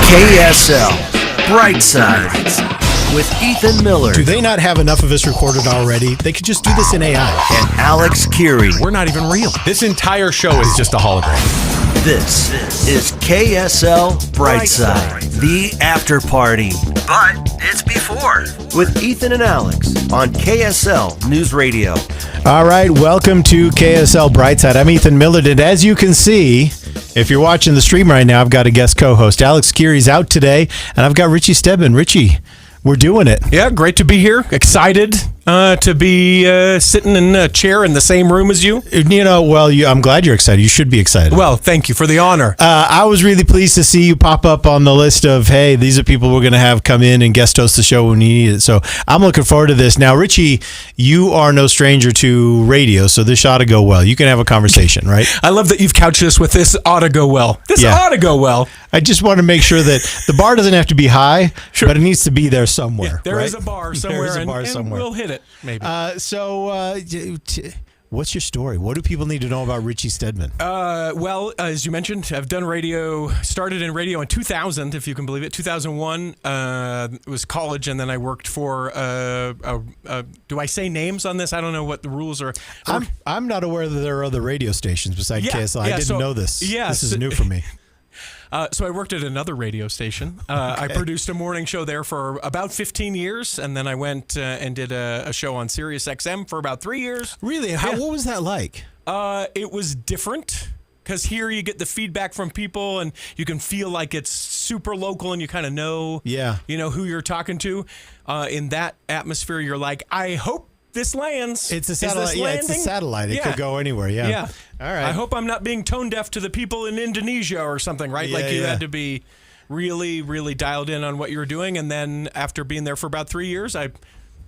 KSL Brightside with Ethan Miller. Do they not have enough of us recorded already? They could just do this in AI. And Alex Keary. We're not even real. This entire show is just a hologram. This is KSL Brightside, the after party. But it's before. With Ethan and Alex on KSL News Radio. All right, welcome to KSL Brightside. I'm Ethan Miller, and as you can see, if you're watching the stream right now, I've got a guest co-host. Alex Keary's out today, and I've got Richie Steadman. Richie, we're doing it. Yeah, great to be here. Excited to be sitting in a chair in the same room as you. You know, well, I'm glad you're excited. You should be excited. Well, thank you for the honor. I was really pleased to see you pop up on the list of, hey, these are people we're going to have come in and guest host the show when you need it. So I'm looking forward to this. Now, Richie, you are no stranger to radio, so this ought to go well. You can have a conversation, right? I love that you've couched this with this ought to go well. This ought to go well. I just want to make sure that the bar doesn't have to be high, but it needs to be there somewhere. Yeah, there right? is a bar somewhere, There is a bar somewhere. And we'll hit it, maybe. What's your story? What do people need to know about Richie Steadman? Well, as you mentioned, I've done radio, started in radio in 2000, if you can believe it. 2001 it was college, and then I worked for, do I say names on this? I don't know what the rules are. I'm not aware that there are other radio stations besides KSL. I didn't know this. This is new for me. So I worked at another radio station. I produced a morning show there for about 15 years, and then I went and did a show on Sirius XM for about 3 years. Really? What was that like? It was different, because here you get the feedback from people, and you can feel like it's super local, and you kind of know, who you're talking to. In that atmosphere, you're like, I hope this lands. It's a satellite. It's a satellite. It could go anywhere. Yeah. All right. I hope I'm not being tone deaf to the people in Indonesia or something, right? You had to be really, really dialed in on what you were doing. And then after being there for about 3 years, I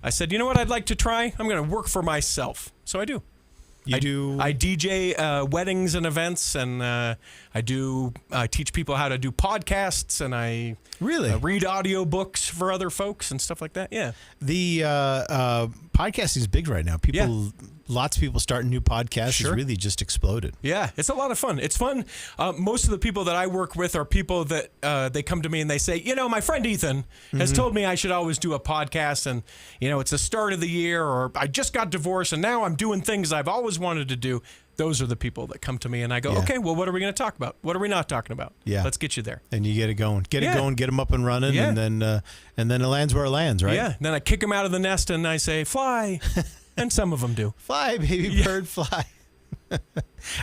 said, you know what I'd like to try? I'm going to work for myself. So I do. I DJ weddings and events, and I teach people how to do podcasts, and I read audio books for other folks and stuff like that. Yeah. The podcasting is big right now. Lots of people starting new podcasts. It's really just exploded. Yeah, it's a lot of fun. It's fun. Most of the people that I work with are people that they come to me and they say, my friend Ethan has told me I should always do a podcast, and it's the start of the year, or I just got divorced and now I'm doing things I've always wanted to do. Those are the people that come to me, and I go, okay, well, what are we going to talk about? What are we not talking about? Yeah, let's get you there. And you get it going. Get them up and running, and then it lands where it lands, right? Yeah. Then I kick them out of the nest and I say, fly. And some of them do. Fly, baby bird, fly.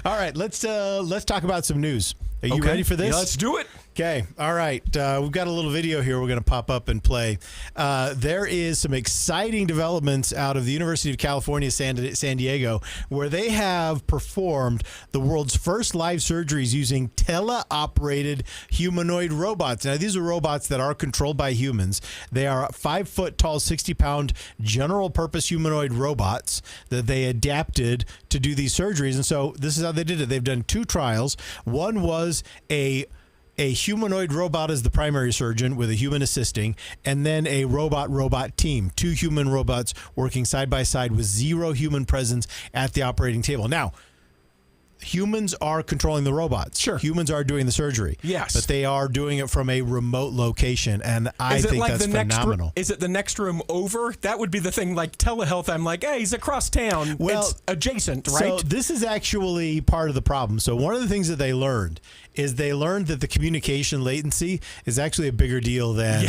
All right, let's talk about some news. Are you ready for this? Yeah, let's do it. Okay. All right. We've got a little video here we're going to pop up and play. There is some exciting developments out of the University of California, San Diego, where they have performed the world's first live surgeries using teleoperated humanoid robots. Now, these are robots that are controlled by humans. They are 5 foot tall, 60-pound general purpose humanoid robots that they adapted to do these surgeries. And so this is how they did it. They've done 2 trials. One was a humanoid robot as the primary surgeon with a human assisting, and then a robot team, 2 human robots working side by side with 0 human presence at the operating table. Now, humans are controlling the robots. Sure. Humans are doing the surgery. Yes. But they are doing it from a remote location, and I think that's phenomenal. Is it the next room over? That would be the thing, like telehealth. I'm like, hey, he's across town. Well, it's adjacent, right? So this is actually part of the problem. So one of the things that they learned is that the communication latency is actually a bigger deal than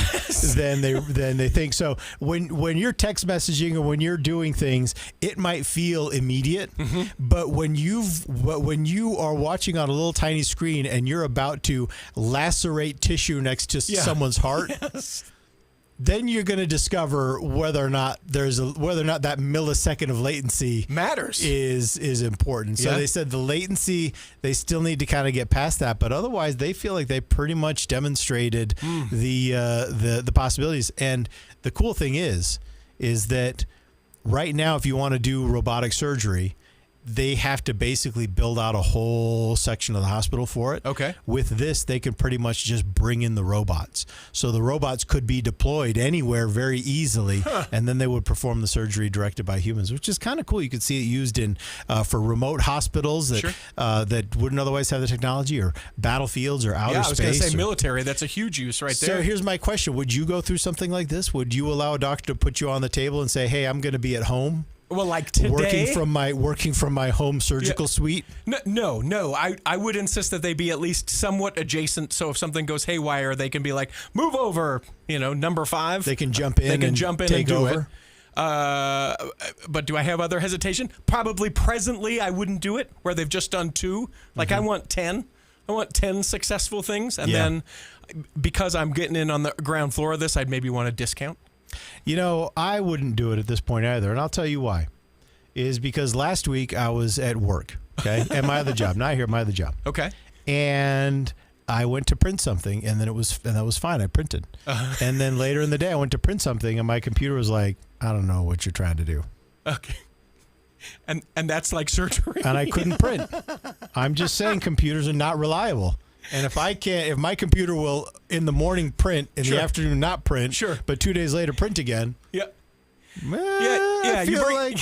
they think. So when you're text messaging or when you're doing things, it might feel immediate, but when you are watching on a little tiny screen and you're about to lacerate tissue next to someone's heart, then you're going to discover whether or not that millisecond of latency matters is important. So they said the latency, they still need to kind of get past that, but otherwise they feel like they pretty much demonstrated the possibilities. And the cool thing is that right now, if you want to do robotic surgery, they have to basically build out a whole section of the hospital for it. Okay. With this, they can pretty much just bring in the robots. So the robots could be deployed anywhere very easily, and then they would perform the surgery directed by humans, which is kind of cool. You could see it used in for remote hospitals that that wouldn't otherwise have the technology, or battlefields or outer space. I was going to say military. That's a huge use right there. So here's my question. Would you go through something like this? Would you allow a doctor to put you on the table and say, hey, I'm going to be at home? Well, like today, working from my home surgical suite. No. I would insist that they be at least somewhat adjacent. So if something goes haywire, they can be like, move over. Number 5. They can jump in. And take do over. It. But do I have other hesitation? Probably presently, I wouldn't do it. Where they've just done 2. Like I want 10. I want 10 successful things, and then because I'm getting in on the ground floor of this, I'd maybe want a discount. I wouldn't do it at this point either, and I'll tell you why. Is because last week I was at work, okay, at my other job. Not here, my other job. Okay. And I went to print something, and that was fine. I printed, and then later in the day I went to print something, and my computer was like, I don't know what you're trying to do. Okay. And that's like surgery. And I couldn't print. I'm just saying computers are not reliable. And if my computer will in the morning print, in the afternoon not print, but 2 days later print again. Yeah. I feel like,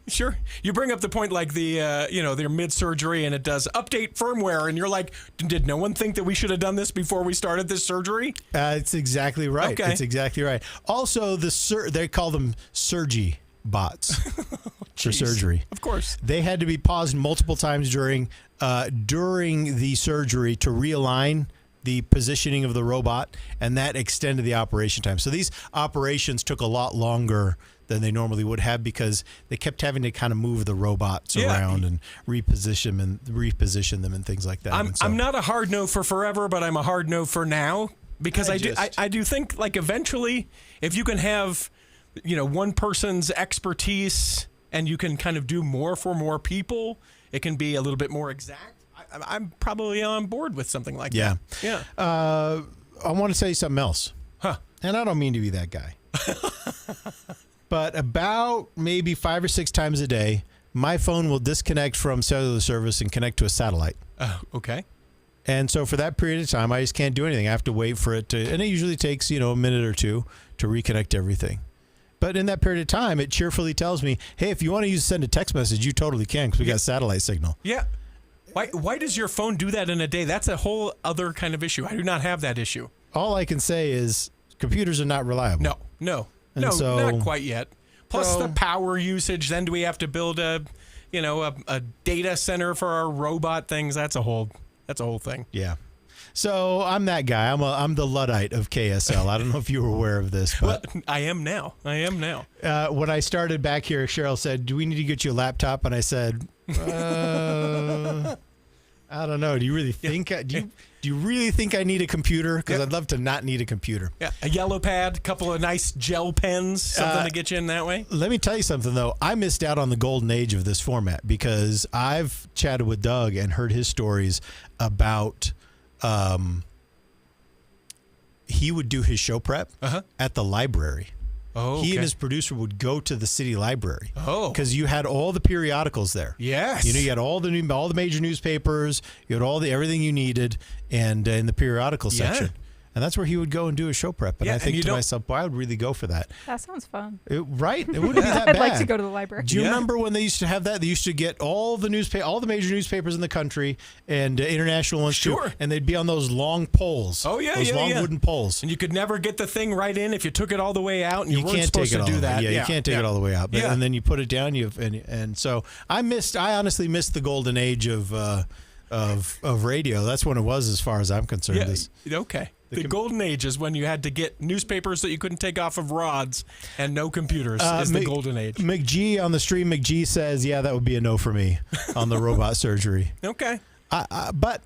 Sure. You bring up the point like they're mid-surgery and it does update firmware, and you're like, did no one think that we should have done this before we started this surgery? It's exactly right. Okay. It's exactly right. Also, they call them surgery bots for surgery. Of course. They had to be paused multiple times during the surgery to realign the positioning of the robot, and that extended the operation time. So these operations took a lot longer than they normally would have because they kept having to kind of move the robots around and reposition them and things like that. I'm not a hard no for forever, but I'm a hard no for now, because I do think like eventually if you can have one person's expertise and you can kind of do more for more people, it can be a little bit more exact. I'm probably on board with something like that. Yeah. I want to say something else. And I don't mean to be that guy. But about maybe 5 or 6 times a day, my phone will disconnect from cellular service and connect to a satellite. Okay. And so for that period of time, I just can't do anything. I have to wait for it to, and it usually takes, a minute or two to reconnect everything. But in that period of time, it cheerfully tells me, hey, if you want to send a text message, you totally can because we got satellite signal. Yeah. Why does your phone do that in a day? That's a whole other kind of issue. I do not have that issue. All I can say is computers are not reliable. No, so, not quite yet. Plus the power usage. Then do we have to build a data center for our robot things? That's a whole thing. Yeah. So I'm that guy. I'm the Luddite of KSL. I don't know if you were aware of this, but well, I am now. When I started back here, Cheryl said, "Do we need to get you a laptop?" And I said, "I don't know. Do you really think? Do you really think I need a computer? Because I'd love to not need a computer." Yeah, a yellow pad, a couple of nice gel pens, something to get you in that way. Let me tell you something, though. I missed out on the golden age of this format because I've chatted with Doug and heard his stories about he would do his show prep at the library. Oh, He and his producer would go to the city library. Oh, because you had all the periodicals there. Yes, you had all the major newspapers. You had everything you needed, and in the periodical section. And that's where he would go and do a show prep. And I think to myself, boy, I would really go for that. That sounds fun. Right? It wouldn't be that bad. I'd like to go to the library. Do you remember when they used to have that? They used to get all the major newspapers in the country and international ones too. And they'd be on those long poles. Oh, yeah, those long wooden poles. And you could never get the thing right in if you took it all the way out, and you weren't can't supposed take it to do that. Yeah, you can't take it all the way out. But, Yeah. And then you put it down. And so I honestly missed the golden age of radio. That's when it was, as far as I'm concerned. Okay. The golden age is when you had to get newspapers that you couldn't take off of rods and no computers is the golden age. McGee on the stream, McGee says, yeah, that would be a no for me on the robot surgery. Okay. But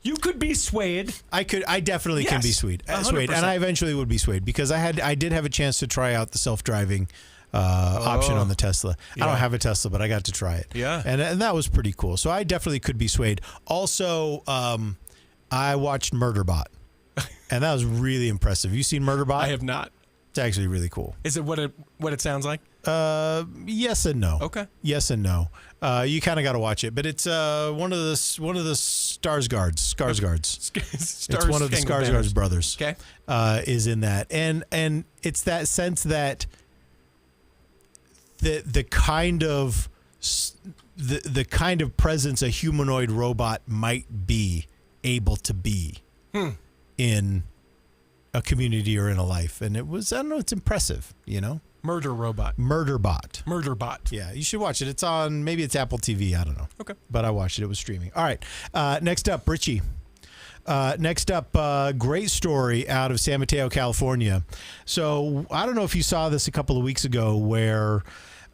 you could be swayed. I definitely can be swayed. 100%. And I eventually would be swayed because I did have a chance to try out the self-driving option on the Tesla. I don't have a Tesla, but I got to try it. Yeah. And that was pretty cool. So I definitely could be swayed. Also, I watched Murderbot. And that was really impressive. You seen Murderbot? I have not. It's actually really cool. Is it what it sounds like? Yes and no. Okay. Yes and no. You kind of got to watch it, but it's one of the Skarsgårds. It's one of the Skarsgårds brothers. Okay. Is in that, and it's that sense that the kind of presence a humanoid robot might be able to be in a community or in a life, and it was, I don't know, it's impressive, Murderbot. Yeah, you should watch it. It's on, maybe it's Apple TV, I don't know. Okay. But I watched it. It was streaming. All right. Next up, Richie. Great story out of San Mateo, California. So I don't know if you saw this a couple of weeks ago where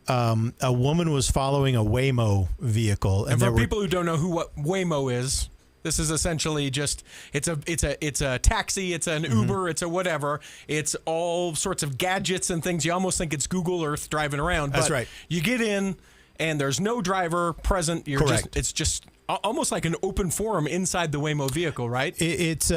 a woman was following a Waymo vehicle. And for people who don't know what Waymo is, this is essentially just it's a taxi, it's an Uber, it's a whatever. It's all sorts of gadgets and things. You almost think it's Google Earth driving around. That's but right. You get in and there's no driver present. Correct. It's just almost like an open forum inside the Waymo vehicle, right? It's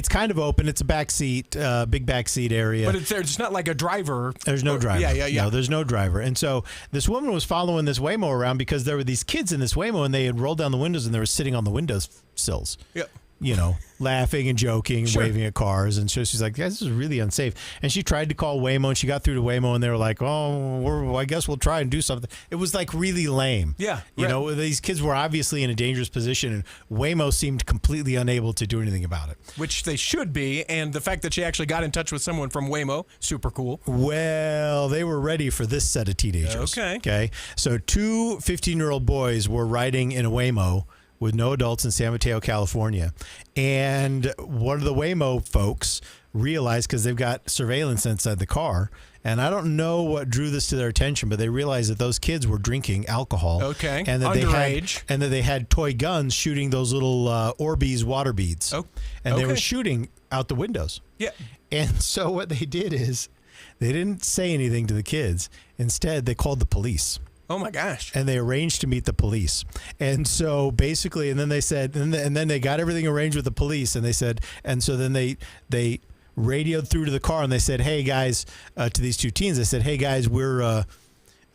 kind of open. It's a back seat, big back seat area. But it's not like a driver. There's no driver. Yeah. No, there's no driver. And so this woman was following this Waymo around because there were these kids in this Waymo, and they had rolled down the windows and they were sitting on the windowsills. Yeah. Laughing and joking, Sure. waving at cars. And so she's like, this is really unsafe. And she tried to call Waymo, and she got through to Waymo, and they were like, I guess we'll try and do something. It was like really lame. Yeah. These kids were obviously in a dangerous position, and Waymo seemed completely unable to do anything about it. Which they should be. And the fact that she actually got in touch with someone from Waymo, super cool. Well, they were ready for this set of teenagers. Okay. So 2 15-year-old boys were riding in a Waymo with no adults in San Mateo, California. And one of the Waymo folks realized, because they've got surveillance inside the car, and I don't know what drew this to their attention, but they realized that those kids were drinking alcohol. Okay. And that they had toy guns shooting those little Orbeez water beads. Oh. And they were Okay. shooting out the windows. Yeah. And so what they did is they didn't say anything to the kids. Instead, they called the police. Oh my gosh. And they arranged to meet the police. And so basically, and then they said, and then they got everything arranged with the police. And they said, and so then they radioed through to the car, and they said, hey guys, to these two teens, they said, hey guys, we're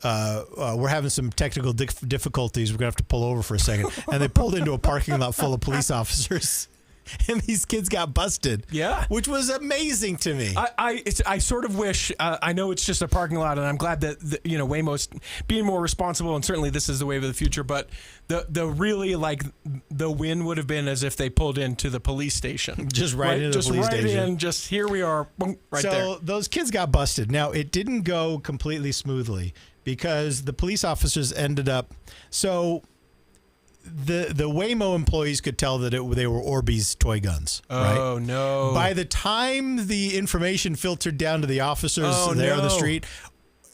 having some technical difficulties. We're gonna have to pull over for a second. And they pulled into a parking lot full of police officers. And these kids got busted. Yeah. Which was amazing to me. I sort of wish, I know it's just a parking lot, and I'm glad that, Waymo's being more responsible, and certainly this is the wave of the future, but the really, the win would have been as if they pulled into the police station. Just right into the police station. Just right in, just here we are, boom, right there. So those kids got busted. Now, it didn't go completely smoothly because the police officers ended up, the Waymo employees could tell that they were Orbeez toy guns. Oh, right? no. By the time the information filtered down to the officers on the street,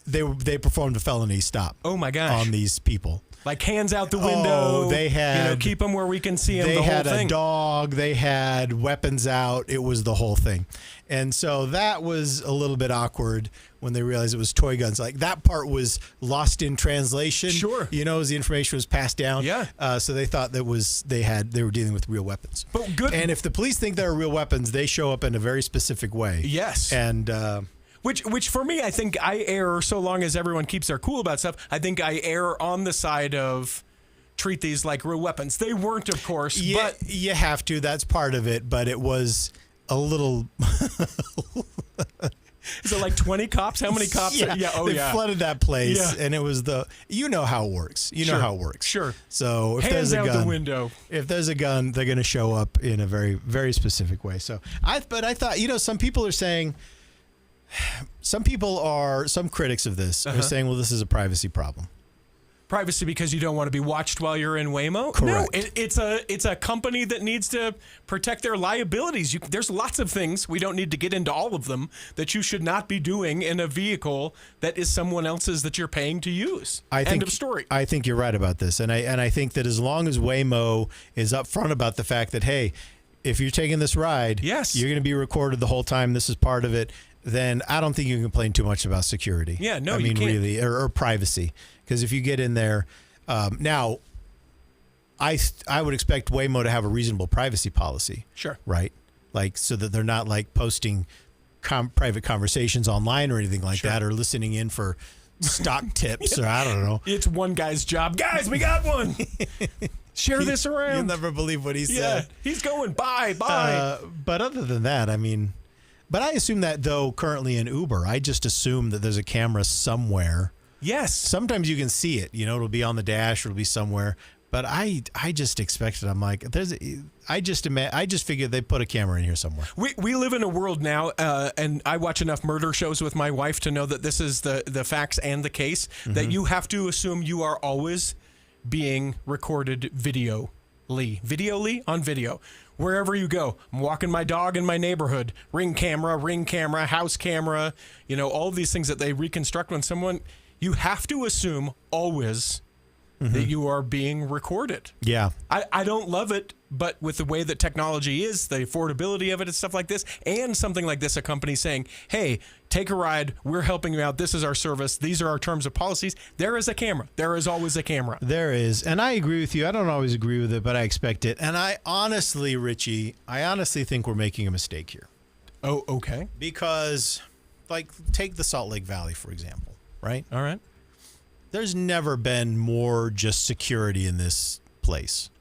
they performed a felony stop. Oh, my gosh. On these people. Like hands out the window. Oh, they had keep them where we can see them. They the whole had thing. a dog. They had weapons out. It was the whole thing. And so that was a little bit awkward when they realized it was toy guns. Like that part was lost in translation. Sure. As the information was passed down. Yeah. So they thought they were dealing with real weapons. But good. And if the police think they're real weapons, they show up in a very specific way. Yes. And Which for me, I think I err, so long as everyone keeps their cool about stuff, I think I err on the side of treat these like real weapons. They weren't, of course, but you have to. That's part of it. But it was a little. Is it like 20 cops? How many cops? They flooded that place, Yeah. and it was how it works. You know how it works. Sure. So if Hands there's a out gun, the window. If there's a gun, they're going to show up in a very, very specific way. So I thought, some people are saying. Some critics of this are saying, well, this is a privacy problem. Privacy because you don't want to be watched while you're in Waymo? Correct. No, it's a company that needs to protect their liabilities. There's lots of things, we don't need to get into all of them, that you should not be doing in a vehicle that is someone else's that you're paying to use. End of story. I think you're right about this. And I think that as long as Waymo is upfront about the fact that, hey, if you're taking this ride, yes, you're going to be recorded the whole time. This is part of it. Then I don't think you can complain too much about security. Yeah, no, you can't. Really, or privacy. Because if you get in there, now, I would expect Waymo to have a reasonable privacy policy. Sure. Right? So that they're not posting private conversations online or anything like that, or listening in for stock tips, or I don't know. It's one guy's job. Guys, we got one. Share this around. You'll never believe what he said. He's going, bye. But other than that, I mean, but I assume that, though, currently in Uber, I just assume that there's a camera somewhere. Yes. Sometimes you can see it. It'll be on the dash or it'll be somewhere. But I just expected. I'm like, I just figured they put a camera in here somewhere. We live in a world now, and I watch enough murder shows with my wife to know that this is the facts and the case, that you have to assume you are always being recorded videoly on video. Wherever you go, I'm walking my dog in my neighborhood, ring camera, house camera, all of these things that they reconstruct when someone, you have to assume always that you are being recorded. Yeah. I don't love it, but with the way that technology is, the affordability of it and stuff like this, and something like this, a company saying, hey, take a ride, we're helping you out, this is our service, these are our terms of policies, there is a camera. There is always a camera. There is. And I agree with you. I don't always agree with it, but I expect it. And I honestly, Richie, think we're making a mistake here. Oh, okay. Because, take the Salt Lake Valley, for example, right? All right. There's never been more just security in this place.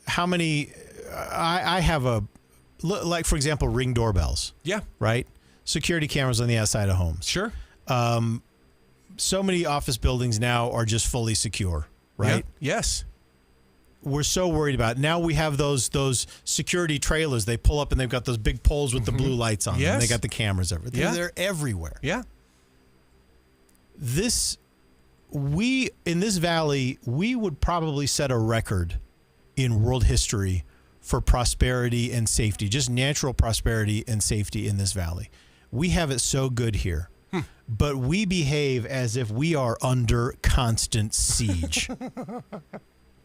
How many, I have for example, Ring doorbells. Yeah. Right? Security cameras on the outside of homes. Sure. So many office buildings now are just fully secure, right? Yeah. Yes. We're so worried about it. Now we have those security trailers. They pull up and they've got those big poles with the blue lights on them. Yes. They got the cameras everywhere. Yeah. They're everywhere. Yeah. In this valley, we would probably set a record in world history for prosperity and safety, just natural prosperity and safety in this valley. We have it so good here, but we behave as if we are under constant siege.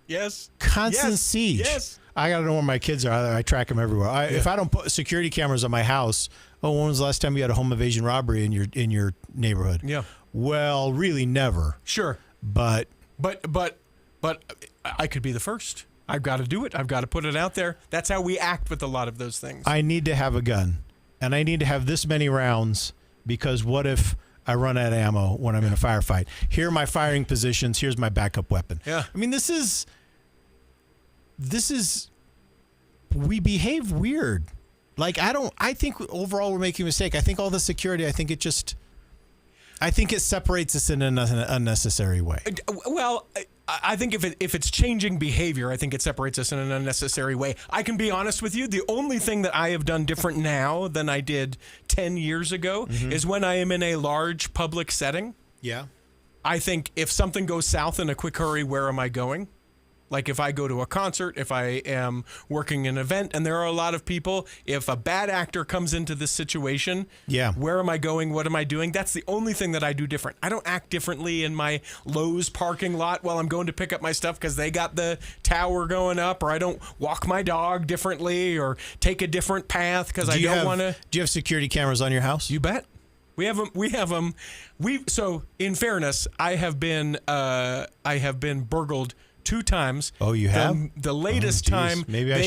Yes. Constant siege. Yes. I got to know where my kids are. I track them everywhere. If I don't put security cameras on my house, when was the last time you had a home invasion robbery in your neighborhood? Yeah. Well, really never. Sure. But I could be the first. I've got to do it. I've got to put it out there. That's how we act with a lot of those things. I need to have a gun, and I need to have this many rounds, because what if I run out of ammo when I'm in a firefight? Here are my firing positions. Here's my backup weapon. Yeah. I mean, this is we behave weird. I think overall we're making a mistake. I think all the security, I think it separates us in an unnecessary way. Well, I think if it's changing behavior, I think it separates us in an unnecessary way. I can be honest with you. The only thing that I have done different now than I did 10 years ago is when I am in a large public setting. Yeah. I think if something goes south in a quick hurry, where am I going? Like if I go to a concert, if I am working an event and there are a lot of people, if a bad actor comes into this situation, where am I going? What am I doing? That's the only thing that I do different. I don't act differently in my Lowe's parking lot while I'm going to pick up my stuff because they got the tower going up, or I don't walk my dog differently or take a different path because I don't want to. Do you have security cameras on your house? You bet. We have them. So in fairness, I have been burgled 2 times. Oh, you have? The latest time. Maybe I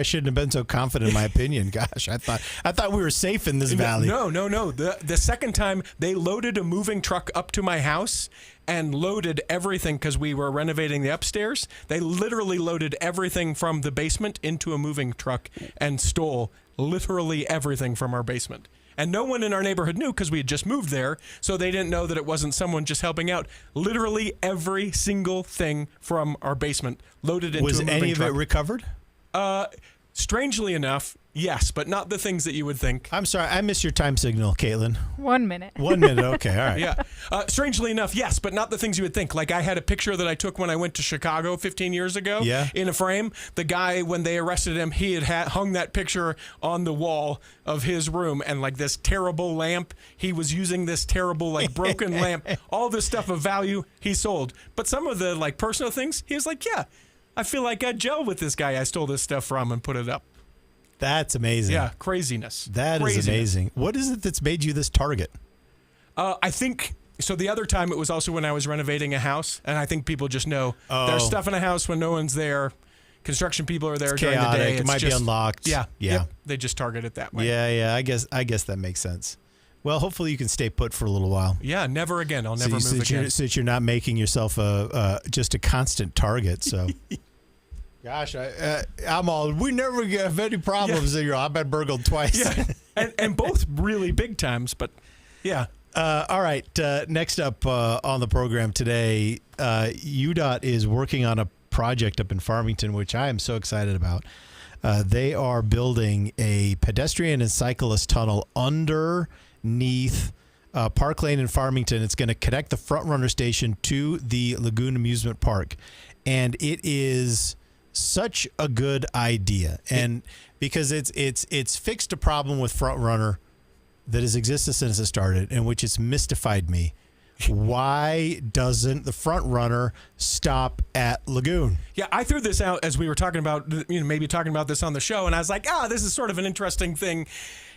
shouldn't have been so confident in my opinion. Gosh, I thought we were safe in this valley. No. The second time they loaded a moving truck up to my house and loaded everything because we were renovating the upstairs. They literally loaded everything from the basement into a moving truck and stole literally everything from our basement. And no one in our neighborhood knew because we had just moved there, so they didn't know that it wasn't someone just helping out. Literally every single thing from our basement loaded into a moving truck. Was any of it recovered? Strangely enough, yes, but not the things that you would think. I'm sorry, I missed your time signal, Caitlin. 1 minute. 1 minute, okay, all right. Yeah. Strangely enough, yes, but not the things you would think. Like I had a picture that I took when I went to Chicago 15 years ago in a frame. The guy, when they arrested him, he had hung that picture on the wall of his room, and like this terrible lamp, he was using this terrible like broken lamp, all this stuff of value he sold. But some of the like personal things, he was like, yeah, I feel like I gel with this guy I stole this stuff from and put it up. That's amazing. Yeah, craziness. That is amazing. What is it that's made you this target? I think, so the other time it was also when I was renovating a house, and I think people just know there's stuff in a house when no one's there construction people are there It's during chaotic. the day. It might be unlocked. Yeah. Yeah. Yep. They just target it that way. Yeah. I guess that makes sense. Well, hopefully you can stay put for a little while. Yeah, never again. I'll never move again. So that you're not making yourself just a constant target. So, gosh, I'm all. We never have any problems. Yeah. I've been burgled twice. Yeah. and both really big times. But yeah. All right. Next up on the program today, UDOT is working on a project up in Farmington, which I am so excited about. They are building a pedestrian and cyclist tunnel underneath Park Lane in Farmington. It's going to connect the Front Runner station to the Lagoon Amusement Park. And it is such a good idea. And because it's fixed a problem with Front Runner that has existed since it started, and which has mystified me. Why doesn't the Front Runner stop at Lagoon? Yeah, I threw this out as we were talking about, maybe talking about this on the show, and I was like, this is sort of an interesting thing.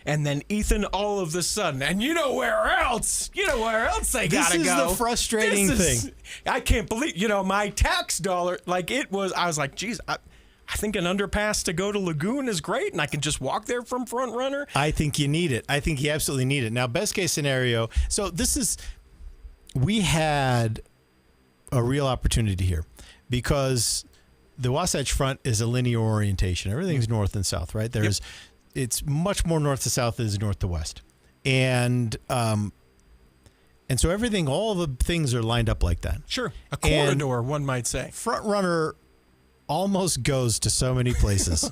And then Ethan, all of a sudden, and you know where else they gotta go. This is the frustrating thing. I can't believe, my tax dollar, I was like, geez, I think an underpass to go to Lagoon is great, and I can just walk there from Front Runner. I think you need it. I think you absolutely need it. Now, best case scenario, we had a real opportunity here because the Wasatch Front is a linear orientation. Everything's north and south, right? It's much more north to south than it is north to west. And so all the things are lined up like that. Sure. A corridor, one might say. Front Runner almost goes to so many places.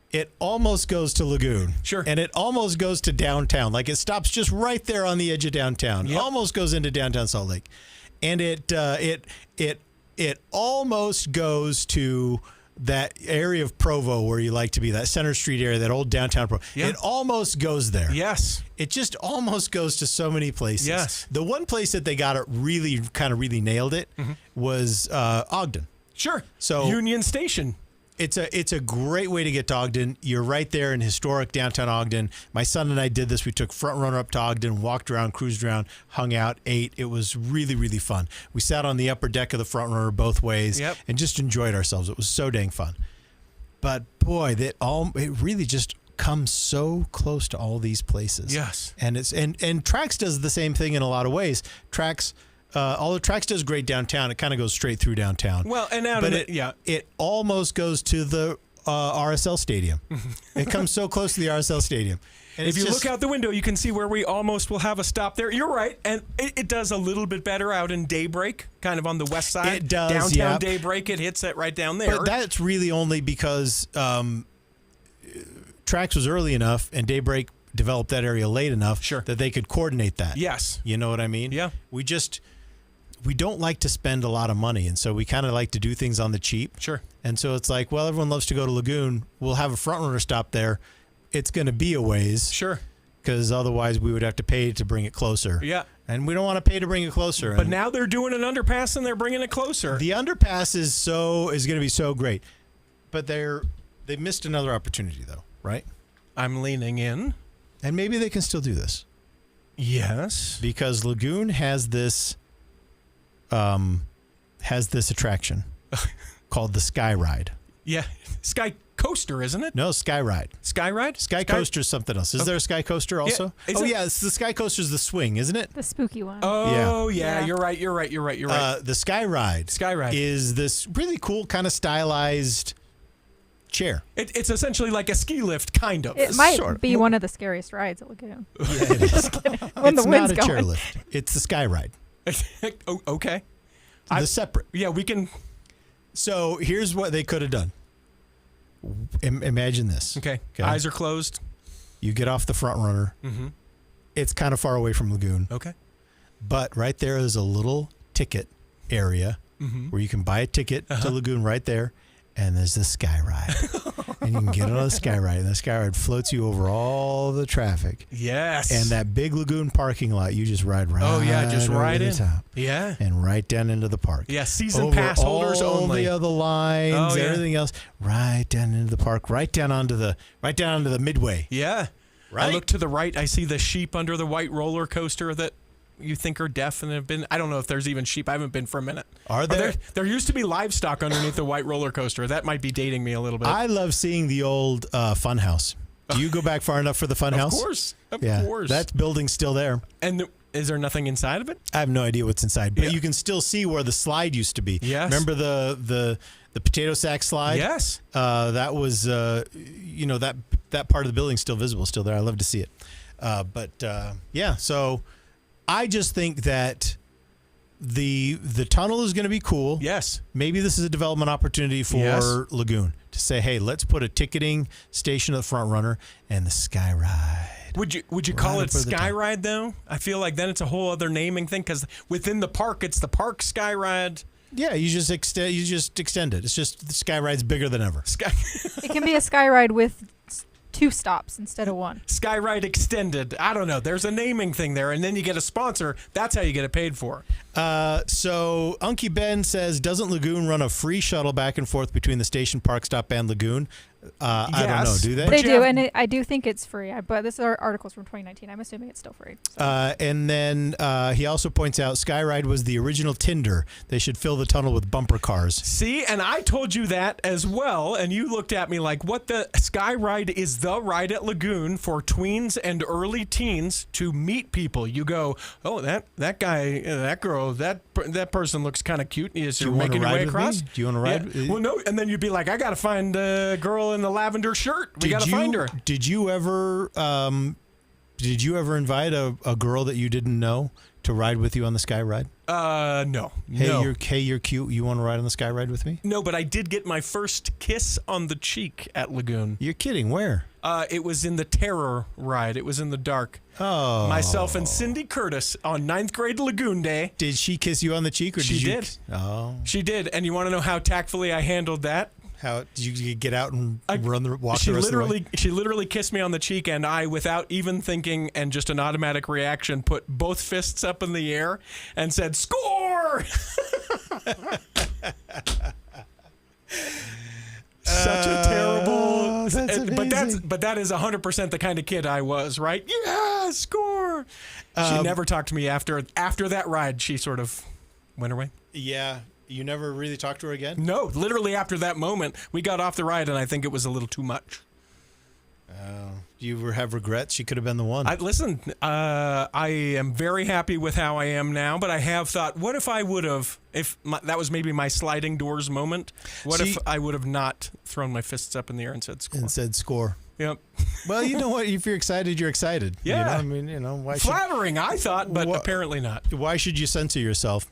It almost goes to Lagoon. Sure. And it almost goes to downtown. Like it stops just right there on the edge of downtown. Yep. It almost goes into downtown Salt Lake. And it almost goes to that area of Provo where you like to be, that Center Street area, that old downtown Provo. Yep. It almost goes there. Yes. It just almost goes to so many places. Yes. The one place that they got it really nailed it was Ogden. Sure. So Union Station. It's a great way to get to Ogden. You're right there in historic downtown Ogden. My son and I did this. We took Front Runner up to Ogden, walked around, cruised around, hung out, ate. It was really, really fun. We sat on the upper deck of the Front Runner both ways and just enjoyed ourselves. It was so dang fun. But boy, it really just comes so close to all these places. Yes. And Trax does the same thing in a lot of ways. Although Trax does great downtown, it kind of goes straight through downtown. Well, and it almost goes to the RSL Stadium. It comes so close to the RSL Stadium. And if you look out the window, you can see where we almost will have a stop there. You're right, and it does a little bit better out in Daybreak, kind of on the west side. It does, downtown Daybreak. It hits it right down there. But that's really only because Trax was early enough, and Daybreak developed that area late enough that they could coordinate that. Yes, you know what I mean. Yeah, we don't like to spend a lot of money, and so we kind of like to do things on the cheap. Sure. And so it's like, well, everyone loves to go to Lagoon. We'll have a Front Runner stop there. It's going to be a ways. Going because otherwise we would have to pay to bring it closer. Yeah. And we don't want to pay to bring it closer. But now they're doing an underpass and they're bringing it closer. The underpass is going to be so great. But they missed another opportunity, though, right? I'm leaning in. And maybe they can still do this. Yes. Because Lagoon has this attraction called the Sky Ride. Yeah. Sky Coaster, isn't it? No, Sky Ride. Sky Ride? Sky Coaster is something else. Is there a Sky Coaster also? Yeah. It's the Sky Coaster is the swing, isn't it? The spooky one. Oh, yeah. You're right. The Sky Ride is this really cool kind of stylized chair. It's essentially like a ski lift, kind of. It might be one of the scariest rides at Lagoon. Yeah, it is. When it's the not wind's a going. chairlift. It's the Sky Ride. Oh, okay. Separate. Yeah, we can. So here's what they could have done. Imagine this. Okay. Eyes are closed. You get off the Front Runner. Mm-hmm. It's kind of far away from Lagoon. Okay. But right there is a little ticket area where you can buy a ticket to Lagoon right there. And there's the Sky Ride. And you can get on the Sky Ride. And the Sky Ride floats you over all the traffic. Yes. And that big Lagoon parking lot, you just ride right just right in. the top. Yeah. And right down into the park. Yeah, season pass holders all only. The other lines, everything else, right down into the park, right down onto the midway. Yeah. Right? I look to the right, I see the sheep under the white roller coaster that you think are deaf and have been. I don't know if there's even sheep. I haven't been for a minute. Are there? There used to be livestock underneath the white roller coaster. That might be dating me a little bit. I love seeing the old fun house. Do you go back far enough for the fun house? Of course. That building's still there. And is there nothing inside of it? I have no idea what's inside, but you can still see where the slide used to be. Yes. Remember the potato sack slide? Yes. That was, that part of the building's still visible, still there. I love to see it. So I just think that the tunnel is going to be cool. Yes. Maybe this is a development opportunity for Lagoon to say, hey, let's put a ticketing station at the front runner and the Sky Ride. Would you call it Sky Ride though? I feel like then it's a whole other naming thing because within the park it's the Park Sky Ride. Yeah, you just extend it. It's just the Sky Ride's bigger than ever. It can be a Sky Ride with 2 stops instead of 1. Sky Ride Extended. I don't know. There's a naming thing there, and then you get a sponsor. That's how you get it paid for. So Unky Ben says, doesn't Lagoon run a free shuttle back and forth between the station, Park Stop, and Lagoon? I don't know. Do they? They do, and I do think it's free. But this is our articles from 2019. I'm assuming it's still free. So. And then he also points out Sky Ride was the original Tinder. They should fill the tunnel with bumper cars. See, and I told you that as well, and you looked at me like, what the Sky Ride is the ride at Lagoon for tweens and early teens to meet people. You go, oh, that guy, that girl, that person looks kind of cute. Is you making your way across? Do you want to ride? Yeah. Well, no, and then you'd be like, I got to find a girl in the lavender shirt. We got to find her. Did you ever invite a girl that you didn't know to ride with you on the Sky Ride? No. Hey, you're cute. You want to ride on the Sky Ride with me? No, but I did get my first kiss on the cheek at Lagoon. You're kidding. Where? It was in the Terror Ride. It was in the dark. Oh. Myself and Cindy Curtis on 9th grade Lagoon Day. Did she kiss you on the cheek? Or she did you? Did. Oh. She did. And you want to know how tactfully I handled that? How did you get out and walk the rest of the way? She literally kissed me on the cheek, and I, without even thinking and just an automatic reaction, put both fists up in the air and said, "Score!" Such a terrible. That's amazing. But that is 100% the kind of kid I was, right? Yeah, score. She never talked to me after that ride. She sort of went away. Yeah. You never really talked to her again? No, literally after that moment, we got off the ride, and I think it was a little too much. Do you ever have regrets? She could have been the one. Listen, I am very happy with how I am now, but I have thought, what if I would have, that was maybe my sliding doors moment, if I would have not thrown my fists up in the air and said score? Yep. Yep. Well, you know what? If you're excited, you're excited. Yeah. I mean, why flattering, I thought, but apparently not. Why should you censor yourself?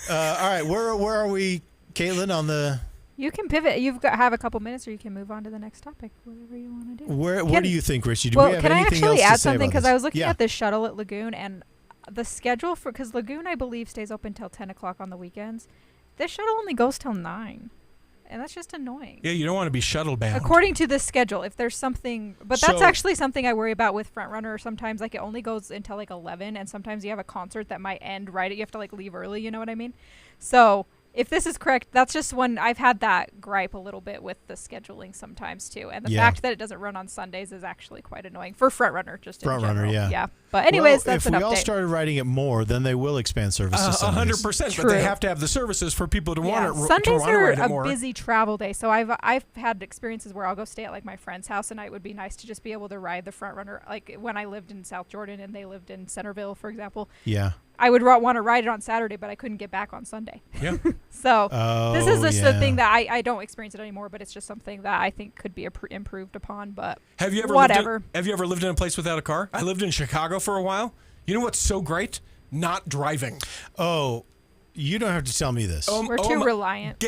All right, where are we, Caitlin, on the... You can pivot. Have a couple minutes, or you can move on to the next topic, whatever you want to do. What do you think, Richie? Do well, we have can I anything actually else add to say something? Because I was looking at this shuttle at Lagoon, and the schedule because Lagoon, I believe, stays open till 10 o'clock on the weekends. This shuttle only goes till 9. And that's just annoying. Yeah, you don't want to be shuttle bound. According to the schedule, if there's something... But that's actually something I worry about with Front Runner. Sometimes it only goes until 11, and sometimes you have a concert that might end right at... You have to leave early, you know what I mean? So... If this is correct, that's just when I've had that gripe a little bit with the scheduling sometimes too, and the fact that it doesn't run on Sundays is actually quite annoying for Front Runner. Front Runner, yeah. But anyways, that's an update. If we all started riding it more, then they will expand services. 100%, but they have to have the services for people to want to. Sundays are a busy travel day, so I've had experiences where I'll go stay at my friend's house, and it would be nice to just be able to ride the Front Runner, like when I lived in South Jordan and they lived in Centerville, for example. Yeah. I would want to ride it on Saturday, but I couldn't get back on Sunday. Yeah. So this is just a thing that I don't experience it anymore, but it's just something that I think could be improved upon. But have you ever lived in a place without a car? I lived in Chicago for a while. You know what's so great? Not driving. Oh, you don't have to tell me this. We're too reliant.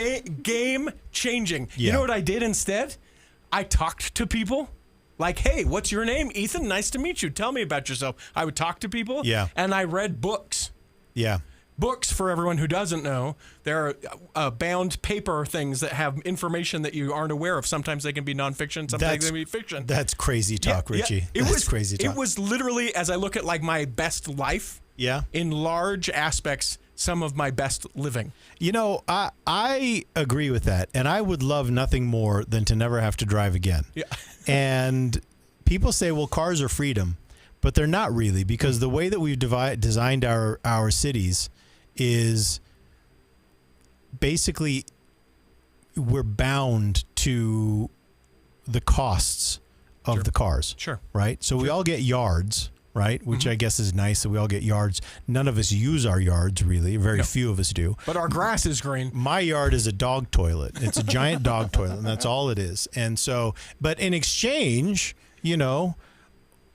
Game changing. Yeah. You know what I did instead? I talked to people. Like, hey, what's your name? Ethan, nice to meet you. Tell me about yourself. I would talk to people. Yeah. And I read books. Yeah. Books, for everyone who doesn't know, there are bound paper things that have information that you aren't aware of. Sometimes they can be nonfiction, sometimes they can be fiction. That's crazy talk, Richie. Yeah. That's crazy talk. It was literally, as I look at my best life, in large aspects, some of my best living. You know, I agree with that, and I would love nothing more than to never have to drive again. Yeah. And people say, well, cars are freedom. but they're not really, because the way that we've designed our cities is basically we're bound to the costs of the cars. Sure. Right? So we all get yards, right? Which I guess is nice that we all get yards. None of us use our yards, really. Very few of us do. But our grass is green. My yard is a dog toilet. It's a giant dog toilet, and that's all it is. And so, but in exchange,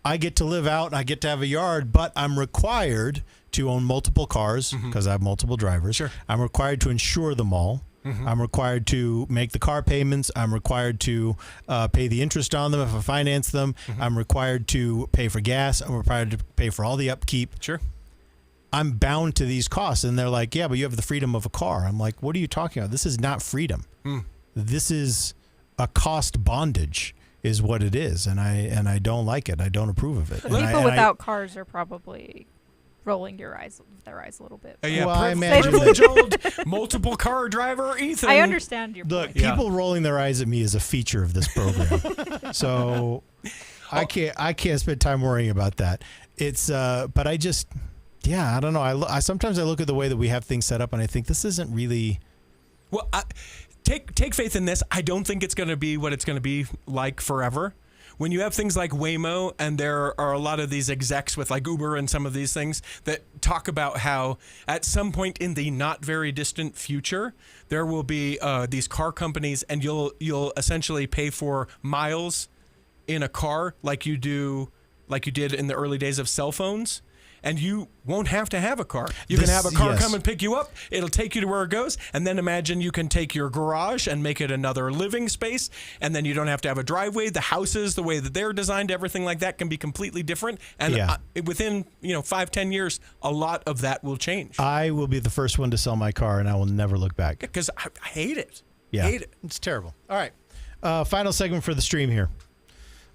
I get to live out and I get to have a yard, but I'm required to own multiple cars because I have multiple drivers. Sure. I'm required to insure them all. I'm required to make the car payments. I'm required to pay the interest on them if I finance them. I'm required to pay for gas. I'm required to pay for all the upkeep. Sure. I'm bound to these costs. And they're like, yeah, but you have the freedom of a car. I'm like, what are you talking about? This is not freedom. This is a cost bondage is what it is. And I don't like it. I don't approve of it. People without cars are probably rolling their eyes a little bit. Yeah, well, I imagine privileged old multiple car driver Ethan. I understand your Look, point. people rolling their eyes at me is a feature of this program. So I can't spend time worrying about that. It's but I just I don't know. I sometimes I look at the way that we have things set up and I think this isn't really. Well, take faith in this. I don't think it's going to be what it's going to be like forever. When you have things like Waymo, and there are a lot of these execs with like Uber and some of these things that talk about how at some point in the not very distant future, there will be these car companies, and you'll essentially pay for miles in a car like you did in the early days of cell phones. And you won't have to have a car. You can have a car come and pick you up. It'll take you to where it goes. And then imagine you can take your garage and make it another living space. And then you don't have to have a driveway. The houses, the way that they're designed, everything like that can be completely different. And within 5-10 years, a lot of that will change. I will be the first one to sell my car, and I will never look back. Because I hate it. Yeah, hate it. It's terrible. All right. Final segment for the stream here.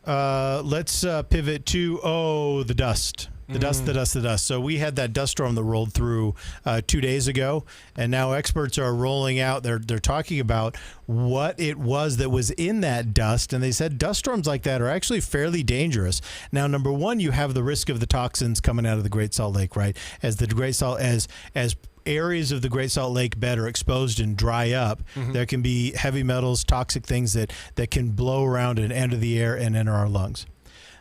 Let's pivot to, the dust. The dust. So we had that dust storm that rolled through 2 days ago, and now experts are rolling out. They're talking about what it was that was in that dust, and they said dust storms like that are actually fairly dangerous. Now, number one, you have the risk of the toxins coming out of the Great Salt Lake, right? As the Great Salt as areas of the Great Salt Lake bed are exposed and dry up, there can be heavy metals, toxic things that can blow around and enter the air and enter our lungs.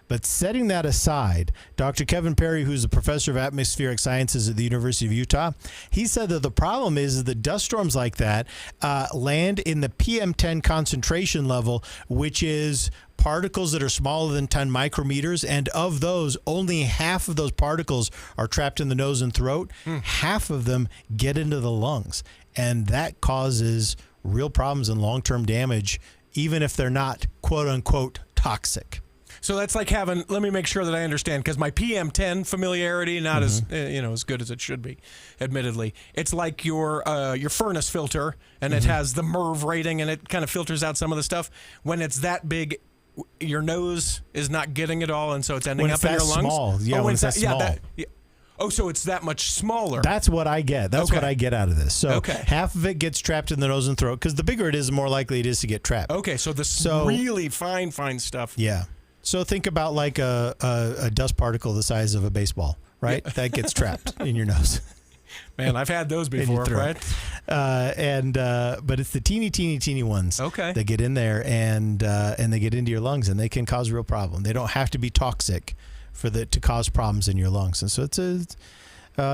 But setting that aside, Dr. Kevin Perry, who's a professor of atmospheric sciences at the University of Utah, he said that the problem is that dust storms like that land in the PM10 concentration level, which is particles that are smaller than 10 micrometers. And of those, only half of those particles are trapped in the nose and throat. Half of them get into the lungs. And that causes real problems and long-term damage, even if they're not, quote unquote, toxic. So that's like having, let me make sure that I understand, because my PM10 familiarity, not as as good as it should be, admittedly. It's like your furnace filter, and it has the MERV rating, and it kind of filters out some of the stuff. When it's that big, your nose is not getting it all, and so it's ending up in your lungs. Small. Yeah, when it's that small. Oh, so it's that much smaller. That's what I get. That's what I get out of this. So Okay. half of it gets trapped in the nose and throat, because the bigger it is, the more likely it is to get trapped. Okay, so really fine stuff. Yeah. So think about like a dust particle the size of a baseball, right? Yeah. That gets trapped in your nose. Man, I've had those before, right? But it's the teeny ones that get in there and they get into your lungs, and they can cause real problem. They don't have to be toxic to cause problems in your lungs. And so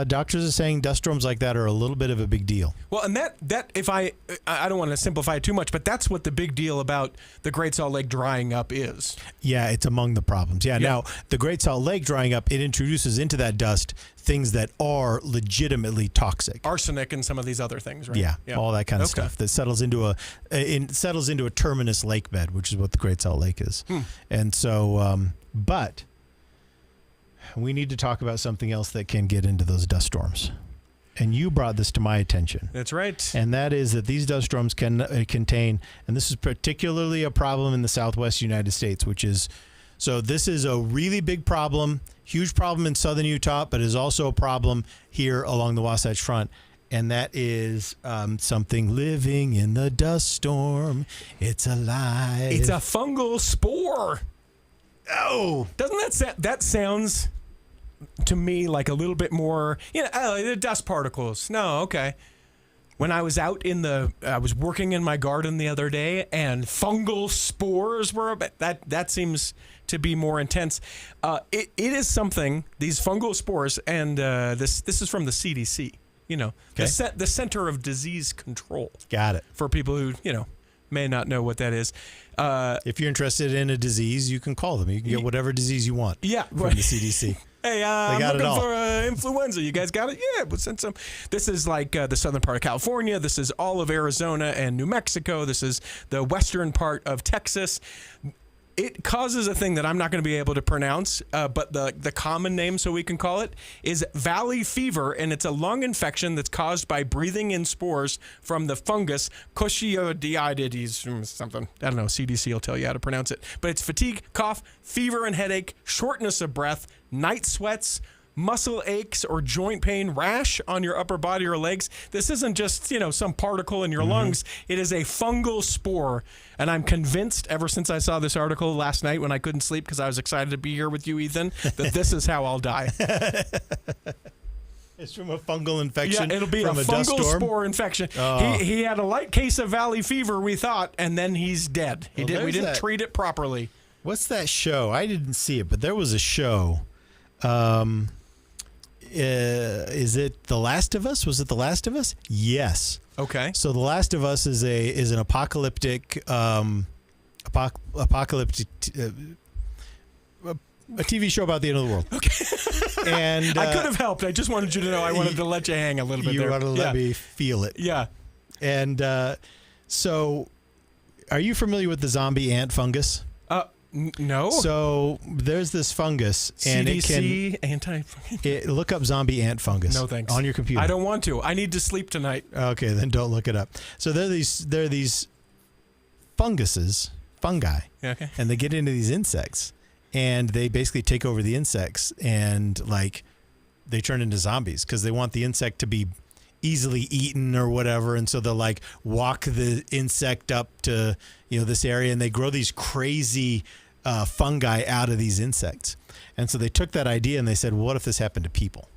doctors are saying dust storms like that are a little bit of a big deal. Well, and that if I don't want to simplify it too much, but that's what the big deal about the Great Salt Lake drying up is. Yeah, it's among the problems. Yeah. Now, the Great Salt Lake drying up, it introduces into that dust things that are legitimately toxic. Arsenic and some of these other things, right? Yeah, all that kind of stuff that settles into a terminus lake bed, which is what the Great Salt Lake is. And so, but we need to talk about something else that can get into those dust storms. And you brought this to my attention. That's right. And that is that these dust storms can contain, and this is particularly a problem in the southwest United States, so this is a really big problem, huge problem in southern Utah, but is also a problem here along the Wasatch Front. And that is something living in the dust storm. It's alive. It's a fungal spore. Oh, doesn't that sounds to me like a little bit more, the dust particles. No, okay. When I was I was working in my garden the other day, and fungal spores were that seems to be more intense. It is something, these fungal spores, and this is from the CDC. The Center of Disease Control. Got it. For people who may not know what that is. If you're interested in a disease, you can call them. You can get whatever disease you want. Yeah, from the CDC. Hey, I'm looking for influenza. You guys got it? Yeah, we'll send some. This is like the southern part of California. This is all of Arizona and New Mexico. This is the western part of Texas. It causes a thing that I'm not going to be able to pronounce, but the common name, so we can call it, is valley fever, and it's a lung infection that's caused by breathing in spores from the fungus Coccidioides something. I don't know. CDC will tell you how to pronounce it. But it's fatigue, cough, fever and headache, shortness of breath, night sweats, muscle aches or joint pain, rash on your upper body or legs. This isn't just, some particle in your lungs. It is a fungal spore. And I'm convinced, ever since I saw this article last night when I couldn't sleep because I was excited to be here with you, Ethan, that this is how I'll die. It's from a fungal infection. Yeah, it'll be from a fungal spore infection. Oh. He had a light case of valley fever, we thought, and then he's dead. We didn't treat it properly. What's that show? I didn't see it, but there was a show. Is it The Last of Us? Was it The Last of Us? Yes. Okay. So The Last of Us is an apocalyptic a TV show about the end of the world. Okay. And I could have helped. I just wanted you to know I wanted to let you hang a little bit there. You wanted to let me feel it. Yeah. And so are you familiar with the zombie ant fungus? No. So there's this fungus, and look up zombie ant fungus. No thanks. On your computer. I don't want to. I need to sleep tonight. Okay, then don't look it up. So there are these fungi, okay, and they get into these insects, and they basically take over the insects, and they turn into zombies because they want the insect to be easily eaten or whatever, and so they'll walk the insect up to this area, and they grow these crazy fungi out of these insects. And so they took that idea and they said, well, what if this happened to people?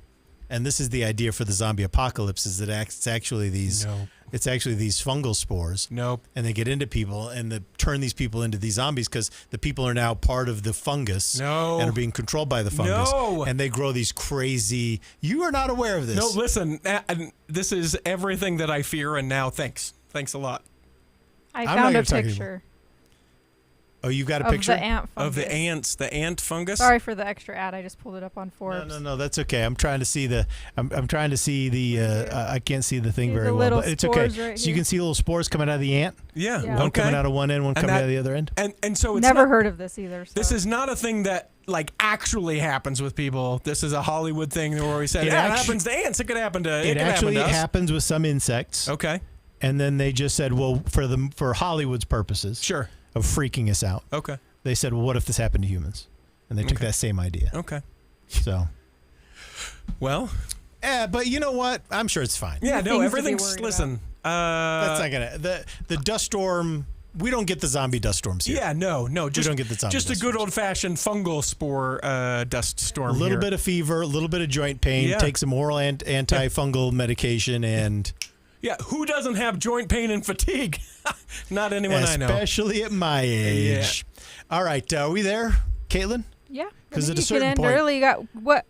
And this is the idea for the zombie apocalypse, is that it's actually these fungal spores. Nope. And they get into people and they turn these people into these zombies because the people are now part of the fungus and are being controlled by the fungus. No. And they grow these crazy... You are not aware of this. No, listen. This is everything that I fear, and now thanks. Thanks a lot. I found a picture. Oh, you've got a picture? Of the ant fungus. Of the ants, the ant fungus? Sorry for the extra ad. I just pulled it up on Forbes. No, that's okay. I'm trying to see the I can't see the thing very well, but it's okay. Right so you can see little spores coming out of the ant? Yeah. One coming out of one end, one coming out of the other end? And so it's never heard of this either. So. This is not a thing that actually happens with people. This is a Hollywood thing where we said, it happens to ants. It could happen to It actually happens with some insects. Okay. And then they just said, well, for Hollywood's purposes. Sure. Of freaking us out. Okay. They said, well, what if this happened to humans? And they took that same idea. Okay. So. Well. But you know what? I'm sure it's fine. Yeah, no, everything's, listen. That's not going to, the dust storm, we don't get the zombie dust storms here. Yeah, no. We don't get the zombie just dust a good storms. old-fashioned fungal spore dust storm. A little bit of fever, a little bit of joint pain, take some oral antifungal medication, and... Yeah, who doesn't have joint pain and fatigue? Not anyone I know. Especially at my age. Yeah. All right, are we there, Caitlin? Yeah. Because at a certain point, point, early. You got what?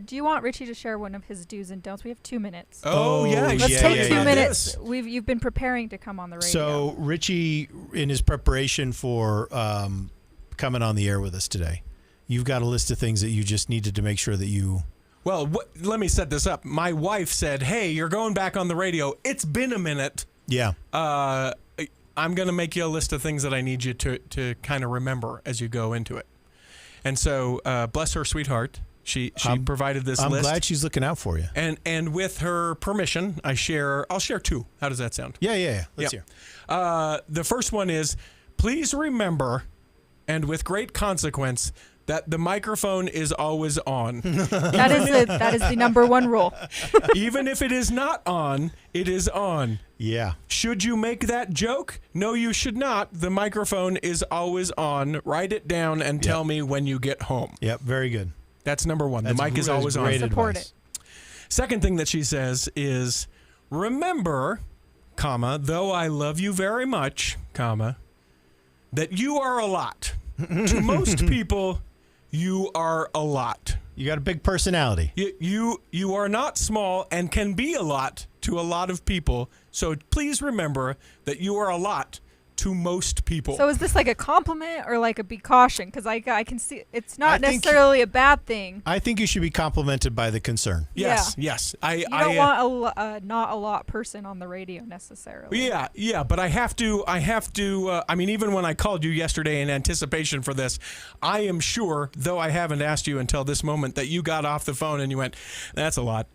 Do you want Richie to share one of his do's and don'ts? We have 2 minutes. Oh yeah, let's take 2 minutes. You've been preparing to come on the radio. So Richie, in his preparation for coming on the air with us today, you've got a list of things that you just needed to make sure that you. Well, let me set this up. My wife said, "Hey, you're going back on the radio. It's been a minute. Yeah. I'm going to make you a list of things that I need you to kind of remember as you go into it." And so, bless her sweetheart, she provided this list. I'm glad she's looking out for you. And with her permission, I'll share 2. How does that sound? Yeah. Let's hear. The first one is, please remember, and with great consequence, that the microphone is always on. That is the number one rule. Even if it is not on, it is on. Yeah. Should you make that joke? No, you should not. The microphone is always on. Write it down and tell me when you get home. Yep, very good. That's number one. That's the mic is always on. Support it. Second thing that she says is, remember, comma, though I love you very much, comma, that you are a lot. To most people, you are a lot. You got a big personality. You are not small and can be a lot to a lot of people. So please remember that you are a lot to most people. So is this like a compliment or like a be caution? Because I can see it's not necessarily a bad thing. I think you should be complimented by the concern. Yes. You don't want a not a lot person on the radio necessarily. Yeah, but I have to, I mean, even when I called you yesterday in anticipation for this, I am sure, though I haven't asked you until this moment, that you got off the phone and you went, that's a lot.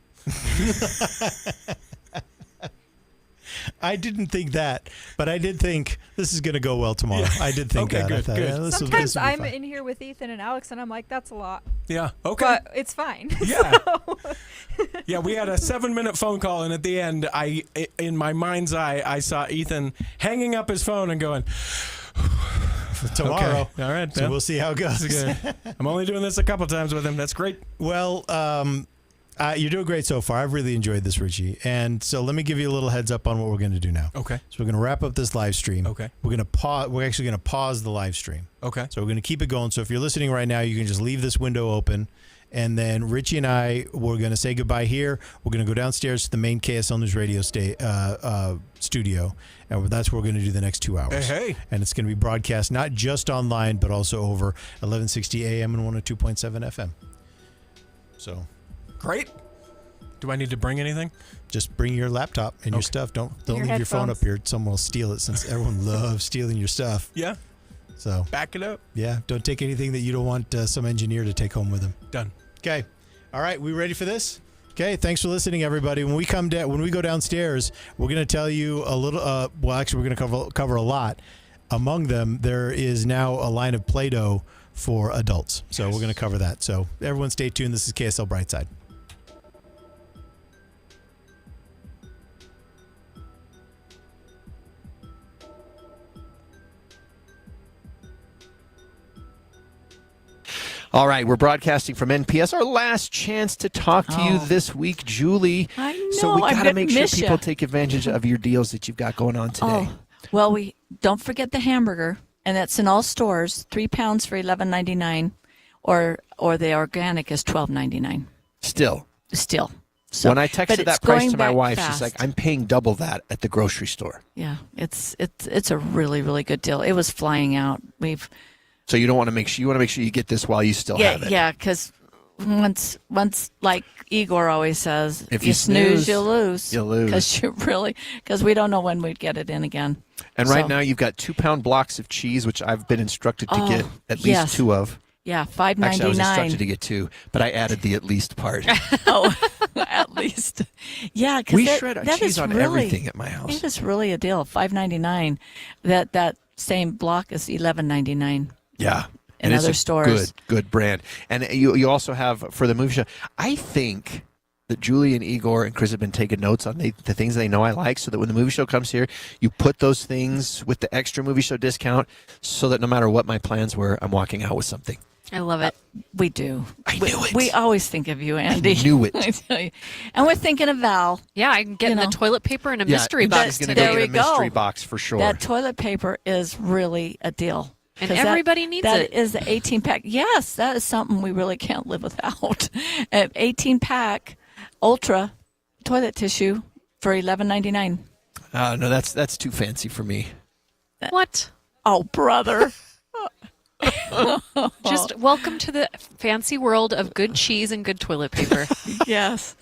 I didn't think that, but I did think this is going to go well tomorrow. Yeah. I did think that. Good, I thought, good. Yeah, sometimes I'm in here with Ethan and Alex, and I'm like, that's a lot. Yeah, okay. But it's fine. Yeah. Yeah, we had a 7-minute phone call, and at the end, in my mind's eye, I saw Ethan hanging up his phone and going, tomorrow. Okay. All right. So we'll see how it goes. I'm only doing this a couple times with him. That's great. Well, you're doing great so far. I've really enjoyed this, Richie. And so let me give you a little heads up on what we're going to do now. Okay. So we're going to wrap up this live stream. Okay. We're actually going to pause the live stream. Okay. So we're going to keep it going. So if you're listening right now, you can just leave this window open. And then Richie and I, we're going to say goodbye here. We're going to go downstairs to the main KSL News Radio studio. And that's where we're going to do the next 2 hours. Hey. And it's going to be broadcast not just online, but also over 1160 AM and 102.7 FM. So. Great. Do I need to bring anything? Just bring your laptop and your stuff. Don't leave your phone up here. Someone will steal it, since everyone loves stealing your stuff. Yeah. So back it up. Yeah. Don't take anything that you don't want some engineer to take home with him. Done. Okay. All right. We ready for this? Okay. Thanks for listening, everybody. When we go downstairs, we're going to tell you a little. Well, actually, we're going to cover a lot. Among them, there is now a line of Play-Doh for adults. So we're going to cover that. So everyone, stay tuned. This is KSL Brightside. All right, we're broadcasting from NPS. Our last chance to talk to you this week, Julie. I know. So we got to make sure miss people take advantage of your deals that you've got going on today. Oh, well, we don't forget the hamburger, and that's in all stores. 3 pounds for $11.99, or the organic is $12.99. Still. So, when I texted that price to my wife, she's like, "I'm paying double that at the grocery store." Yeah, it's a really, really good deal. It was flying out. So you don't want to make sure you get this while you still have it. Yeah, because once, like Igor always says, if you snooze, you lose. You lose. Because we don't know when we'd get it in again. And right now you've got 2-pound blocks of cheese, which I've been instructed to get at least 2 of. Yeah, $5.99. Actually, I was instructed to get 2, but I added the at least part. Oh, at least. Yeah, because we shred our cheese on everything at my house. It is really a deal. $5.99. That same block is $11.99. Yeah. In other stores. Good brand. And you also have, for the movie show, I think that Julie and Igor and Chris have been taking notes on the things they know I like, so that when the movie show comes here, you put those things with the extra movie show discount, so that no matter what my plans were, I'm walking out with something. I love it. We do. I knew it. We always think of you, Andy. I knew it. I tell you. And we're thinking of Val. Yeah, I can get the toilet paper and a mystery box today. today. There we go. Mystery box for sure. That toilet paper is really a deal. And everybody needs it. That is the 18-pack. Yes, that is something we really can't live without. An 18-pack ultra toilet tissue for $11.99. No, that's too fancy for me. What? Oh, brother. Just welcome to the fancy world of good cheese and good toilet paper. Yes.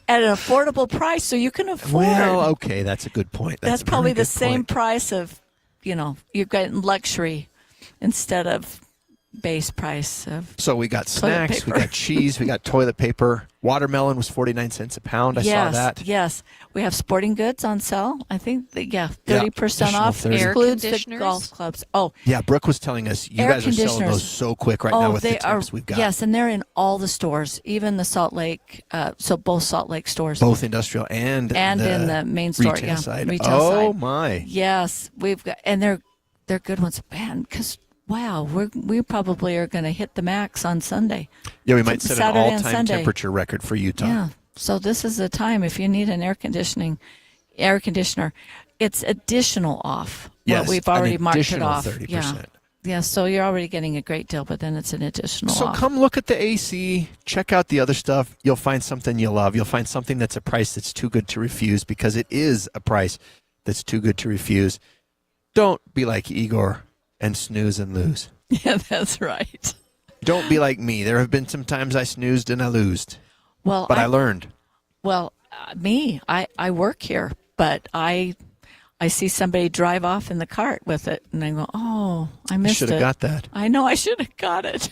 At an affordable price, so you can afford. Well, okay, that's a good point. That's probably the same price of, you're getting luxury instead of base price of. So we got snacks, paper. we got cheese, we got toilet paper. Watermelon was 49 cents a pound. I saw that. Yes. We have sporting goods on sale. I think, 30% off. Air Excludes the conditioners. golf clubs. Oh, Yeah, Brooke was telling us you Air guys are selling conditioners. those so quick right now with the temps we've got. Yes, and they're in all the stores, even the Salt Lake, so both Salt Lake stores. Both industrial and in the main store, retail side. Retail side. My. Yes, we've got, and they're good ones, man. Because wow, we probably are going to hit the max on Sunday. Yeah, we might set Saturday an and all-time Sunday. temperature record for Utah. Yeah, so this is the time if you need an air conditioner. It's additional off. Yes, what we've already an marked it additional off. 30%. Yeah, so you're already getting a great deal, but then it's an additional So off. come look at the AC, check out the other stuff. You'll find something you love. You'll find something that's a price that's too good to refuse, because it is a price that's too good to refuse. Don't be like Igor and snooze and lose. Yeah, that's right. Don't be like me. There have been some times I snoozed and I loosed, Well, but I learned. Well, I work here, but I see somebody drive off in the cart with it, and I go, oh, I missed it. Should have got that. I know I should have got it.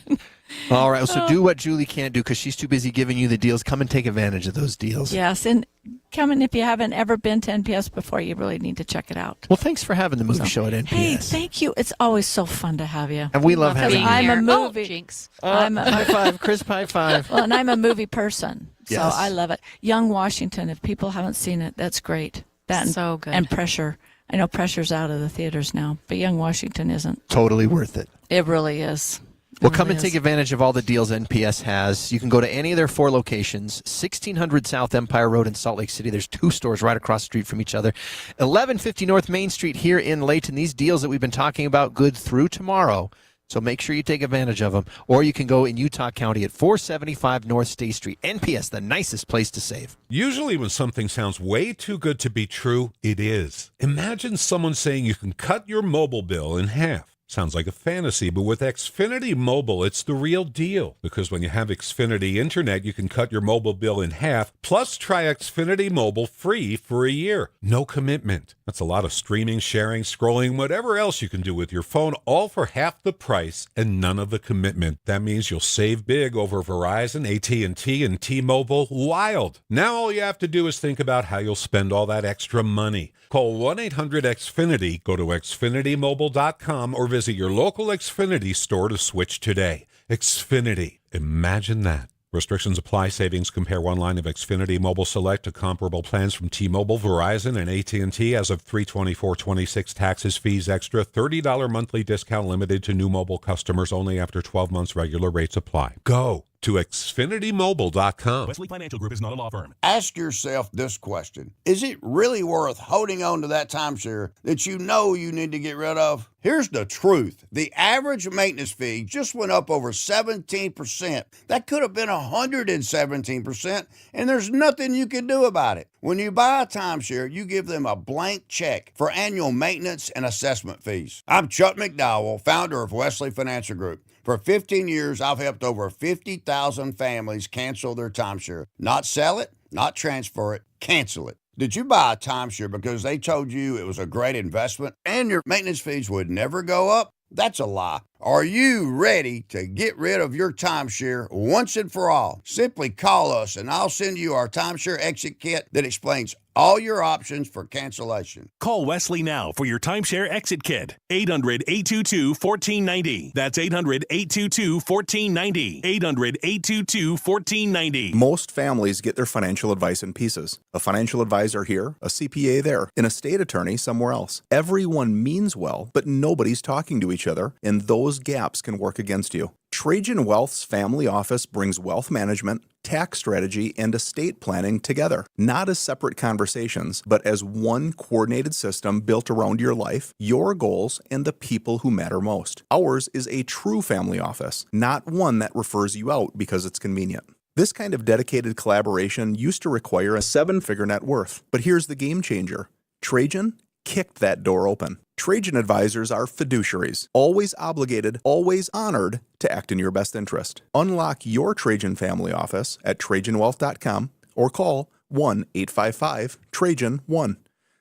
All right, so do what Julie can't do because she's too busy giving you the deals. Come and take advantage of those deals. Yes, and come in if you haven't ever been to NPS before, you really need to check it out. Well, thanks for having the movie show at NPS. Hey, thank you. It's always so fun to have you. And we love having being you. I'm a here. movie- Oh, jinx. High five, crisp high five. Well, and I'm a movie person, so Yes. I love it. Young Washington, if people haven't seen it, that's great. That and, So good. And Pressure. I know Pressure's out of the theaters now, but Young Washington isn't. Totally worth it. It really is. Well, come and take advantage of all the deals NPS has. You can go to any of their 4 locations. 1600 South Empire Road in Salt Lake City. There's 2 stores right across the street from each other. 1150 North Main Street here in Layton. These deals that we've been talking about good through tomorrow. So make sure you take advantage of them. Or you can go in Utah County at 475 North State Street. NPS, the nicest place to save. Usually when something sounds way too good to be true, it is. Imagine someone saying you can cut your mobile bill in half. Sounds like a fantasy, but with Xfinity Mobile, it's the real deal. Because when you have Xfinity Internet, you can cut your mobile bill in half, plus try Xfinity Mobile free for a year. No commitment. That's a lot of streaming, sharing, scrolling, whatever else you can do with your phone, all for half the price and none of the commitment. That means you'll save big over Verizon, AT&T, and T-Mobile. Wild. Now all you have to do is think about how you'll spend all that extra money. Call 1-800-XFINITY, go to xfinitymobile.com, or visit your local Xfinity store to switch today. Xfinity. Imagine that. Restrictions apply. Savings compare one line of Xfinity Mobile Select to comparable plans from T-Mobile, Verizon, and AT&T as of 3/24/26. Taxes, fees, extra. $30 monthly discount limited to new mobile customers only after 12 months. Regular rates apply. Go to xfinitymobile.com. Wesley Financial Group is not a law firm. Ask yourself this question. Is it really worth holding on to that timeshare that you know you need to get rid of? Here's the truth. The average maintenance fee just went up over 17%. That could have been 117%, and there's nothing you can do about it. When you buy a timeshare, you give them a blank check for annual maintenance and assessment fees. I'm Chuck McDowell, founder of Wesley Financial Group. For 15 years, I've helped over 50,000 families cancel their timeshare. Not sell it, not transfer it, cancel it. Did you buy a timeshare because they told you it was a great investment and your maintenance fees would never go up? That's a lie. Are you ready to get rid of your timeshare once and for all? Simply call us and I'll send you our timeshare exit kit that explains all your options for cancellation. Call Wesley now for your timeshare exit kit. 800-822-1490. That's 800-822-1490. 800-822-1490. Most families get their financial advice in pieces. A financial advisor here, a CPA there, an estate attorney somewhere else. Everyone means well, but nobody's talking to each other, and those gaps can work against you. Trajan Wealth's family office brings wealth management, tax strategy, and estate planning together, not as separate conversations, but as one coordinated system built around your life, your goals, and the people who matter most. Ours is a true family office, not one that refers you out because it's convenient. This kind of dedicated collaboration used to require a 7-figure net worth, but here's the game changer. Trajan kicked that door open. Trajan advisors are fiduciaries, always obligated, always honored to act in your best interest. Unlock your Trajan family office at TrajanWealth.com or call 1-855-TRAJAN-1.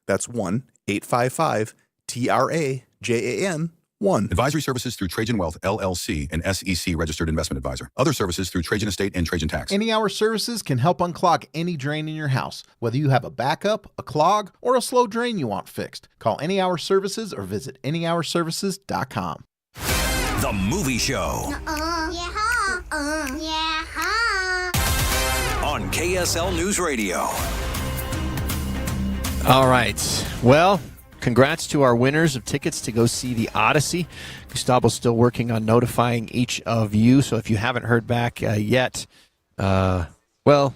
That's 1-855-TRAJAN-1. 1. Advisory services through Trajan Wealth, LLC, an SEC registered investment advisor. Other services through Trajan Estate and Trajan Tax. Any Hour Services can help unclog any drain in your house, whether you have a backup, a clog, or a slow drain you want fixed. Call Any Hour Services or visit anyhourservices.com. The Movie Show. On KSL News Radio. All right. Well, congrats to our winners of tickets to go see The Odyssey. Gustavo's still working on notifying each of you, so if you haven't heard back yet, well,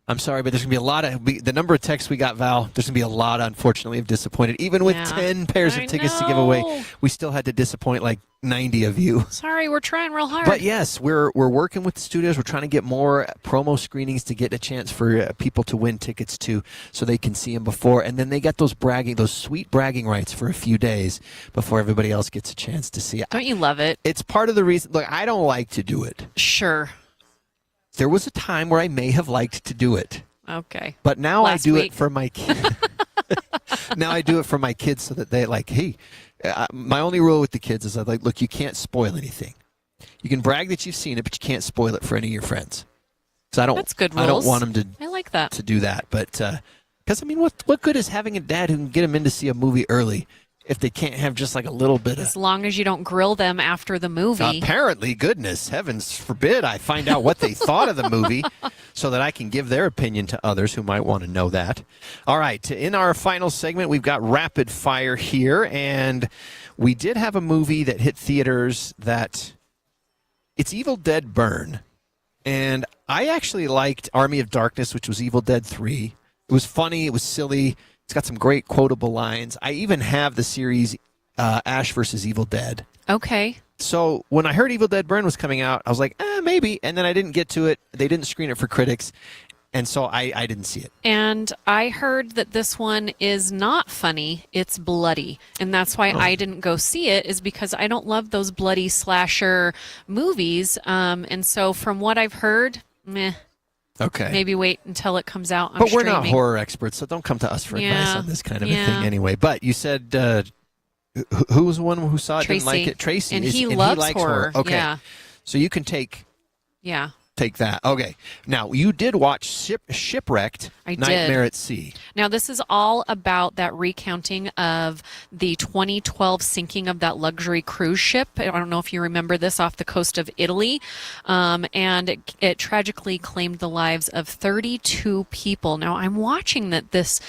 I'm sorry, but there's going to be a lot of, the number of texts we got, Val, there's going to be a lot, unfortunately, of disappointed. Even with 10 pairs of tickets to give away, we still had to disappoint like 90 of you. Sorry, we're trying real hard. But yes, we're working with the studios. We're trying to get more promo screenings to get a chance for people to win tickets to, so they can see them before. And then they get those sweet bragging rights for a few days before everybody else gets a chance to see it. Don't you love it? It's part of the reason. Look, I don't like to do it. Sure. There was a time where I may have liked to do it. Okay. But now Last I do week. it for my kids. Now I do it for my kids so that they like, hey, my only rule with the kids is look, you can't spoil anything. You can brag that you've seen it, but you can't spoil it for any of your friends. So That's good rules. I don't want them to. I like that. To do that, but because I mean, what good is having a dad who can get them in to see a movie early if they can't have just like a little bit As long as you don't grill them after the movie. Apparently, goodness heavens forbid I find out what they thought of the movie so that I can give their opinion to others who might want to know that. All right, in our final segment, we've got Rapid Fire here, and we did have a movie that hit theaters that it's Evil Dead Burn. And I actually liked Army of Darkness, which was Evil Dead 3. It was funny, it was silly. It's got some great quotable lines. I even have the series Ash vs. Evil Dead. Okay. So when I heard Evil Dead Burn was coming out, I was like, maybe. And then I didn't get to it. They didn't screen it for critics. And so I didn't see it. And I heard that this one is not funny, it's bloody. And that's why I didn't go see it, is because I don't love those bloody slasher movies. And so from what I've heard, meh. Okay. Maybe wait until it comes out on But we're streaming. not horror experts, so don't come to us for advice on this kind of a thing anyway. But you said, who was the one who saw it, Tracy. didn't like it? Tracy. And and he likes loves horror. Okay. Yeah. So you can take that. Okay. Now, you did watch Shipwrecked, I Nightmare did. at Sea. Now, this is all about that recounting of the 2012 sinking of that luxury cruise ship. I don't know if you remember this, off the coast of Italy. And it tragically claimed the lives of 32 people. Now, I'm watching this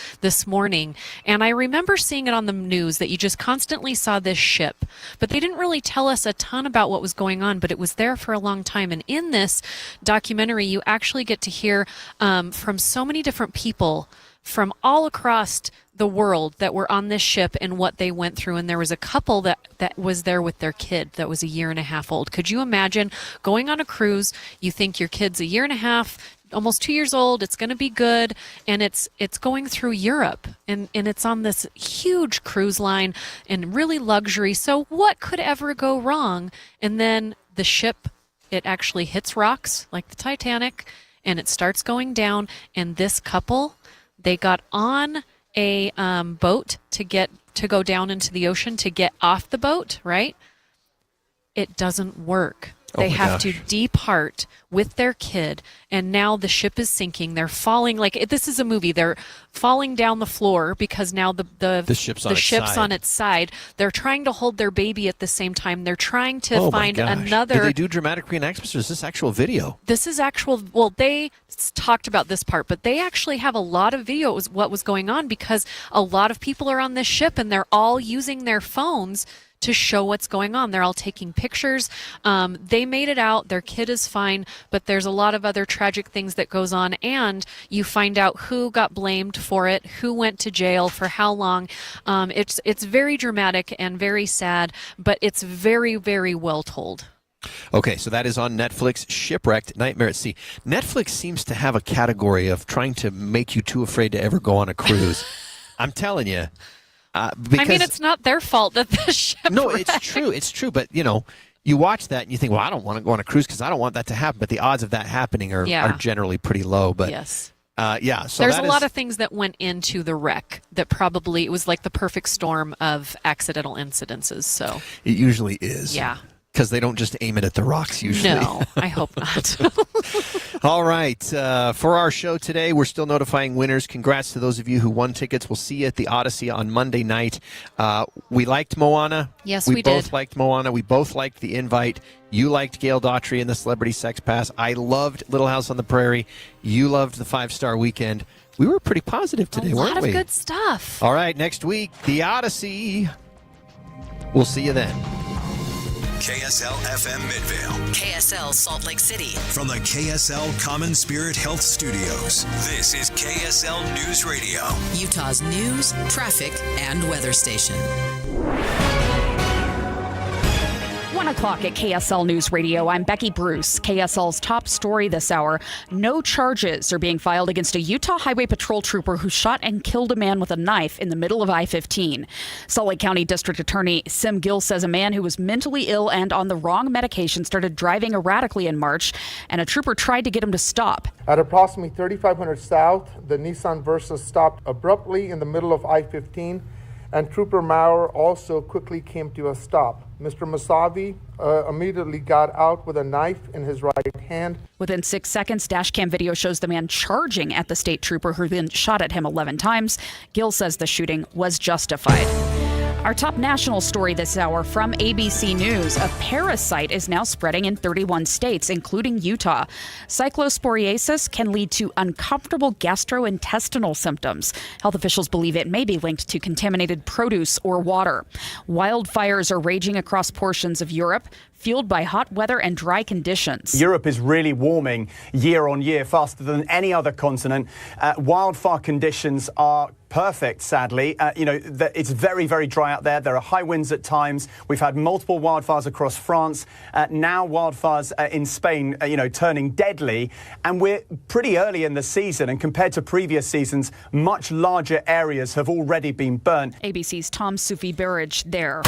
morning, and I remember seeing it on the news that you just constantly saw this ship. But they didn't really tell us a ton about what was going on, but it was there for a long time. And in this documentary, you actually get to hear from so many different people from all across the world that were on this ship and what they went through. And there was a couple that was there with their kid that was a year and a half old. Could you imagine going on a cruise? You think your kid's a year and a half, almost 2 years old, it's going to be good, and it's going through Europe, and it's on this huge cruise line and really luxury. So what could ever go wrong? And then the ship, it actually hits rocks like the Titanic, and it starts going down. And this couple, they got on a boat to go down into the ocean to get off the boat, right? It doesn't work. They have to depart with their kid, and now the ship is sinking. They're falling, like this is a movie. They're falling down the floor because now the ship's on its side. They're trying to hold their baby at the same time. They're trying to find another. Do they do dramatic reenactments, or is this actual video? This is actual. Well, they talked about this part, but they actually have a lot of video of what was going on, because a lot of people are on this ship and they're all using their phones to show what's going on. They're all taking pictures. They made it out. Their kid is fine, but there's a lot of other tragic things that goes on, and you find out who got blamed for it, who went to jail for how long. It's very dramatic and very sad, but it's very, very well told. Okay, so that is on Netflix, Shipwrecked, Nightmare at Sea. Netflix seems to have a category of trying to make you too afraid to ever go on a cruise. I'm telling you. I mean, it's not their fault that the ship wrecked. It's true. But, you watch that and you think, well, I don't want to go on a cruise because I don't want that to happen. But the odds of that happening are generally pretty low. But yes. So there's a lot of things that went into the wreck that probably, it was like the perfect storm of accidental incidences. So it usually is. Yeah. Because they don't just aim it at the rocks usually. No, I hope not. All right. For our show today, we're still notifying winners. Congrats to those of you who won tickets. We'll see you at the Odyssey on Monday night. We liked Moana. Yes, we we both did. liked Moana. We both liked The Invite. You liked Gail Daughtry and the Celebrity Sex Pass. I loved Little House on the Prairie. You loved the 5-Star Weekend. We were pretty positive today, weren't we? A lot of good stuff. All right. Next week, the Odyssey. We'll see you then. KSL FM Midvale. KSL Salt Lake City. From the KSL Common Spirit Health Studios, this is KSL News Radio. Utah's news, traffic, and weather station. 1 o'clock at KSL News Radio. I'm Becky Bruce. KSL's top story this hour. No charges are being filed against a Utah Highway Patrol trooper who shot and killed a man with a knife in the middle of I-15. Salt Lake County District Attorney Sim Gill says a man who was mentally ill and on the wrong medication started driving erratically in March, and a trooper tried to get him to stop. At approximately 3500 South, the Nissan Versa stopped abruptly in the middle of I-15, and Trooper Maurer also quickly came to a stop. Mr. Masavi immediately got out with a knife in his right hand. Within 6 seconds, dashcam video shows the man charging at the state trooper, who then shot at him 11 times. Gill says the shooting was justified. Our top national story this hour from ABC News. A parasite is now spreading in 31 states, including Utah. Cyclosporiasis can lead to uncomfortable gastrointestinal symptoms. Health officials believe it may be linked to contaminated produce or water. Wildfires are raging across portions of Europe, fueled by hot weather and dry conditions. Europe is really warming year on year, faster than any other continent. Wildfire conditions are perfect, sadly. It's very, very dry out there. There are high winds at times. We've had multiple wildfires across France. Now wildfires in Spain, turning deadly. And we're pretty early in the season. And compared to previous seasons, much larger areas have already been burnt. ABC's Tom Sufi-Burridge there.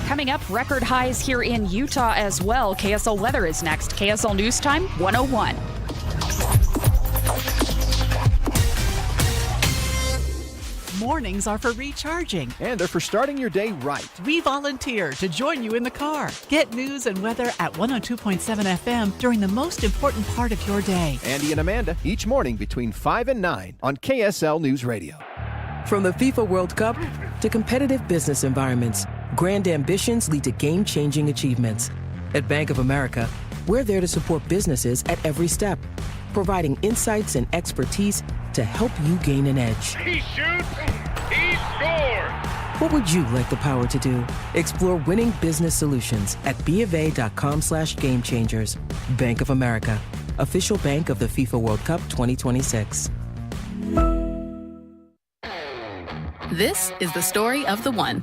Coming up, record highs here in Utah as well. KSL weather is next. KSL News Time 101. Mornings are for recharging. And they're for starting your day right. We volunteer to join you in the car. Get news and weather at 102.7 FM during the most important part of your day. Andy and Amanda, each morning between 5 and 9 on KSL News Radio. From the FIFA World Cup to competitive business environments, grand ambitions lead to game-changing achievements. At Bank of America, we're there to support businesses at every step, providing insights and expertise to help you gain an edge. He shoots, he scores! What would you like the power to do? Explore winning business solutions at BofA.com/gamechangers. Bank of America, official bank of the FIFA World Cup 2026. This is the story of the one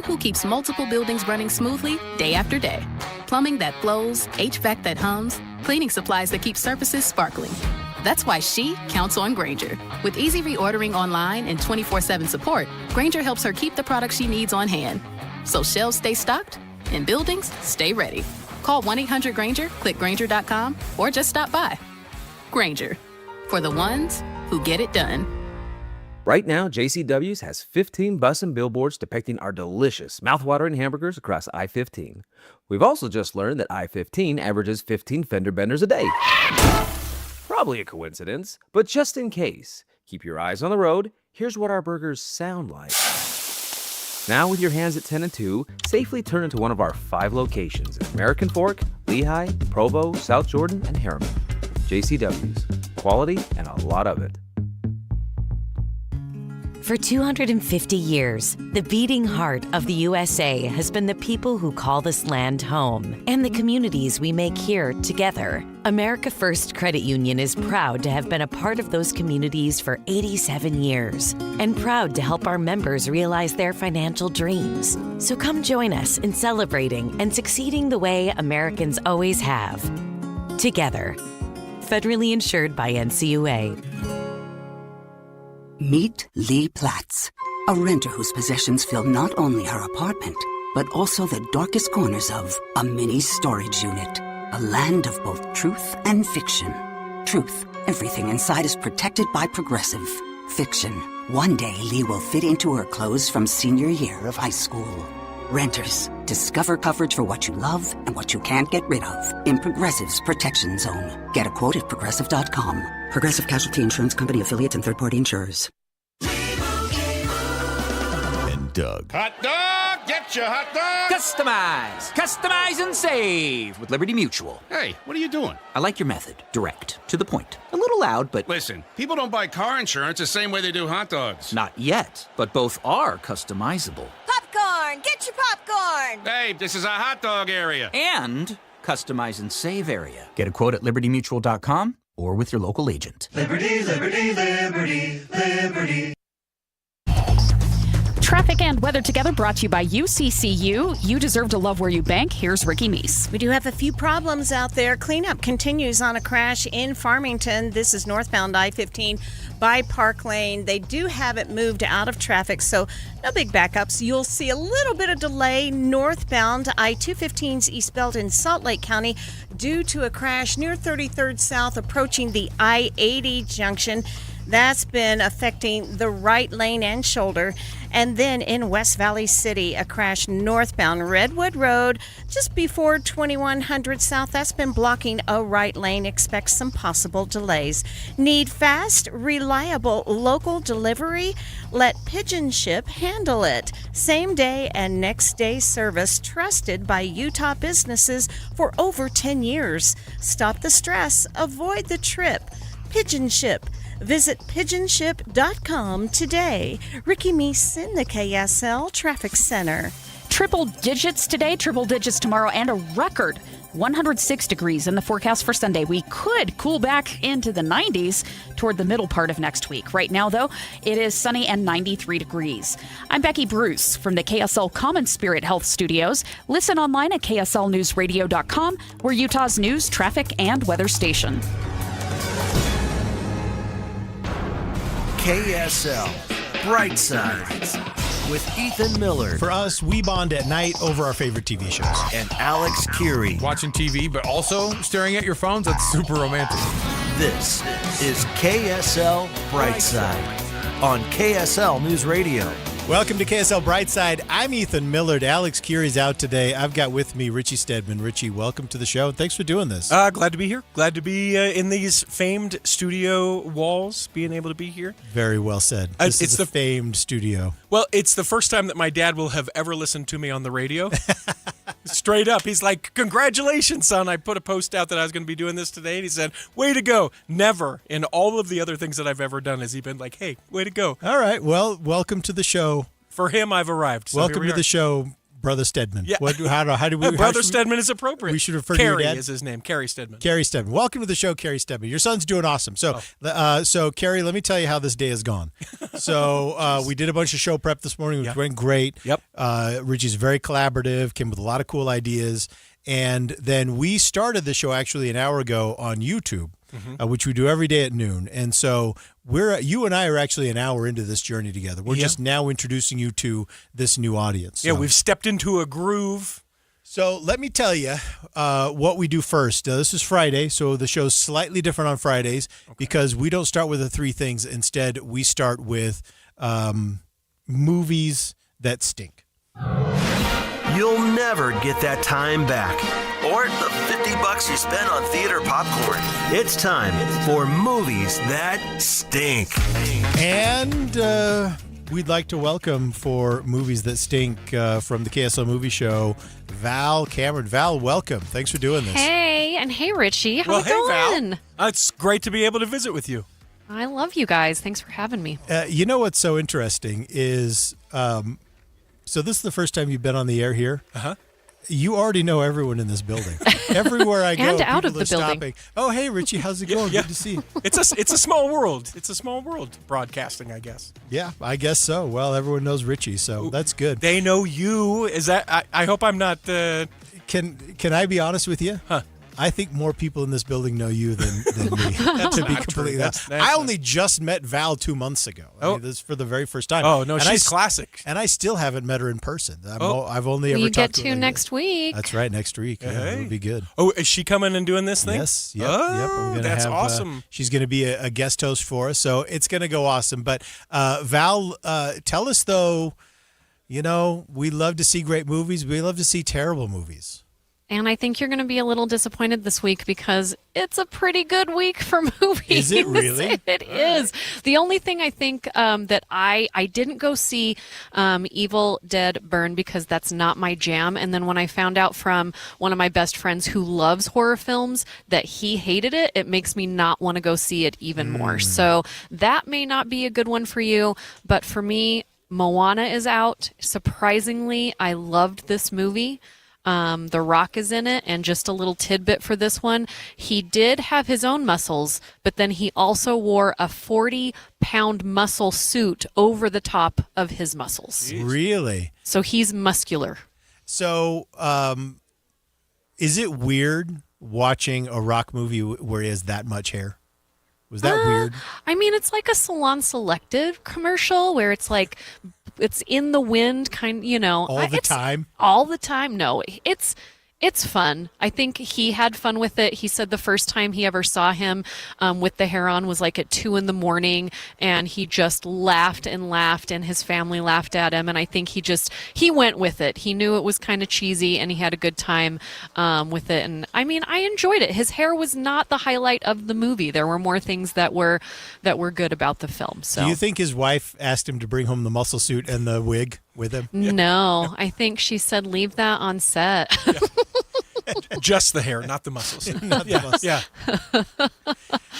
who keeps multiple buildings running smoothly day after day. Plumbing that flows, HVAC that hums, cleaning supplies that keep surfaces sparkling. That's why she counts on Grainger. With easy reordering online and 24/7 support, Grainger helps her keep the products she needs on hand. So shelves stay stocked and buildings stay ready. Call 1-800-GRAINGER, click Grainger.com, or just stop by. Grainger, for the ones who get it done. Right now, JCW's has 15 bus and billboards depicting our delicious, mouthwatering hamburgers across I-15. We've also just learned that I-15 averages 15 fender benders a day. Probably a coincidence, but just in case, keep your eyes on the road. Here's what our burgers sound like. Now, with your hands at 10 and 2, safely turn into one of our 5 locations in American Fork, Lehigh, Provo, South Jordan, and Harriman. JCW's. Quality and a lot of it. For 250 years, the beating heart of the USA has been the people who call this land home and the communities we make here together. America First Credit Union is proud to have been a part of those communities for 87 years and proud to help our members realize their financial dreams. So come join us in celebrating and succeeding the way Americans always have. Together. Federally insured by NCUA. Meet Lee Platts, a renter whose possessions fill not only her apartment, but also the darkest corners of a mini storage unit. A land of both truth and fiction. Truth Everything inside is protected by Progressive. Fiction. One day Lee will fit into her clothes from senior year of high school. Renters. Discover coverage for what you love and what you can't get rid of in Progressive's Protection Zone. Get a quote at Progressive.com. Progressive Casualty Insurance Company affiliates and third-party insurers. And Doug. Hot dog! Get your hot dog! Customize! Customize and save with Liberty Mutual. Hey, what are you doing? I like your method. Direct. To the point. A little loud, but... Listen, people don't buy car insurance the same way they do hot dogs. Not yet, but both are customizable. Popcorn! Get your popcorn! Hey, this is a hot dog area. And customize and save area. Get a quote at libertymutual.com or with your local agent. Liberty, liberty, liberty, liberty. Traffic and weather together brought to you by UCCU. You deserve to love where you bank. Here's Ricky Meese. We do have a few problems out there. Cleanup continues on a crash in Farmington. This is northbound I-15 by Park Lane. They do have it moved out of traffic, so no big backups. You'll see a little bit of delay northbound I-215's eastbound in Salt Lake County due to a crash near 33rd South approaching the I-80 junction. That's been affecting the right lane and shoulder. And then in West Valley City, a crash northbound Redwood Road just before 2100 South. That's been blocking a right lane. Expect some possible delays. Need fast, reliable local delivery? Let Pigeon Ship handle it. Same day and next day service trusted by Utah businesses for over 10 years. Stop the stress. Avoid the trip. Pigeon Ship. Visit pigeonship.com today. Ricky Meese in the KSL Traffic Center. Triple digits today, triple digits tomorrow, and a record 106 degrees in the forecast for Sunday. We could cool back into the 90s toward the middle part of next week. Right now, though, it is sunny and 93 degrees. I'm Becky Bruce from the KSL Common Spirit Health Studios. Listen online at kslnewsradio.com. We're Utah's news, traffic, and weather station. KSL Brightside with Ethan Miller. For us, we bond at night over our favorite TV shows. And Alex Curie. Watching TV, but also staring at your phones? That's super romantic. This is KSL Brightside on KSL News Radio. Welcome to KSL Brightside. I'm Ethan Millard. Alex Curie's out today. I've got with me Richie Stedman. Richie, welcome to the show, and thanks for doing this. Glad to be here. Glad to be in these famed studio walls, being able to be here. Very well said. This is the famed studio. Well, it's the first time that my dad will have ever listened to me on the radio. Straight up. He's like, congratulations, son. I put a post out that I was going to be doing this today, and he said, way to go. Never in all of the other things that I've ever done has he been like, hey, way to go. All right. Well, welcome to the show. For him, I've arrived. So welcome to the show, Brother Stedman. Yeah. How do we? Brother Stedman is appropriate. We should refer Kerry to your dad. Is his name. Kerry Stedman. Kerry Stedman. Welcome to the show, Kerry Stedman. Your son's doing awesome. So, so Kerry, let me tell you how this day has gone. So we did a bunch of show prep this morning, which went great. Yep. Richie's very collaborative, came with a lot of cool ideas, and then we started the show actually an hour ago on YouTube. Which we do every day at noon. And so you and I are actually an hour into this journey together. We're just now introducing you to this new audience. Yeah, we've stepped into a groove. So let me tell you what we do first. This is Friday, so the show's slightly different on Fridays because we don't start with the three things. Instead, we start with movies that stink. You'll never get that time back. Or the $50 you spent on theater popcorn. It's time for movies that stink. And we'd like to welcome for movies that stink from the KSL Movie Show, Val Cameron. Val, welcome. Thanks for doing this. Hey, and hey, Richie. How's it going? Val. It's great to be able to visit with you. I love you guys. Thanks for having me. You know what's so interesting is, so this is the first time you've been on the air here. Uh-huh. You already know everyone in this building. Everywhere I go, and out people of the are building. stopping. Oh, hey, Richie, how's it going? Yeah. Good to see you. It's a small world. It's a small world, broadcasting, I guess. Yeah, I guess so. Well, everyone knows Richie, so that's good. They know you. Is that? I hope I'm not. Can I be honest with you? Huh? I think more people in this building know you than me. To be completely honest, I only just met Val 2 months ago. I mean, this is for the very first time. Oh no, she's classic. And I still haven't met her in person. I've only ever You talked get to her next week. That's right, next week. Yeah, it'll be good. Oh, is she coming and doing this thing? Yes. Yep. Oh, Yep. I'm gonna that's have, awesome. She's going to be a guest host for us, so it's going to go awesome. But Val, tell us though. We love to see great movies. We love to see terrible movies. And I think you're going to be a little disappointed this week because it's a pretty good week for movies. Is it really? It is. The only thing I think that I didn't go see Evil Dead Burn because that's not my jam. And then when I found out from one of my best friends who loves horror films that he hated it, it makes me not want to go see it even more. So that may not be a good one for you. But for me, Moana is out. Surprisingly, I loved this movie. The Rock is in it, and just a little tidbit for this one. He did have his own muscles, but then he also wore a 40-pound muscle suit over the top of his muscles. Really? So he's muscular. So is it weird watching a Rock movie where he has that much hair? Was that weird? I mean, it's like a Salon Selective commercial where it's like it's in the wind, all the time. All the time. No, it's fun. I think he had fun with it. He said the first time he ever saw him with the hair on was like at 2 a.m, and he just laughed and laughed, and his family laughed at him. And I think he went with it. He knew it was kind of cheesy, and he had a good time with it. And I mean, I enjoyed it. His hair was not the highlight of the movie. There were more things that were good about the film. So, do you think his wife asked him to bring home the muscle suit and the wig with him? No, I think she said leave that on set. Just the hair, not the muscles. Not the muscles. Yeah.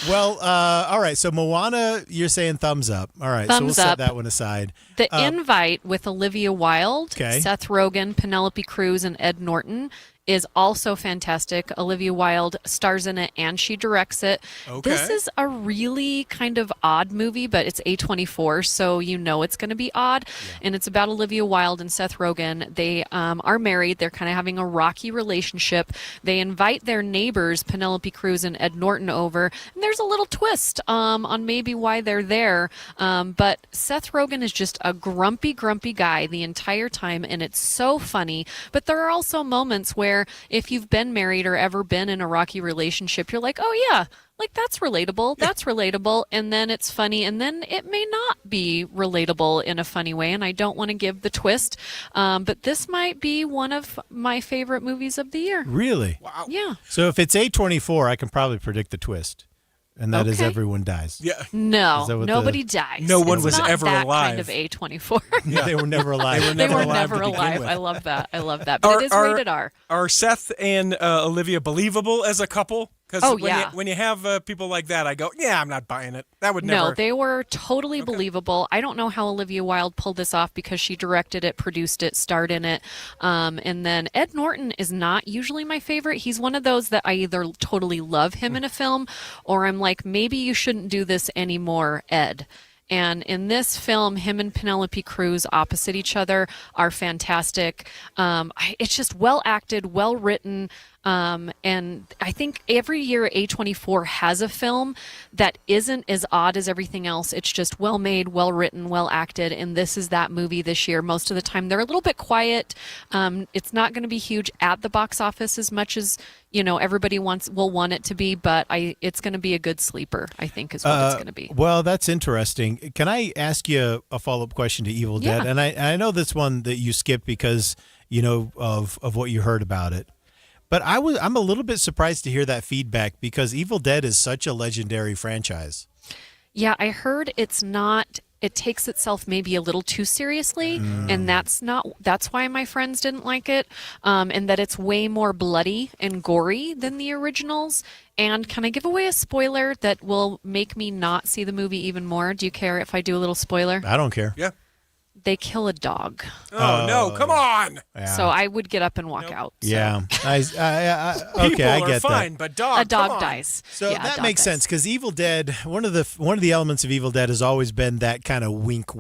Well, all right. So Moana, you're saying thumbs up. All right. So we'll set that one aside. The Invite with Olivia Wilde, Seth Rogen, Penelope Cruz, and Ed Norton is also fantastic. Olivia Wilde stars in it and she directs it. Okay. This is a really kind of odd movie, but it's A24, so you know it's going to be odd. Yeah. And it's about Olivia Wilde and Seth Rogen. They are married. They're kind of having a rocky relationship. They invite their neighbors, Penelope Cruz and Ed Norton, over. And there's a little twist on maybe why they're there. But Seth Rogen is just a grumpy guy the entire time, and it's so funny. But there are also moments where if you've been married or ever been in a rocky relationship, you're like, oh yeah, like that's relatable. That's relatable. And then it's funny. And then it may not be relatable in a funny way. And I don't want to give the twist. But this might be one of my favorite movies of the year. Really? Wow. Yeah. So if it's A24, I can probably predict the twist. And that is everyone dies. Yeah. No, nobody dies. No one was not ever that alive. Kind of A24. Yeah. They were never alive. They were never alive. I love that. But it is rated R. Are Seth and Olivia believable as a couple? Because when you have people like that, I go, yeah, I'm not buying it. That would never. No, they were totally believable. I don't know how Olivia Wilde pulled this off because she directed it, produced it, starred in it. And then Ed Norton is not usually my favorite. He's one of those that I either totally love him in a film or I'm like, maybe you shouldn't do this anymore, Ed. And in this film, him and Penelope Cruz opposite each other are fantastic. It's just well acted, well written. And I think every year A24 has a film that isn't as odd as everything else. It's just well made, well written, well acted. And this is that movie this year. Most of the time they're a little bit quiet. It's not going to be huge at the box office as much as, everybody will want it to be, but it's going to be a good sleeper, I think is what it's going to be. Well, that's interesting. Can I ask you a follow-up question to Evil Dead? And I know this one that you skipped because, of what you heard about it. But I'm a little bit surprised to hear that feedback because Evil Dead is such a legendary franchise. Yeah, I heard it takes itself maybe a little too seriously, and that's why my friends didn't like it, and that it's way more bloody and gory than the originals. And can I give away a spoiler that will make me not see the movie even more? Do you care if I do a little spoiler? I don't care. Yeah. They kill a dog. Oh, no, come on. Yeah. So I would get up and walk out. So. Yeah. Okay, People I are get fine, that. but a dog dies. So that makes sense because Evil Dead, one of the elements of Evil Dead has always been that kind of wink,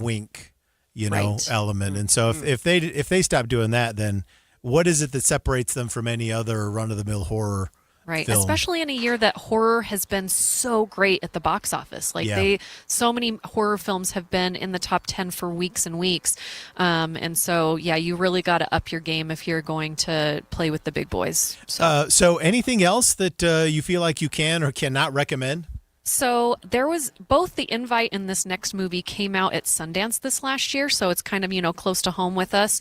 element. And so if they stop doing that, then what is it that separates them from any other run-of-the-mill horror Right, film. especially in a year that horror has been so great at the box office. Like so many horror films have been in the top 10 for weeks and weeks. And so, yeah, you really got to up your game if you're going to play with the big boys. So anything else that you feel like you can or cannot recommend? So there was both the invite and this next movie came out at Sundance this last year, so it's kind of, close to home with us.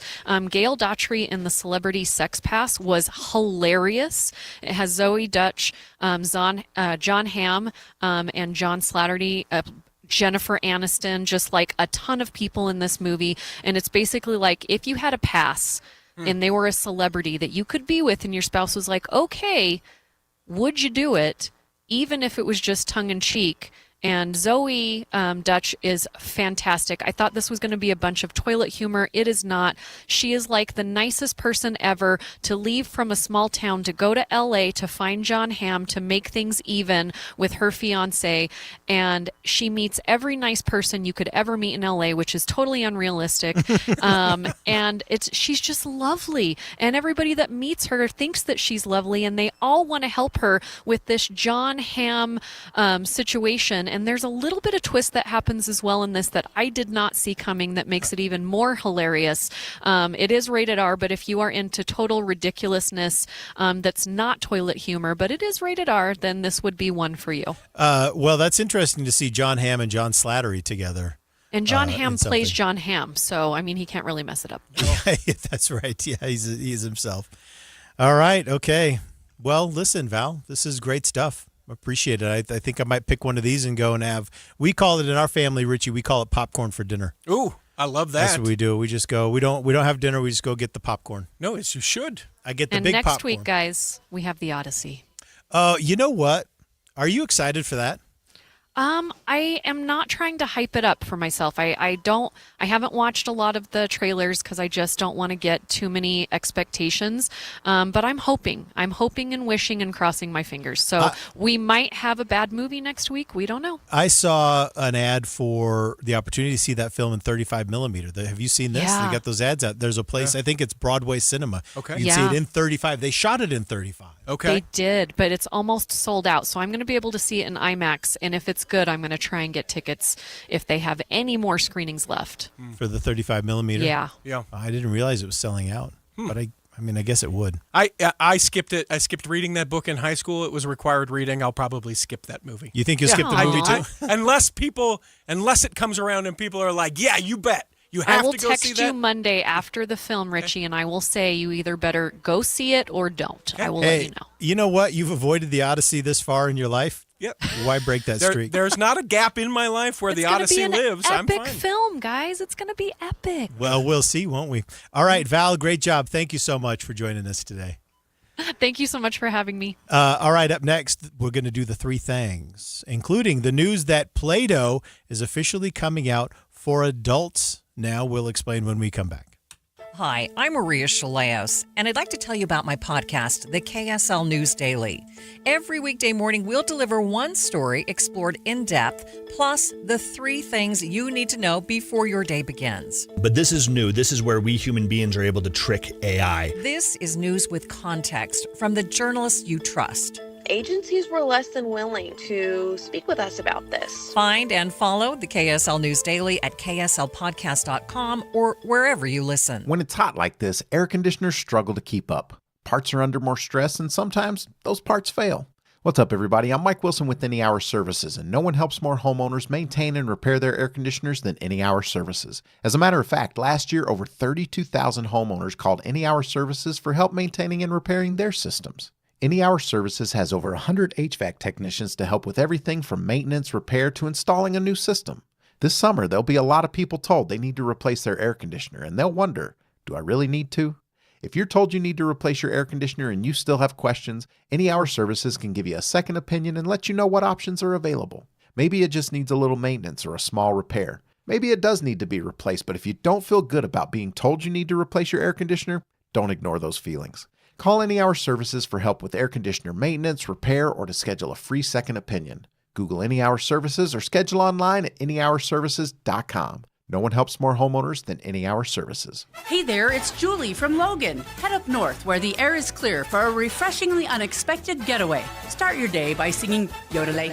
Gail Daughtry in The Celebrity Sex Pass was hilarious. It has Zoe Dutch, John Hamm, and John Slattery, Jennifer Aniston, just like a ton of people in this movie. And it's basically like if you had a pass and they were a celebrity that you could be with and your spouse was like, okay, would you do it? Even if it was just tongue-in-cheek. And Zoe Dutch is fantastic. I thought this was going to be a bunch of toilet humor. It is not. She is like the nicest person ever to leave from a small town to go to L.A. to find John Hamm to make things even with her fiancé. And she meets every nice person you could ever meet in L.A., which is totally unrealistic. And she's just lovely. And everybody that meets her thinks that she's lovely, and they all want to help her with this John Hamm situation. And there's a little bit of twist that happens as well in this that I did not see coming that makes it even more hilarious. It is rated R, but if you are into total ridiculousness that's not toilet humor, but it is rated R, then this would be one for you. Well, that's interesting to see John Hamm and John Slattery together. And John Hamm plays John Hamm, so, I mean, he can't really mess it up. That's right. Yeah, he's himself. All right, okay. Well, listen, Val, this is great stuff. Appreciate it. I think I might pick one of these and go and have. We call it in our family, Richie. We call it popcorn for dinner. Ooh, I love that. That's what we do. We just go. We don't have dinner. We just go get the popcorn. No, you should. I get the and big next popcorn. week, guys, we have the Odyssey. You know what? Are you excited for that? I am not trying to hype it up for myself. I haven't watched a lot of the trailers because I just don't want to get too many expectations. But I'm hoping and wishing and crossing my fingers. So we might have a bad movie next week. We don't know. I saw an ad for the opportunity to see that film in 35 millimeter. Have you seen this? Yeah. They got those ads out. There's a place, I think it's Broadway Cinema. Okay. You can see it in 35. They shot it in 35. Okay. They did, but it's almost sold out. So I'm going to be able to see it in IMAX. And if it's good, I'm going to try and get tickets if they have any more screenings left. For the 35 millimeter? Yeah. I didn't realize it was selling out, but I mean, I guess it would. I skipped it. I skipped reading that book in high school. It was required reading. I'll probably skip that movie. You think you'll skip the movie too? Unless it comes around and people are like, yeah, you bet. You have I will to go text see you that. Monday after the film, Richie, and I will say you either better go see it or don't. I will let you know. You know what? You've avoided the Odyssey this far in your life. Yep. Why break that streak? There's not a gap in my life where the Odyssey lives. I'm Epic fine. film, guys. It's going to be epic. Well, we'll see, won't we? All right, Val, great job. Thank you so much for joining us today. Thank you so much for having me. All right, up next, we're going to do the three things, including the news that Play-Doh is officially coming out for adults. Now we'll explain when we come back. Hi, I'm Maria Chaleos, and I'd like to tell you about my podcast, the KSL News Daily. Every weekday morning, we'll deliver one story explored in depth, plus the three things you need to know before your day begins. But this is new. This is where we human beings are able to trick AI. This is news with context from the journalists you trust. Agencies were less than willing to speak with us about this. Find and follow the KSL News Daily at kslpodcast.com or wherever you listen. When it's hot like this, air conditioners struggle to keep up. Parts are under more stress, and sometimes those parts fail. What's up, everybody? I'm Mike Wilson with Any Hour Services, and no one helps more homeowners maintain and repair their air conditioners than Any Hour Services. As a matter of fact, last year, over 32,000 homeowners called Any Hour Services for help maintaining and repairing their systems. Any Hour Services has over 100 HVAC technicians to help with everything from maintenance, repair, to installing a new system. This summer, there'll be a lot of people told they need to replace their air conditioner, and they'll wonder, do I really need to? If you're told you need to replace your air conditioner and you still have questions, Any Hour Services can give you a second opinion and let you know what options are available. Maybe it just needs a little maintenance or a small repair. Maybe it does need to be replaced, but if you don't feel good about being told you need to replace your air conditioner, don't ignore those feelings. Call Any Hour Services for help with air conditioner maintenance, repair, or to schedule a free second opinion. Google Any Hour Services or schedule online at anyhourservices.com. No one helps more homeowners than Any Hour Services. Hey there, it's Julie from Logan. Head up north where the air is clear for a refreshingly unexpected getaway. Start your day by singing yodelay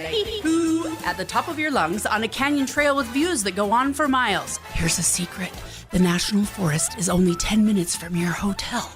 at the top of your lungs on a canyon trail with views that go on for miles. Here's a secret. The National Forest is only 10 minutes from your hotel.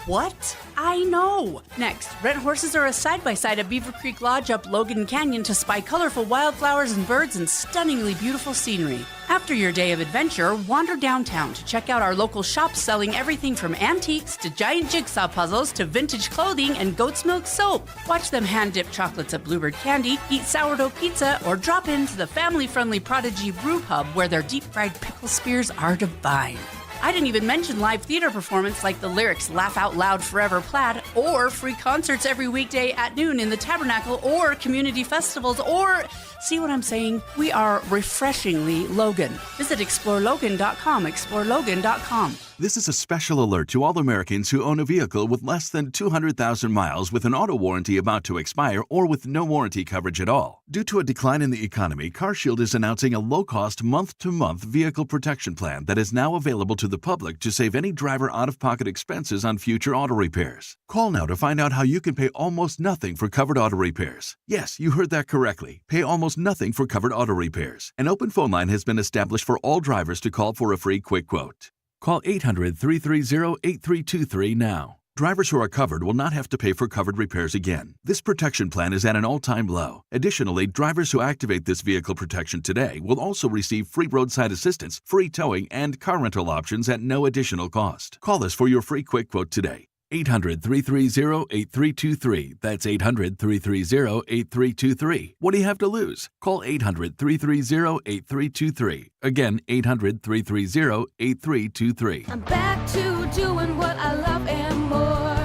What? I know. Next, rent horses or a side-by-side at Beaver Creek Lodge up Logan Canyon to spy colorful wildflowers and birds and stunningly beautiful scenery. After your day of adventure, wander downtown to check out our local shops selling everything from antiques to giant jigsaw puzzles to vintage clothing and goat's milk soap. Watch them hand-dip chocolates at Bluebird Candy, eat sourdough pizza, or drop into the family-friendly Prodigy Brew Pub where their deep-fried pickle spears are divine. I didn't even mention live theater performance like the Lyrics Laugh Out Loud Forever Plaid, or free concerts every weekday at noon in the Tabernacle, or community festivals, or, see what I'm saying? We are refreshingly Logan. Visit explorelogan.com, explorelogan.com. This is a special alert to all Americans who own a vehicle with less than 200,000 miles with an auto warranty about to expire or with no warranty coverage at all. Due to a decline in the economy, CarShield is announcing a low-cost month-to-month vehicle protection plan that is now available to the public to save any driver out-of-pocket expenses on future auto repairs. Call now to find out how you can pay almost nothing for covered auto repairs. Yes, you heard that correctly. Pay almost nothing for covered auto repairs. An open phone line has been established for all drivers to call for a free quick quote. Call 800-330-8323 now. Drivers who are covered will not have to pay for covered repairs again. This protection plan is at an all-time low. Additionally, drivers who activate this vehicle protection today will also receive free roadside assistance, free towing, and car rental options at no additional cost. Call us for your free quick quote today. 800-330-8323. That's 800-330-8323. What do you have to lose? Call 800-330-8323. Again, 800-330-8323. I'm back to doing what I love and more,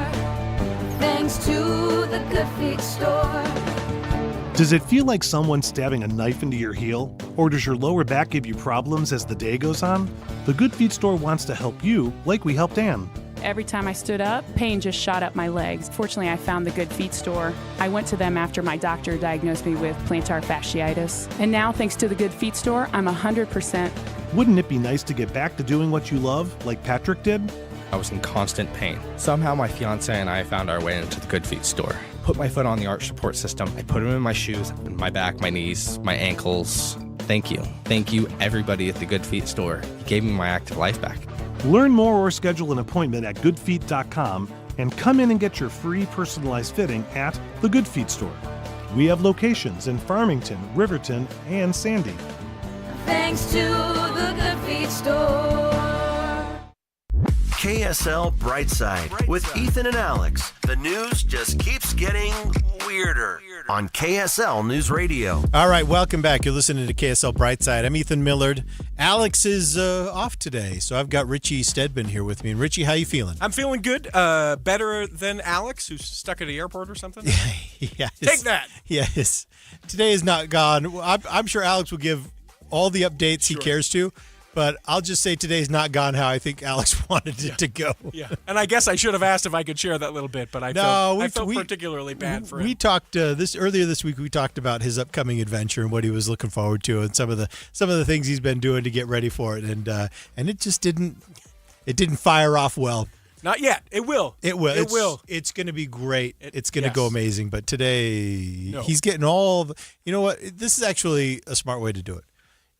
thanks to the Good Feet store. Does it feel like someone's stabbing a knife into your heel? Or does your lower back give you problems as the day goes on? The Good Feet store wants to help you like we helped Ann. Every time I stood up, pain just shot up my legs. Fortunately, I found the Good Feet store. I went to them after my doctor diagnosed me with plantar fasciitis. And now, thanks to the Good Feet store, I'm 100%. Wouldn't it be nice to get back to doing what you love, like Patrick did? I was in constant pain. Somehow my fiance and I found our way into the Good Feet store. Put my foot on the arch support system. I put them in my shoes, my back, my knees, my ankles. Thank you. Thank you, everybody at the Good Feet store. You gave me my active life back. Learn more or schedule an appointment at goodfeet.com and come in and get your free personalized fitting at the Good Feet store. We have locations in Farmington, Riverton, and Sandy. Thanks to the Good Feet store. KSL Brightside with Ethan and Alex. The news just keeps getting weirder on KSL News Radio. All right, welcome back. You're listening to KSL Brightside. I'm Ethan Millard. Alex is off today, so I've got Richie Stedman here with me. And Richie, how you feeling? I'm feeling good. Better than Alex, who's stuck at the airport or something. Yes. Take that. Yes. Today is not gone. I'm sure Alex will give all the updates he cares to. But I'll just say today's not gone how I think Alex wanted it to go. Yeah, and I guess I should have asked if I could share that little bit, but I felt particularly bad for him. We talked earlier this week. We talked about his upcoming adventure and what he was looking forward to, and some of the things he's been doing to get ready for it, and it just didn't fire off well. Not yet. It will. It will. It's going to be great. It's going to go amazing. But today he's getting all. You know what? This is actually a smart way to do it.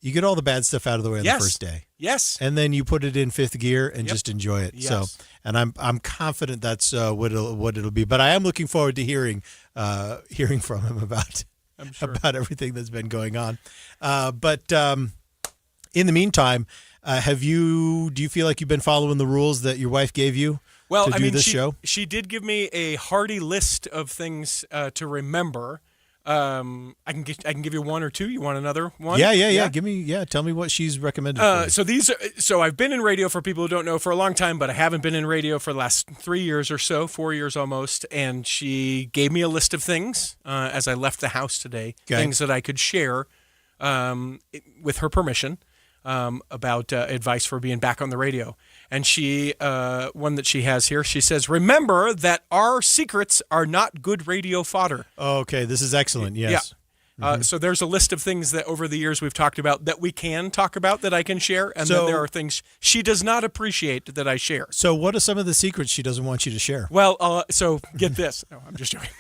You get all the bad stuff out of the way on the first day. Yes. And then you put it in fifth gear and just enjoy it. Yes. So, and I'm confident that's what it'll be. But I am looking forward to hearing from him about everything that's been going on. But in the meantime, do you feel like you've been following the rules that your wife gave you to do this show? She did give me a hearty list of things to remember. I can give you one or two. You want another one? Yeah. Tell me what she's recommended. So I've been in radio, for people who don't know, for a long time, but I haven't been in radio for the last 3 years or so, 4 years almost. And she gave me a list of things as I left the house today, things that I could share with her permission about advice for being back on the radio. And she, one that she has here, she says, remember that our secrets are not good radio fodder. Okay, this is excellent, yes. So there's a list of things that over the years we've talked about that we can talk about that I can share, and then there are things she does not appreciate that I share. So what are some of the secrets she doesn't want you to share? Well, so get this. No, I'm just joking.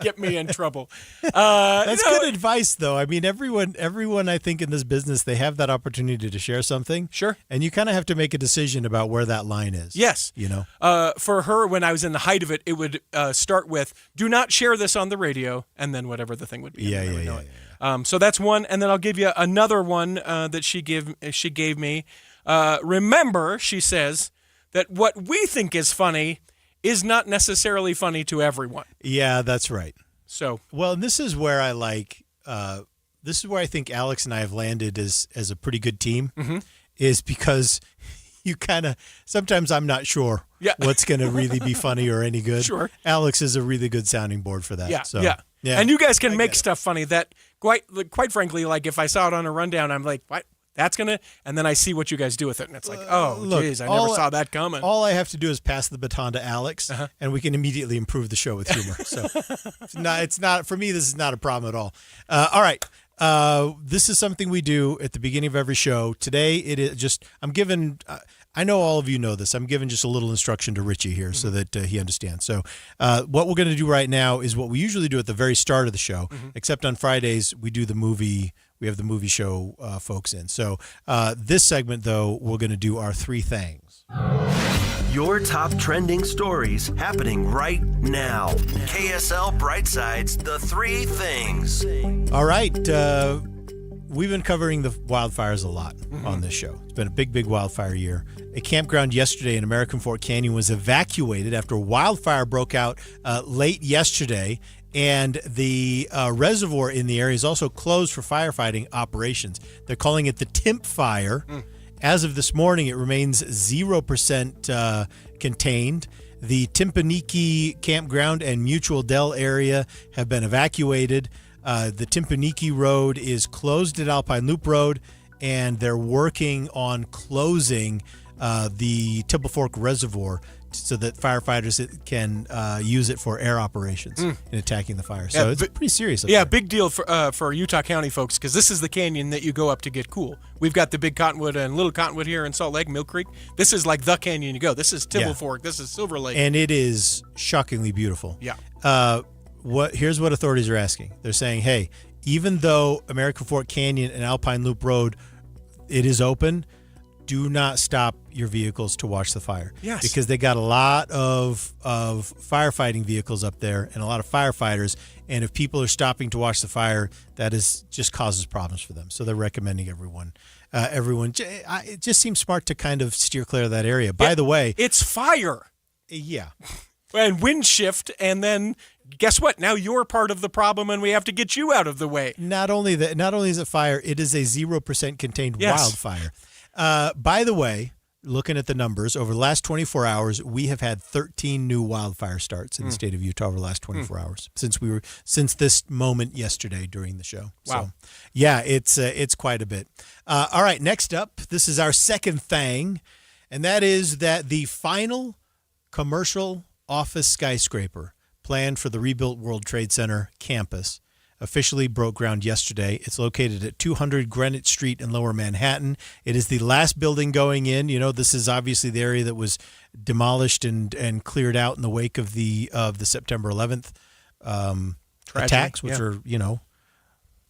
Get me in trouble. That's good advice, though. I mean, everyone I think in this business, they have that opportunity to share something. Sure. And you kind of have to make a decision about where that line is. Yes. You know? For her, when I was in the height of it, it would start with, do not share this on the radio, and then whatever the thing would be. Yeah. So that's one, and then I'll give you another one that she gave me. Remember, she says, that what we think is funny is not necessarily funny to everyone. Yeah, that's right. So well, and this is where I think Alex and I have landed as a pretty good team, is because you kind of sometimes I'm not sure what's going to really be funny or any good. Sure. Alex is a really good sounding board for that. Yeah. And you guys can make stuff funny that quite frankly, like if I saw it on a rundown, I'm like, what? That's going to, and then I see what you guys do with it. And it's like, oh, geez, I never saw that coming. All I have to do is pass the baton to Alex, and we can immediately improve the show with humor. So it's not, for me, this is not a problem at all. All right. This is something we do at the beginning of every show. Today, it is just, I know all of you know this. I'm giving just a little instruction to Richie here so that he understands. So what we're going to do right now is what we usually do at the very start of the show, except on Fridays, we do the movie. We have the movie show folks in. So this segment, though, we're going to do our three things. Your top trending stories happening right now. KSL Brightside's The Three Things. All right. We've been covering the wildfires a lot on this show. It's been a big wildfire year. A campground yesterday in American Fork Canyon was evacuated after a wildfire broke out late yesterday. And the reservoir in the area is also closed for firefighting operations. They're calling it the Temp Fire. As of this morning, it remains 0% contained. The Timpaniki Campground and Mutual Dell area have been evacuated. The Timpaniki Road is closed at Alpine Loop Road, and they're working on closing the Temple Fork Reservoir so that firefighters can use it for air operations in attacking the fire. So it's pretty serious. Big deal for Utah County folks, because this is the canyon that you go up to get cool. We've got the Big Cottonwood and Little Cottonwood here in Salt Lake, Mill Creek. This is like the canyon you go. This is Temple Fork. This is Silver Lake. And it is shockingly beautiful. Yeah. Here's what authorities are asking. They're saying, hey, even though American Fork Canyon and Alpine Loop Road, it is open, do not stop your vehicles to watch the fire. Yes. Because they got a lot of firefighting vehicles up there and a lot of firefighters. And if people are stopping to watch the fire, that is just causes problems for them. So they're recommending everyone. It just seems smart to kind of steer clear of that area. By the way, it's fire. Yeah. And wind shift, and then guess what? Now you're part of the problem, and we have to get you out of the way. Not only is it fire, it is a 0% contained wildfire. By the way, looking at the numbers, over the last 24 hours, we have had 13 new wildfire starts in the state of Utah over the last 24 hours since this moment yesterday during the show. Wow. So, yeah, it's quite a bit. All right, next up, this is our second thing, and that is that the final commercial office skyscraper planned for the rebuilt World Trade Center campus officially broke ground yesterday. It's located at 200 Greenwich Street in Lower Manhattan. It is the last building going in. You know, this is obviously the area that was demolished and cleared out in the wake of the September 11th attacks, which are,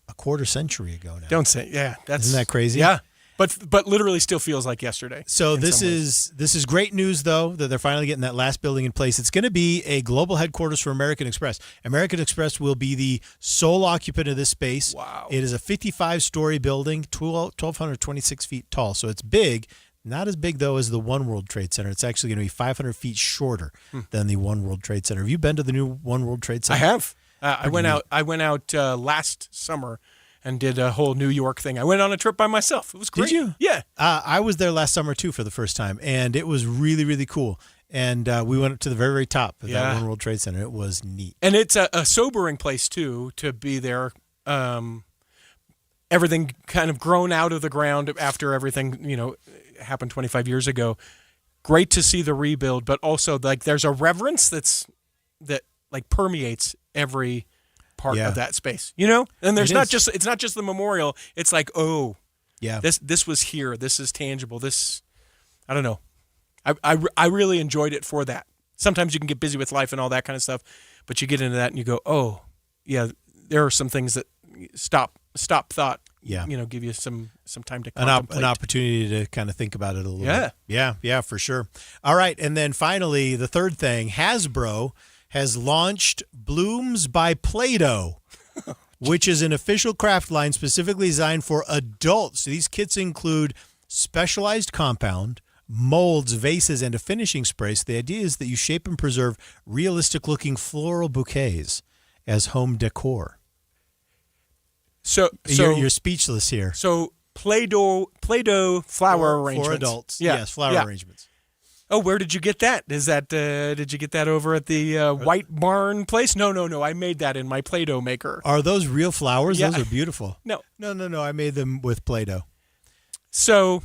a quarter century ago now. Don't say, isn't that crazy? Yeah. But literally still feels like yesterday. So this is great news, though, that they're finally getting that last building in place. It's going to be a global headquarters for American Express. American Express will be the sole occupant of this space. Wow. It is a 55-story building, 1,226 feet tall. So it's big. Not as big, though, as the One World Trade Center. It's actually going to be 500 feet shorter than the One World Trade Center. Have you been to the new One World Trade Center? I have. I went out last summer and did a whole New York thing. I went on a trip by myself. It was great. Did you? Yeah. I was there last summer, too, for the first time, and it was really, really cool. And we went up to the very, very top of that One World Trade Center. It was neat. And it's a sobering place, too, to be there. Everything kind of grown out of the ground after everything, happened 25 years ago. Great to see the rebuild, but also, there's a reverence that permeates every part of that space, you know? And there's It it's not just the memorial. It's like, oh, yeah, this was here. This is tangible. This, I don't know. I really enjoyed it for that. Sometimes you can get busy with life and all that kind of stuff, but you get into that and you go, oh, yeah, there are some things that stop thought. Yeah. You know, give you some time to contemplate. An opportunity to kind of think about it a little bit. Yeah, for sure. All right, and then finally, the third thing, Hasbro has launched Blooms by Play-Doh, which is an official craft line specifically designed for adults. So these kits include specialized compound, molds, vases, and a finishing spray. So the idea is that you shape and preserve realistic-looking floral bouquets as home decor. So you're speechless here. So Play-Doh flower arrangements for adults. Yes, flower arrangements. Oh, where did you get that? Is that did you get that over at the White Barn place? No. I made that in my Play-Doh maker. Are those real flowers? Yeah. Those are beautiful. No. I made them with Play-Doh. So,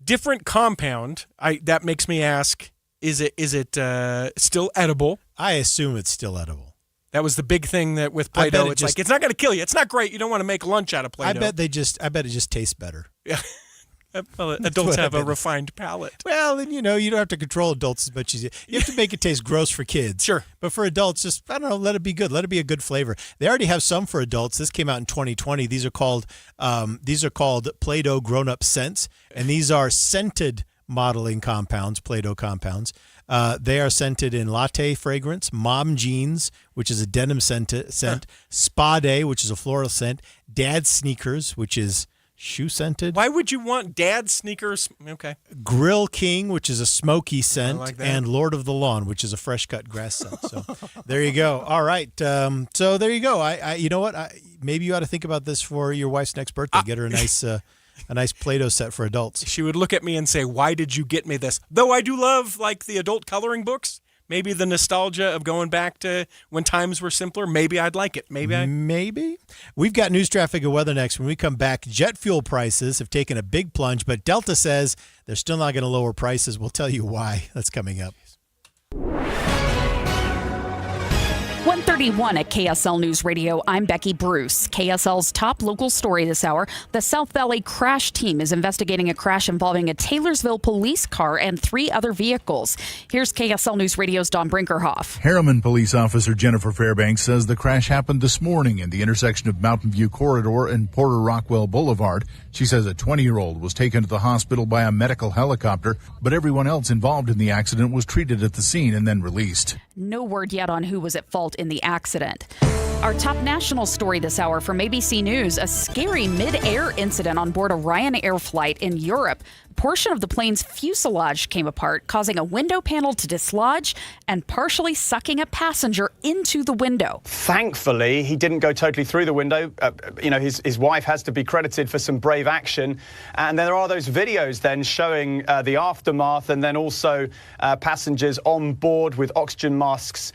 different compound. That makes me ask: Is it still edible? I assume it's still edible. That was the big thing that with Play-Doh. It's like it's not going to kill you. It's not great. You don't want to make lunch out of Play-Doh. I bet it just tastes better. Yeah. Well, adults have a refined palate. Well, and you don't have to control adults as much as you have to make it taste gross for kids. Sure. But for adults, just, I don't know, let it be good. Let it be a good flavor. They already have some for adults. This came out in 2020. These are called Play-Doh grown-up scents, and these are scented modeling compounds, Play-Doh compounds. They are scented in latte fragrance, mom jeans, which is a denim scent, Spa Day, which is a floral scent, dad sneakers, which is shoe scented. Why would you want dad sneakers? Okay. Grill King, which is a smoky scent, like that. and Lord of the Lawn, which is a fresh cut grass scent. So there you go. All right. So there you go. I you know what? Maybe you ought to think about this for your wife's next birthday. Get her a nice Play-Doh set for adults. She would look at me and say, "Why did you get me this?" Though I do love like the adult coloring books. Maybe the nostalgia of going back to when times were simpler. Maybe I'd like it. Maybe. We've got news, traffic, and weather next. When we come back, jet fuel prices have taken a big plunge, but Delta says they're still not going to lower prices. We'll tell you why. That's coming up. 1:31 at KSL News Radio. I'm Becky Bruce. KSL's top local story this hour. The South Valley crash team is investigating a crash involving a Taylorsville police car and 3 other vehicles. Here's KSL News Radio's Don Brinkerhoff. Harriman police officer Jennifer Fairbanks says the crash happened this morning in the intersection of Mountain View Corridor and Porter Rockwell Boulevard. She says a 20-year-old was taken to the hospital by a medical helicopter, but everyone else involved in the accident was treated at the scene and then released. No word yet on who was at fault in the accident. Our top national story this hour from ABC News, a scary mid-air incident on board a Ryanair flight in Europe. A portion of the plane's fuselage came apart, causing a window panel to dislodge and partially sucking a passenger into the window. Thankfully, he didn't go totally through the window. His wife has to be credited for some brave action. And there are those videos then showing the aftermath and then also passengers on board with oxygen masks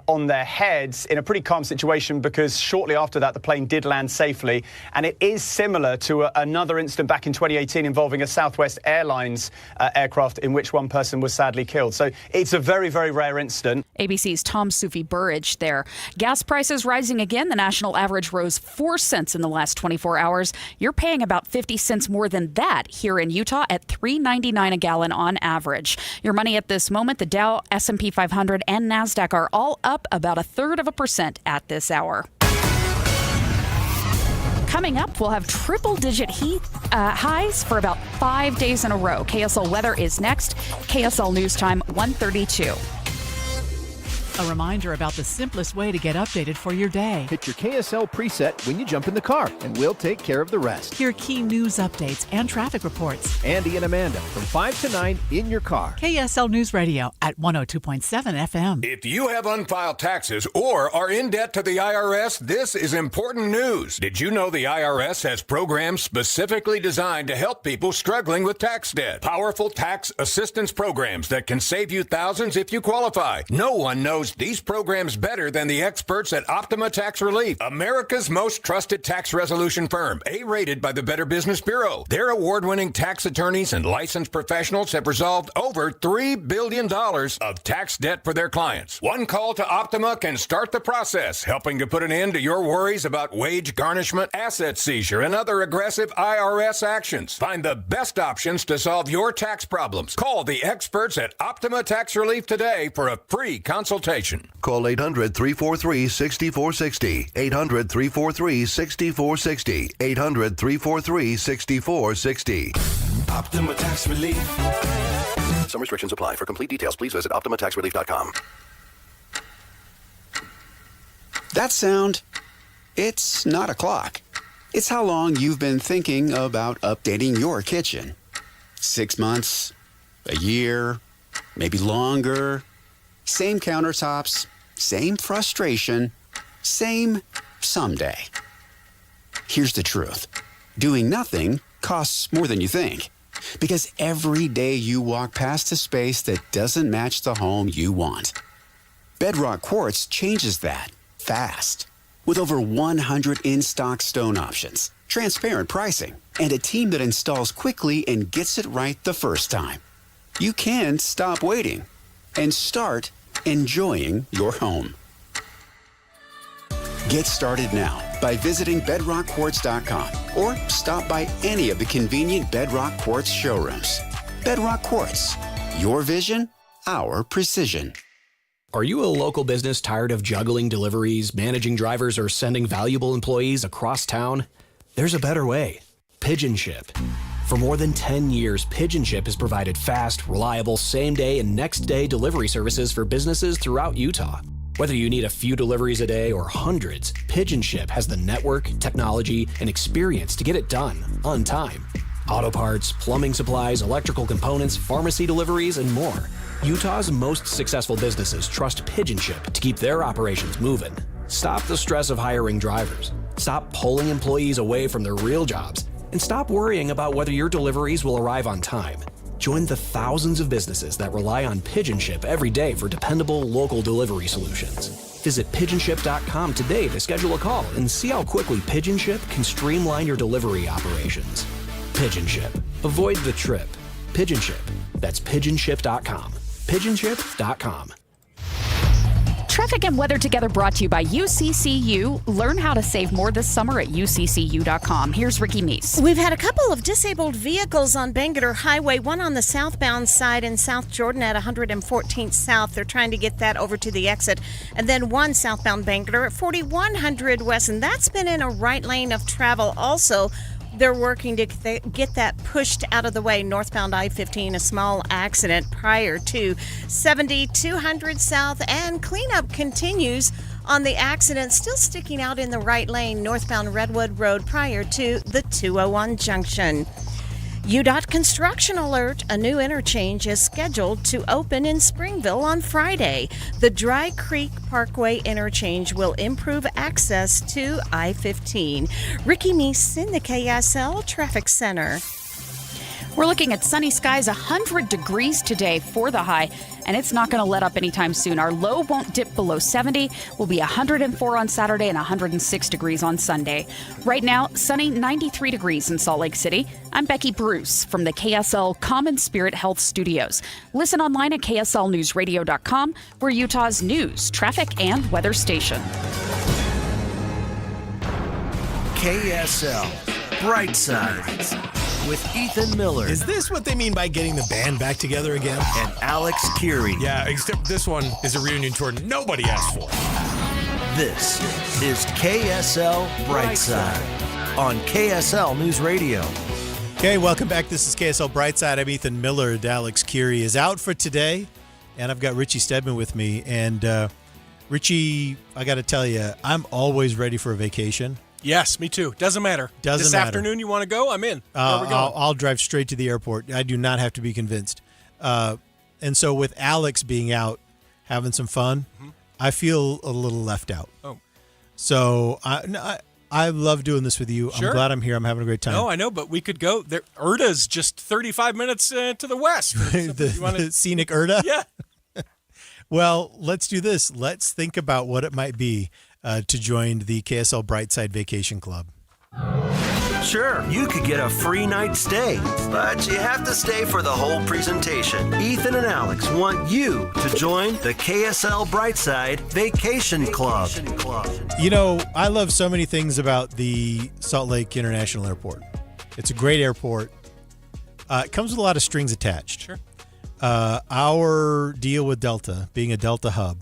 on their heads in a pretty calm situation, because shortly after that the plane did land safely, and it is similar to another incident back in 2018 involving a Southwest Airlines aircraft in which one person was sadly killed. So it's a very, very rare incident. ABC's Tom Sufi Burridge there. Gas prices rising again. The national average rose 4 cents in the last 24 hours. You're paying about 50 cents more than that here in Utah at $3.99 a gallon on average. Your money at this moment, the Dow, S&P 500, and NASDAQ are all up about 0.33% at this hour. Coming up, we'll have triple-digit highs for about 5 days in a row. KSL weather is next. KSL News Time, 1:32. A reminder about the simplest way to get updated for your day. Hit your KSL preset when you jump in the car, and we'll take care of the rest. Hear key news updates and traffic reports. Andy and Amanda from 5 to 9 in your car. KSL News Radio at 102.7 FM. If you have unfiled taxes or are in debt to the IRS, this is important news. Did you know the IRS has programs specifically designed to help people struggling with tax debt? Powerful tax assistance programs that can save you thousands if you qualify. No one knows knows these programs better than the experts at Optima Tax Relief, America's most trusted tax resolution firm, A-rated by the Better Business Bureau. Their award-winning tax attorneys and licensed professionals have resolved over $3 billion of tax debt for their clients. One call to Optima can start the process, helping to put an end to your worries about wage garnishment, asset seizure, and other aggressive IRS actions. Find the best options to solve your tax problems. Call the experts at Optima Tax Relief today for a free consultation. Call 800-343-6460. 800-343-6460. 800-343-6460. Optima Tax Relief. Some restrictions apply. For complete details, please visit OptimaTaxRelief.com. That sound, it's not a clock. It's how long you've been thinking about updating your kitchen. 6 months, a year, maybe longer. Same countertops, same frustration, same someday. Here's the truth. Doing nothing costs more than you think. Because every day you walk past a space that doesn't match the home you want. Bedrock Quartz changes that fast. With over 100 in-stock stone options, transparent pricing, and a team that installs quickly and gets it right the first time. You can stop waiting and start enjoying your home. Get started now by visiting bedrockquartz.com or stop by any of the convenient Bedrock Quartz showrooms. Bedrock Quartz, your vision, our precision. Are you a local business tired of juggling deliveries, managing drivers, or sending valuable employees across town? There's a better way. Pigeon Ship. For more than 10 years, Pigeon Ship has provided fast, reliable, same-day and next-day delivery services for businesses throughout Utah. Whether you need a few deliveries a day or hundreds, Pigeon Ship has the network, technology, and experience to get it done on time. Auto parts, plumbing supplies, electrical components, pharmacy deliveries, and more. Utah's most successful businesses trust Pigeon Ship to keep their operations moving. Stop the stress of hiring drivers. Stop pulling employees away from their real jobs. And stop worrying about whether your deliveries will arrive on time. Join the thousands of businesses that rely on Pigeon Ship every day for dependable local delivery solutions. Visit pigeonship.com today to schedule a call and see how quickly Pigeon Ship can streamline your delivery operations. Pigeon Ship. Avoid the trip. Pigeon Ship. That's pigeonship.com. Pigeonship.com. Traffic and weather together brought to you by UCCU. Learn how to save more this summer at UCCU.com. Here's Ricky Meese. We've had a couple of disabled vehicles on Bangor Highway, one on the southbound side in South Jordan at 114th South. They're trying to get that over to the exit. And then one southbound Bangor at 4100 West, and that's been in a right lane of travel also. They're working to get that pushed out of the way. Northbound I-15, a small accident prior to 7200 South, and cleanup continues on the accident still sticking out in the right lane, northbound Redwood Road prior to the 201 junction. UDOT construction alert. A new interchange is scheduled to open in Springville on Friday. The Dry Creek Parkway interchange will improve access to I-15. Ricky Meese in the KSL Traffic Center. We're looking at sunny skies, 100 degrees today for the high, and it's not going to let up anytime soon. Our low won't dip below 70. Will be 104 on Saturday and 106 degrees on Sunday. Right now, sunny, 93 degrees in Salt Lake City. I'm Becky Bruce from the KSL Common Spirit Health Studios. Listen online at kslnewsradio.com. We're Utah's news, traffic, and weather station. KSL Brightside with Ethan Miller. Is this what they mean by getting the band back together again? And Alex Curie. Yeah, except this one is a reunion tour nobody asked for. This is KSL Brightside on KSL News Radio. Okay, welcome back. This is KSL Brightside. I'm Ethan Miller. Alex Curie is out for today, and I've got Richie Stedman with me. And Richie, I got to tell you, I'm always ready for a vacation. Yes, me too. Doesn't matter. This afternoon you want to go? I'm in. Where are we going? I'll drive straight to the airport. I do not have to be convinced. And so with Alex being out having some fun, I feel a little left out. Oh. So I love doing this with you. Sure. I'm glad I'm here. I'm having a great time. No, I know, but we could go. Urda's just 35 minutes to the west. The scenic Urda? Yeah. Well, let's do this. Let's think about what it might be to join the KSL Brightside Vacation Club. Sure, you could get a free night stay, but you have to stay for the whole presentation. Ethan and Alex want you to join the KSL Brightside Vacation Club. You know, I love so many things about the Salt Lake International Airport. It's a great airport. It comes with a lot of strings attached. Sure. Our deal with Delta, being a Delta hub,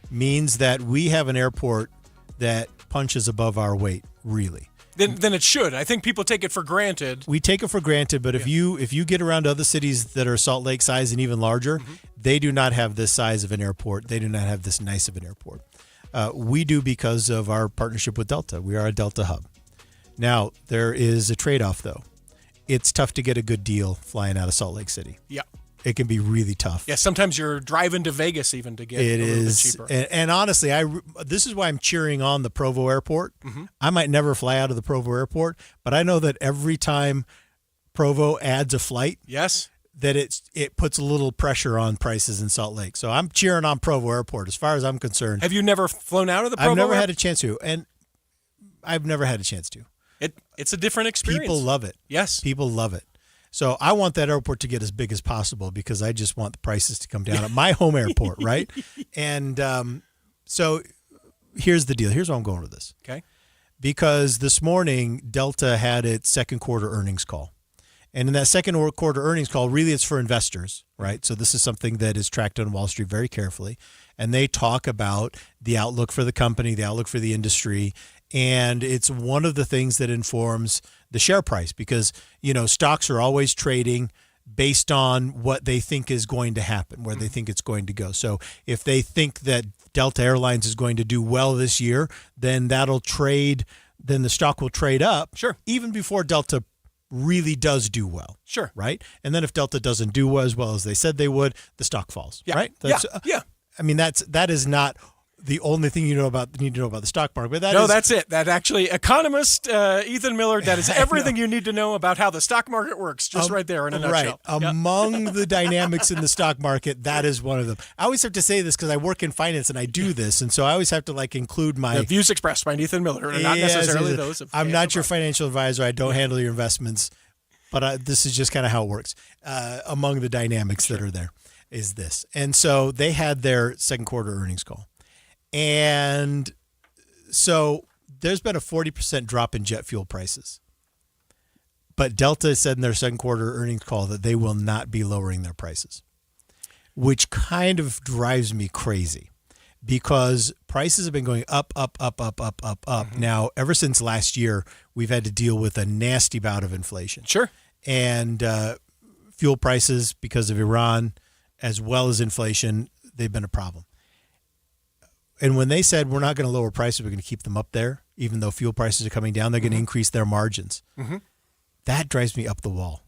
means that we have an airport that punches above our weight, really. Then it should. I think people take it for granted. We take it for granted, but if you get around to other cities that are Salt Lake size and even larger, they do not have this size of an airport. They do not have this nice of an airport. We do because of our partnership with Delta. We are a Delta hub. Now, there is a trade-off, though. It's tough to get a good deal flying out of Salt Lake City. Yeah. It can be really tough. Yeah, sometimes you're driving to Vegas even to get a little bit cheaper. And honestly, this is why I'm cheering on the Provo Airport. I might never fly out of the Provo Airport, but I know that every time Provo adds a flight, yes, that it puts a little pressure on prices in Salt Lake. So I'm cheering on Provo Airport as far as I'm concerned. Have you never flown out of the Provo I've never Airport? had a chance to, and I've never had a chance to. It's a different experience. People love it. Yes. People love it. So I want that airport to get as big as possible because I just want the prices to come down at my home airport, right? And so here's the deal. Here's where I'm going with this. Okay. Because this morning, Delta had its second quarter earnings call. And in that second quarter earnings call, really it's for investors, right? So this is something that is tracked on Wall Street very carefully. And they talk about the outlook for the company, the outlook for the industry. And it's one of the things that informs the share price because, you know, stocks are always trading based on what they think is going to happen, where they think it's going to go. So if they think that Delta Airlines is going to do well this year, then then the stock will trade up. Sure. Even before Delta really does do well. Sure. Right? And then if Delta doesn't do as well as they said they would, the stock falls. Yeah. Right? Yeah. I mean, that is not the only thing you need to know about the stock market. But that's it. That actually, economist Ethan Miller, that is everything you need to know about how the stock market works, just right there in a nutshell. Right. Among the dynamics in the stock market, that is one of them. I always have to say this because I work in finance and I do this, and so I always have to include my... The views expressed by Ethan Miller are not necessarily those of... I'm not your financial advisor. I don't handle your investments, but this is just kind of how it works. Among the dynamics that are there is this. And so they had their second quarter earnings call. And so there's been a 40% drop in jet fuel prices. But Delta said in their second quarter earnings call that they will not be lowering their prices, which kind of drives me crazy because prices have been going up. Now, ever since last year, we've had to deal with a nasty bout of inflation. Sure. And fuel prices, because of Iran, as well as inflation, they've been a problem. And when they said we're not going to lower prices, we're going to keep them up there, even though fuel prices are coming down, they're going to increase their margins. That drives me up the wall.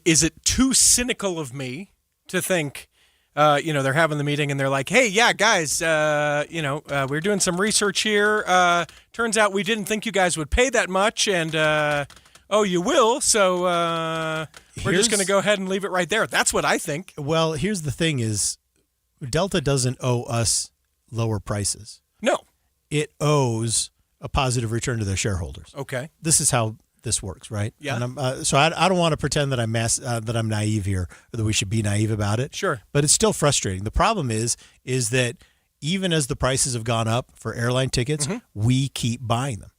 Is it too cynical of me to think, they're having the meeting and they're like, hey, yeah, guys, we're doing some research here. Turns out we didn't think you guys would pay that much. And, you will. So we're just going to go ahead and leave it right there. That's what I think. Well, here's the thing is, Delta doesn't owe us lower prices. No. It owes a positive return to their shareholders. Okay. This is how this works, right? Yeah. And so I don't want to pretend that I'm naive here or that we should be naive about it. Sure. But it's still frustrating. The problem is that even as the prices have gone up for airline tickets, we keep buying them.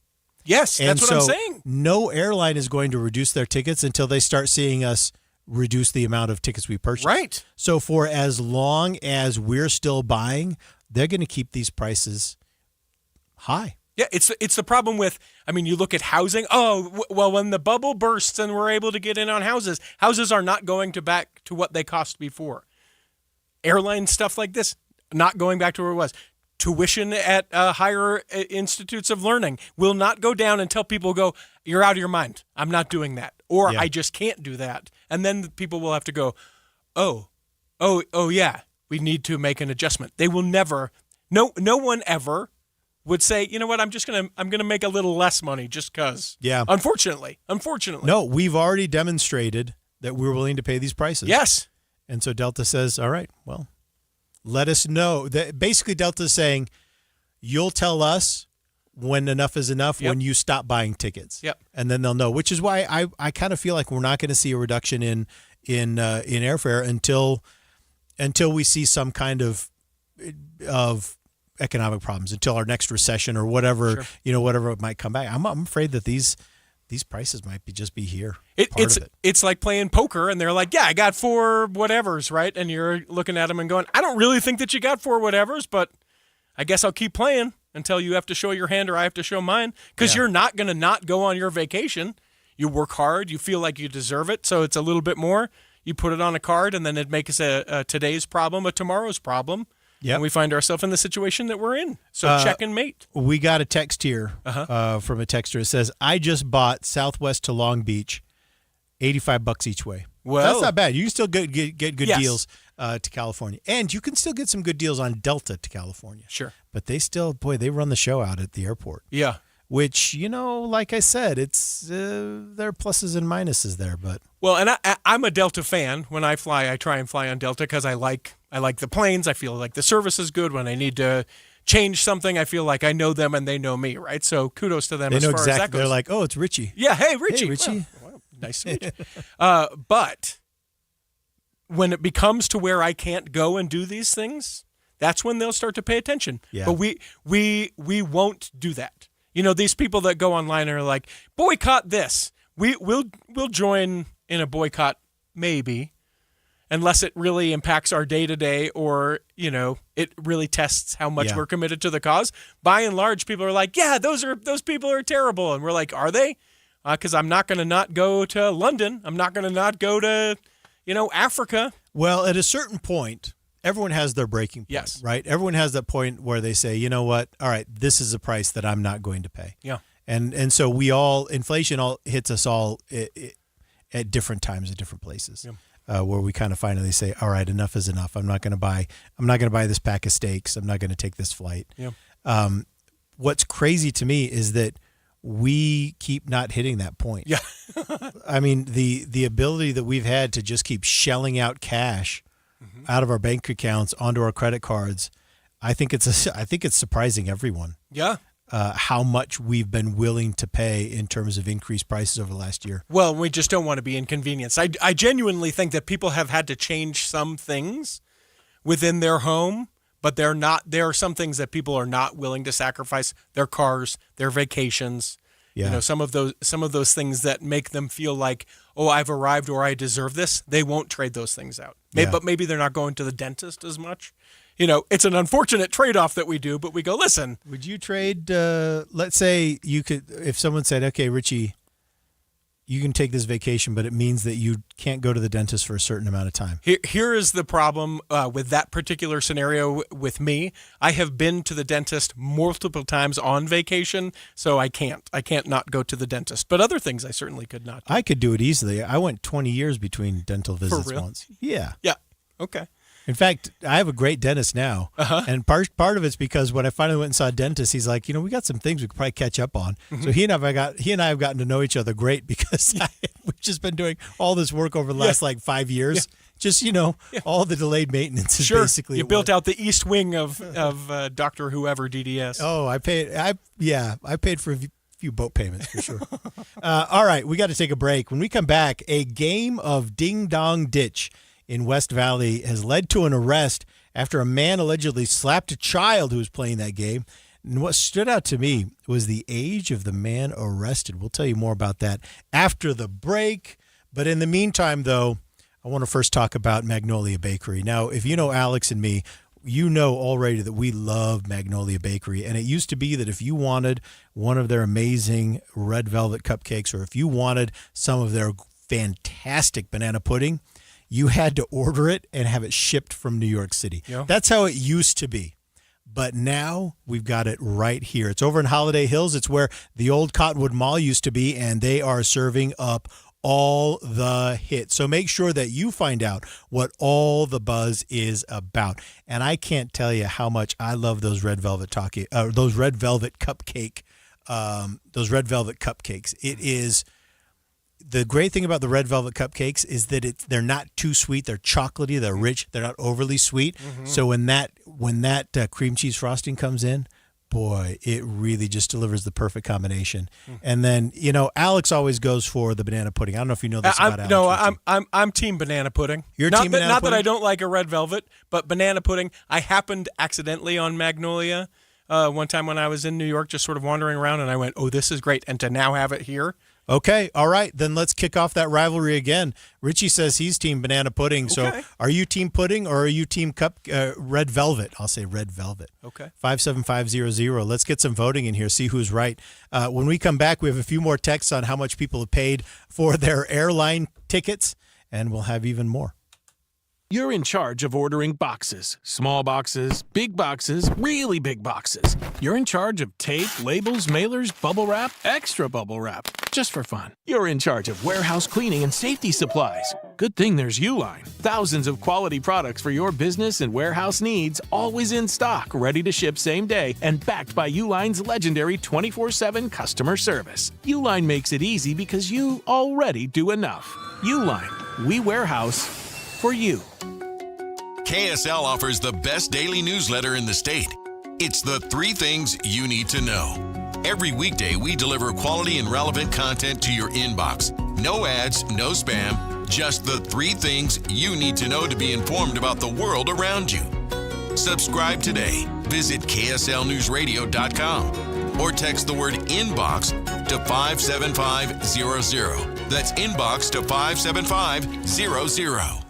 Yes, that's what I'm saying. No airline is going to reduce their tickets until they start seeing us reduce the amount of tickets we purchase. Right. So for as long as we're still buying, they're going to keep these prices high. Yeah, it's the problem with, you look at housing. Oh, well, when the bubble bursts and we're able to get in on houses are not going back to what they cost before. Airline stuff like this, not going back to where it was. Tuition at higher institutes of learning will not go down until people go, you're out of your mind. I'm not doing that. Or I just can't do that. And then the people will have to go, oh, yeah, we need to make an adjustment. They will never, no one ever would say, you know what, I'm going to make a little less money just because. Yeah. Unfortunately. No, we've already demonstrated that we're willing to pay these prices. Yes. And so Delta says, all right, well, let us know. Basically, Delta's saying, you'll tell us when enough is enough, when you stop buying tickets. Yep. And then they'll know, which is why I kind of feel like we're not going to see a reduction in airfare until we see some kind of economic problems, until our next recession or whatever, whatever might come back. I'm afraid that these prices might just be here. It's like playing poker, and they're like, yeah, I got 4 whatevers, right? And you're looking at them and going, I don't really think that you got 4 whatevers, but I guess I'll keep playing until you have to show your hand or I have to show mine, because you're not going to not go on your vacation. You work hard. You feel like you deserve it, so it's a little bit more. You put it on a card, and then it makes a today's problem a tomorrow's problem. Yep. And we find ourselves in the situation that we're in. So check and mate. We got a text here from a texter. It says, I just bought Southwest to Long Beach, $85 each way. Well, that's not bad. You can still get good deals to California. And you can still get some good deals on Delta to California. Sure. But they run the show out at the airport. Yeah. Which, like I said, it's there are pluses and minuses there. But well, and I'm a Delta fan. When I fly, I try and fly on Delta because I like the planes. I feel like the service is good. When I need to change something, I feel like I know them and they know me, right? So kudos to them. They as know far exactly. as that goes. They're like, oh, it's Richie. Yeah, hey, Richie. Hey, Richie. Well, nice to meet you. But when it becomes to where I can't go and do these things, that's when they'll start to pay attention. Yeah. But we won't do that. These people that go online are like, boycott this. We'll join in a boycott, maybe, unless it really impacts our day-to-day or, it really tests how much we're committed to the cause. By and large, people are like, yeah, those people are terrible. And we're like, are they? Because I'm not going to not go to London. I'm not going to not go to, Africa. Well, at a certain point, everyone has their breaking point, yes. right? Everyone has that point where they say, you know what? All right, this is a price that I'm not going to pay. Yeah. And so inflation hits us all at different times at different places, where we kind of finally say, all right, enough is enough. I'm not going to buy this pack of steaks. I'm not going to take this flight. Yeah. What's crazy to me is that we keep not hitting that point. Yeah. I mean, the ability that we've had to just keep shelling out cash out of our bank accounts onto our credit cards, I think it's surprising everyone. Yeah. How much we've been willing to pay in terms of increased prices over the last year. Well, we just don't want to be inconvenienced. I genuinely think that people have had to change some things within their home, but there are some things that people are not willing to sacrifice: their cars, their vacations. Yeah. Some of those things that make them feel like, oh, I've arrived or I deserve this. They won't trade those things out. But maybe they're not going to the dentist as much. It's an unfortunate trade-off that we do, but we go, listen. Would you trade, let's say you could, if someone said, okay, Richie, you can take this vacation, but it means that you can't go to the dentist for a certain amount of time. Here is the problem with that particular scenario with me. I have been to the dentist multiple times on vacation, so I can't not go to the dentist. But other things I certainly could not do. I could do it easily. I went 20 years between dental visits For real? once. Yeah. Yeah. Okay. In fact, I have a great dentist now, and part of it's because when I finally went and saw a dentist, he's like, we got some things we could probably catch up on. Mm-hmm. So he and I have gotten to know each other great because we've just been doing all this work over the last 5 years. Yeah. Just all the delayed maintenance is basically. You built out the east wing of Dr. Whoever DDS. Oh, I paid for a few boat payments for sure. All right, we got to take a break. When we come back, a game of Ding Dong Ditch in West Valley has led to an arrest after a man allegedly slapped a child who was playing that game. And what stood out to me was the age of the man arrested. We'll tell you more about that after the break. But in the meantime, though, I want to first talk about Magnolia Bakery. Now, if you know Alex and me, you know already that we love Magnolia Bakery. And it used to be that if you wanted one of their amazing red velvet cupcakes, or if you wanted some of their fantastic banana pudding, you had to order it and have it shipped from New York City. Yeah. That's how it used to be. But now we've got it right here. It's over in Holiday Hills. It's where the old Cottonwood Mall used to be, and they are serving up all the hits. So make sure that you find out what all the buzz is about. And I can't tell you how much I love those red velvet cupcakes. Those red velvet cupcakes. It is the great thing about the red velvet cupcakes is that they're not too sweet. They're chocolatey. They're rich. They're not overly sweet. Mm-hmm. So when that cream cheese frosting comes in, boy, it really just delivers the perfect combination. And then Alex always goes for the banana pudding. I don't know if you know this about Alex. No, I'm team banana pudding. You're not team that, banana not pudding? that I don't like a red velvet, but banana pudding. I happened accidentally on Magnolia one time when I was in New York, just sort of wandering around, and I went, "Oh, this is great!" And to now have it here. Okay, all right. Then let's kick off that rivalry again. Richie says he's team banana pudding. Okay. So are you team pudding or are you team red velvet? I'll say red velvet. Okay. 57500. Let's get some voting in here, see who's right. When we come back, we have a few more texts on how much people have paid for their airline tickets, and we'll have even more. You're in charge of ordering boxes. Small boxes, big boxes, really big boxes. You're in charge of tape, labels, mailers, bubble wrap, extra bubble wrap, just for fun. You're in charge of warehouse cleaning and safety supplies. Good thing there's Uline. Thousands of quality products for your business and warehouse needs, always in stock, ready to ship same day, and backed by Uline's legendary 24/7 customer service. Uline makes it easy because you already do enough. Uline, we warehouse for you. KSL offers the best daily newsletter in the state. It's the 3 things you need to know. Every weekday, we deliver quality and relevant content to your inbox. No ads, no spam, just the 3 things you need to know to be informed about the world around you. Subscribe today. Visit KSLNewsRadio.com or text the word inbox to 57500. That's inbox to 57500.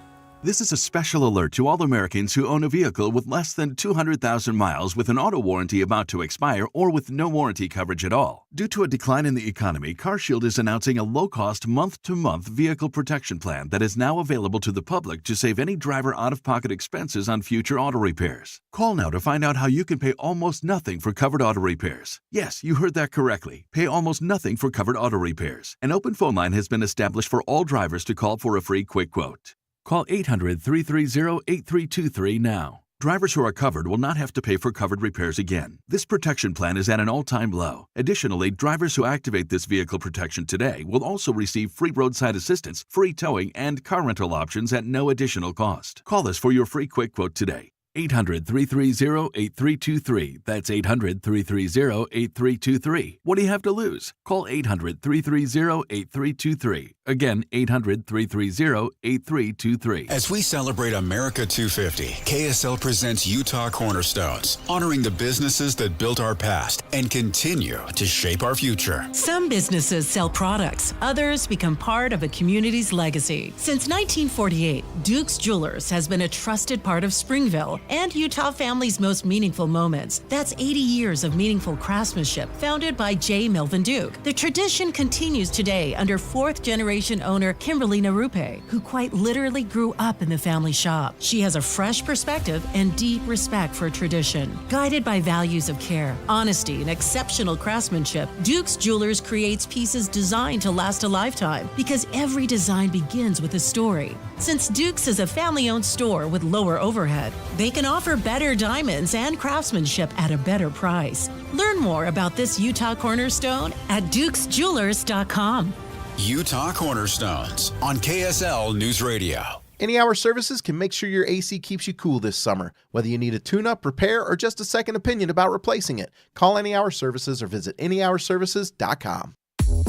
This is a special alert to all Americans who own a vehicle with less than 200,000 miles with an auto warranty about to expire or with no warranty coverage at all. Due to a decline in the economy, CarShield is announcing a low-cost month-to-month vehicle protection plan that is now available to the public to save any driver out-of-pocket expenses on future auto repairs. Call now to find out how you can pay almost nothing for covered auto repairs. Yes, you heard that correctly. Pay almost nothing for covered auto repairs. An open phone line has been established for all drivers to call for a free quick quote. Call 800-330-8323 now. Drivers who are covered will not have to pay for covered repairs again. This protection plan is at an all-time low. Additionally, drivers who activate this vehicle protection today will also receive free roadside assistance, free towing, and car rental options at no additional cost. Call us for your free quick quote today. 800-330-8323. That's 800-330-8323. What do you have to lose? Call 800-330-8323. Again, 800-330-8323. As we celebrate America 250, KSL presents Utah Cornerstones, honoring the businesses that built our past and continue to shape our future. Some businesses sell products. Others become part of a community's legacy. Since 1948, Duke's Jewelers has been a trusted part of Springville and Utah families' most meaningful moments. That's 80 years of meaningful craftsmanship, founded by J. Melvin Duke. The tradition continues today under 4th generation owner Kimberly Narupe, who quite literally grew up in the family shop. She has a fresh perspective and deep respect for tradition. Guided by values of care, honesty, and exceptional craftsmanship, Duke's Jewelers creates pieces designed to last a lifetime because every design begins with a story. Since Duke's is a family-owned store with lower overhead, they can offer better diamonds and craftsmanship at a better price. Learn more about this Utah Cornerstone at dukesjewelers.com. Utah Cornerstones on KSL News Radio. Any Hour Services can make sure your AC keeps you cool this summer. Whether you need a tune-up, repair, or just a second opinion about replacing it, call Any Hour Services or visit anyhourservices.com.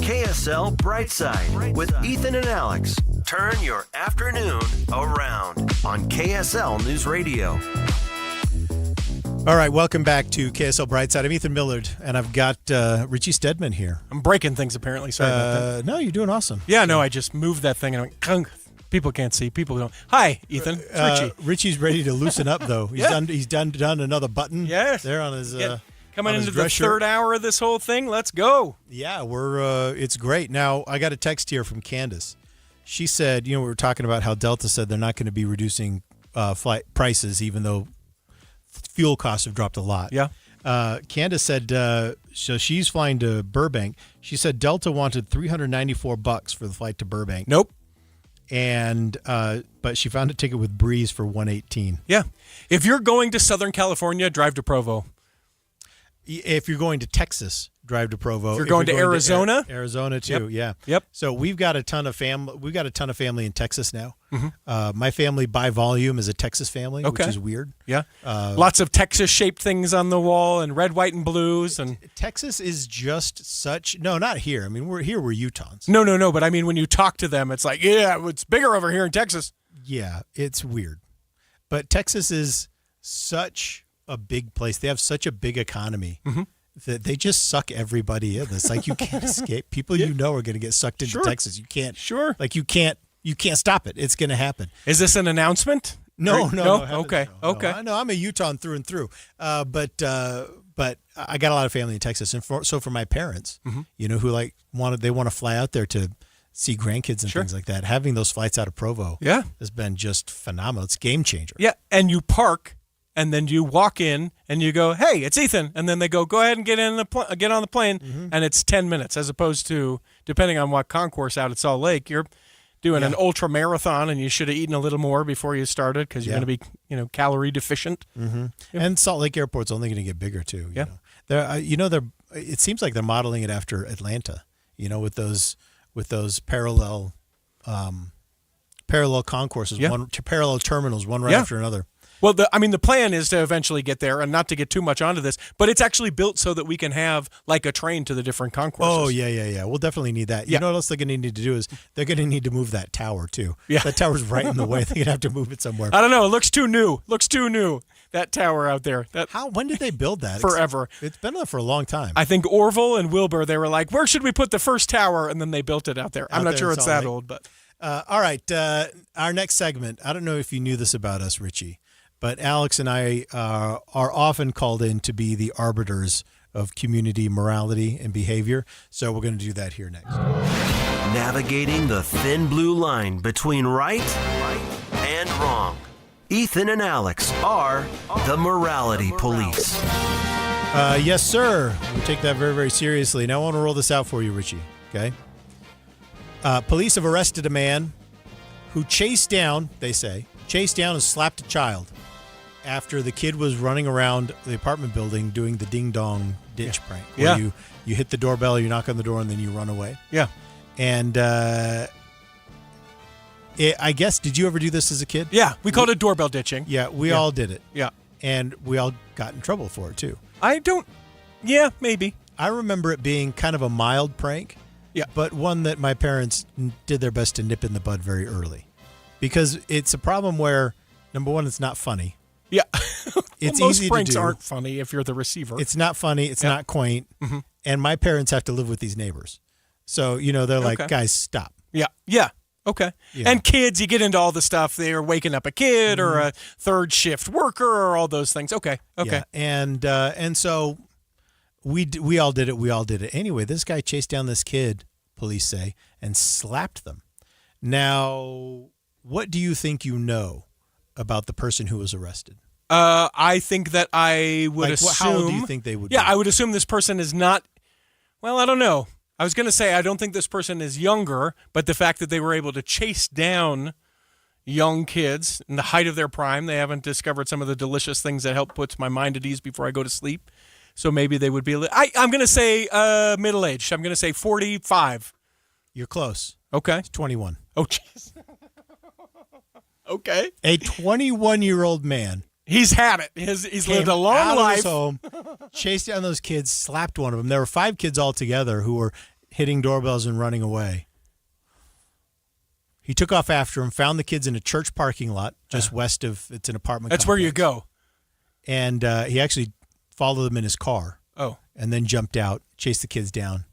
KSL Brightside with Ethan and Alex. Turn your afternoon around on KSL News Radio. All right, welcome back to KSL Brightside. I'm Ethan Millard, and I've got Richie Stedman here. I'm breaking things, apparently. Sorry about that. No, you're doing awesome. Yeah, no, I just moved that thing and I went, kunk. People can't see. People don't. Hi, Ethan. It's Richie. Richie's ready to loosen up, though. He's done another button. Yes. There on his coming on his into the third hour of this whole thing. Let's go. Yeah, it's great. Now, I got a text here from Candace. She said, we were talking about how Delta said they're not going to be reducing flight prices, even though fuel costs have dropped a lot. Yeah. Candace said, so she's flying to Burbank. She said Delta wanted $394 for the flight to Burbank. Nope. And but she found a ticket with Breeze for $118. Yeah. If you're going to Southern California, drive to Provo. If you're going to Texas, drive to Provo. If you're going to Arizona, Arizona too. Yep. So we've got a ton of family in Texas now. Mm-hmm. My family by volume is a Texas family, which is weird. Yeah. Lots of Texas-shaped things on the wall and red, white, and blues. And Texas is just such. No, not here. I mean, we're Utahns. No. But I mean, when you talk to them, it's like, yeah, it's bigger over here in Texas. Yeah, it's weird. But Texas is such a big place. They have such a big economy. Mm-hmm. That they just suck everybody in. It's like you can't escape. People you know are going to get sucked into Texas. You can't. Sure. Like you can't stop it. It's going to happen. Is this an announcement? No. Okay. No, I'm a Utahn through and through. But I got a lot of family in Texas, and so for my parents, who they want to fly out there to see grandkids and things like that. Having those flights out of Provo, has been just phenomenal. It's a game changer. Yeah, and you park. And then you walk in and you go, "Hey, it's Ethan." And then they go ahead and get on the plane, and it's 10 minutes, as opposed to, depending on what concourse out at Salt Lake, you're doing an ultra marathon, and you should have eaten a little more before you started because you're going to be, calorie deficient. Mm-hmm. Yeah. And Salt Lake Airport's only going to get bigger too. Yeah, it seems like they're modeling it after Atlanta. With those parallel concourses, parallel terminals, one right after another. Well, the plan is to eventually get there, and not to get too much onto this, but it's actually built so that we can have like a train to the different concourses. Oh, yeah. We'll definitely need that. You know what else they're going to need to do is they're going to need to move that tower, too. Yeah. That tower's right in the way. They're going to have to move it somewhere. I don't know. It looks too new. That tower out there. When did they build that? Forever. It's been there for a long time. I think Orville and Wilbur, they were like, where should we put the first tower? And then they built it out there. I'm not sure it's that old, but. All right. Our next segment, I don't know if you knew this about us, Richie, but Alex and I are often called in to be the arbiters of community morality and behavior. So we're going to do that here next. Navigating the thin blue line between right and wrong. Ethan and Alex are the morality police. Yes, sir. We take that very, very seriously. Now I want to roll this out for you, Richie. Okay. Police have arrested a man who chased down and slapped a child after the kid was running around the apartment building doing the ding-dong ditch prank. Where you hit the doorbell, you knock on the door, and then you run away. Yeah. And I guess, did you ever do this as a kid? Yeah, we called it doorbell ditching. Yeah, we all did it. Yeah. And we all got in trouble for it, too. Yeah, maybe. I remember it being kind of a mild prank. Yeah. But one that my parents did their best to nip in the bud very early. Because it's a problem where, number one, it's not funny. Yeah. It's most easy pranks to do. aren't funny if you're the receiver. It's not funny. It's not quaint. Mm-hmm. And my parents have to live with these neighbors. So, they're like, guys, stop. Yeah. Okay. Yeah. And kids, you get into all the stuff. They're waking up a kid or a third shift worker or all those things. Okay. Yeah. And so we all did it. We all did it. Anyway, this guy chased down this kid, police say, and slapped them. Now, what do you think you know about the person who was arrested? I think that I would assume. How old do you think they would be? Yeah, I would assume this person is not. Well, I don't know. I was going to say I don't think this person is younger, but the fact that they were able to chase down young kids in the height of their prime, they haven't discovered some of the delicious things that help put my mind at ease before I go to sleep. So maybe they would be I'm going to say middle-aged. I'm going to say 45. You're close. Okay. It's 21. Oh, jeez. Okay. A 21-year-old man. He's had it. He's lived a long out life. Of his home, chased down those kids, slapped one of them. There were 5 kids all together who were hitting doorbells and running away. He took off after him, found the kids in a church parking lot just west of, it's an apartment That's complex. where you go. And he actually followed them in his car. Oh. And then jumped out, chased the kids down,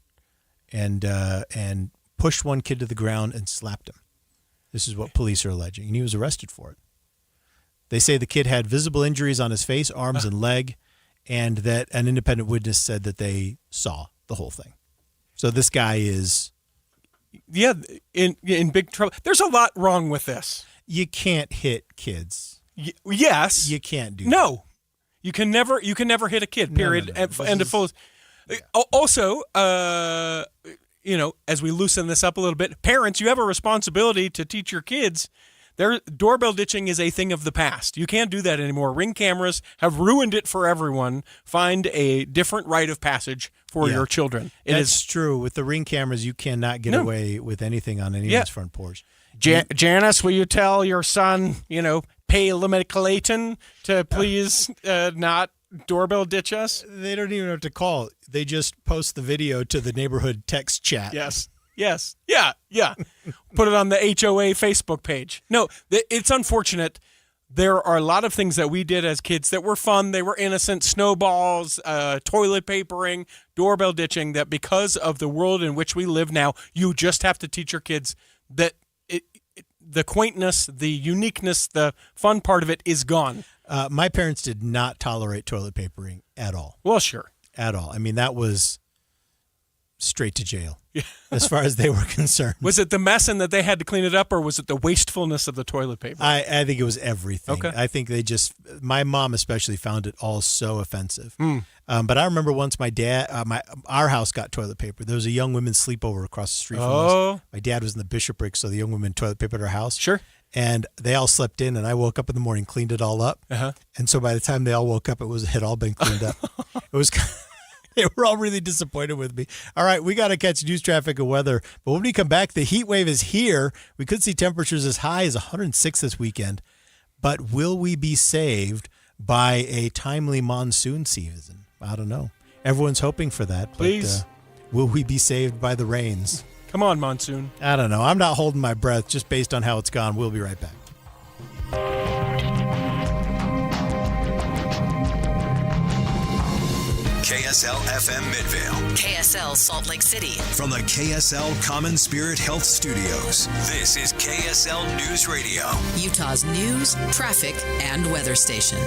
and pushed one kid to the ground and slapped him. This is what police are alleging. And he was arrested for it. They say the kid had visible injuries on his face, arms, and leg, and that an independent witness said that they saw the whole thing. So this guy is... Yeah, in big trouble. There's a lot wrong with this. You can't hit kids. Yes. You can't do that. No. You can never hit a kid, period. No. And to full... Also, as we loosen this up a little bit, parents, you have a responsibility to teach your kids Doorbell ditching is a thing of the past. You can't do that anymore. Ring cameras have ruined it for everyone. Find a different rite of passage for your children. It's true. With the Ring cameras, you cannot get away with anything on anyone's front porch. Janice, will you tell your son, pay Clayton to please not doorbell ditch us? They don't even have to call. They just post the video to the neighborhood text chat. Yes. Yeah. Put it on the HOA Facebook page. No, it's unfortunate. There are a lot of things that we did as kids that were fun. They were innocent. Snowballs, toilet papering, doorbell ditching, that because of the world in which we live now, you just have to teach your kids that the quaintness, the uniqueness, the fun part of it is gone. My parents did not tolerate toilet papering at all. Well, sure. At all. I mean, that was straight to jail as far as they were concerned. Was it the mess and that they had to clean it up, or was it the wastefulness of the toilet paper? I think it was everything. Okay. I think my mom especially found it all so offensive. But I remember once my dad, our house got toilet paper. There was a young women's sleepover across the street from us. My dad was in the bishopric, so the young women toilet papered our house. Sure. And they all slept in, and I woke up in the morning, cleaned it all up. And so by the time they all woke up, it had all been cleaned up. It was they were all really disappointed with me. All right, we got to catch news, traffic, and weather. But when we come back, the heat wave is here. We could see temperatures as high as 106 this weekend. But will we be saved by a timely monsoon season? I don't know. Everyone's hoping for that. Please. But, will we be saved by the rains? Come on, monsoon. I don't know. I'm not holding my breath just based on how it's gone. We'll be right back. KSL FM Midvale. KSL Salt Lake City. From the KSL Common Spirit Health Studios, this is KSL News Radio. Utah's news, traffic, and weather station.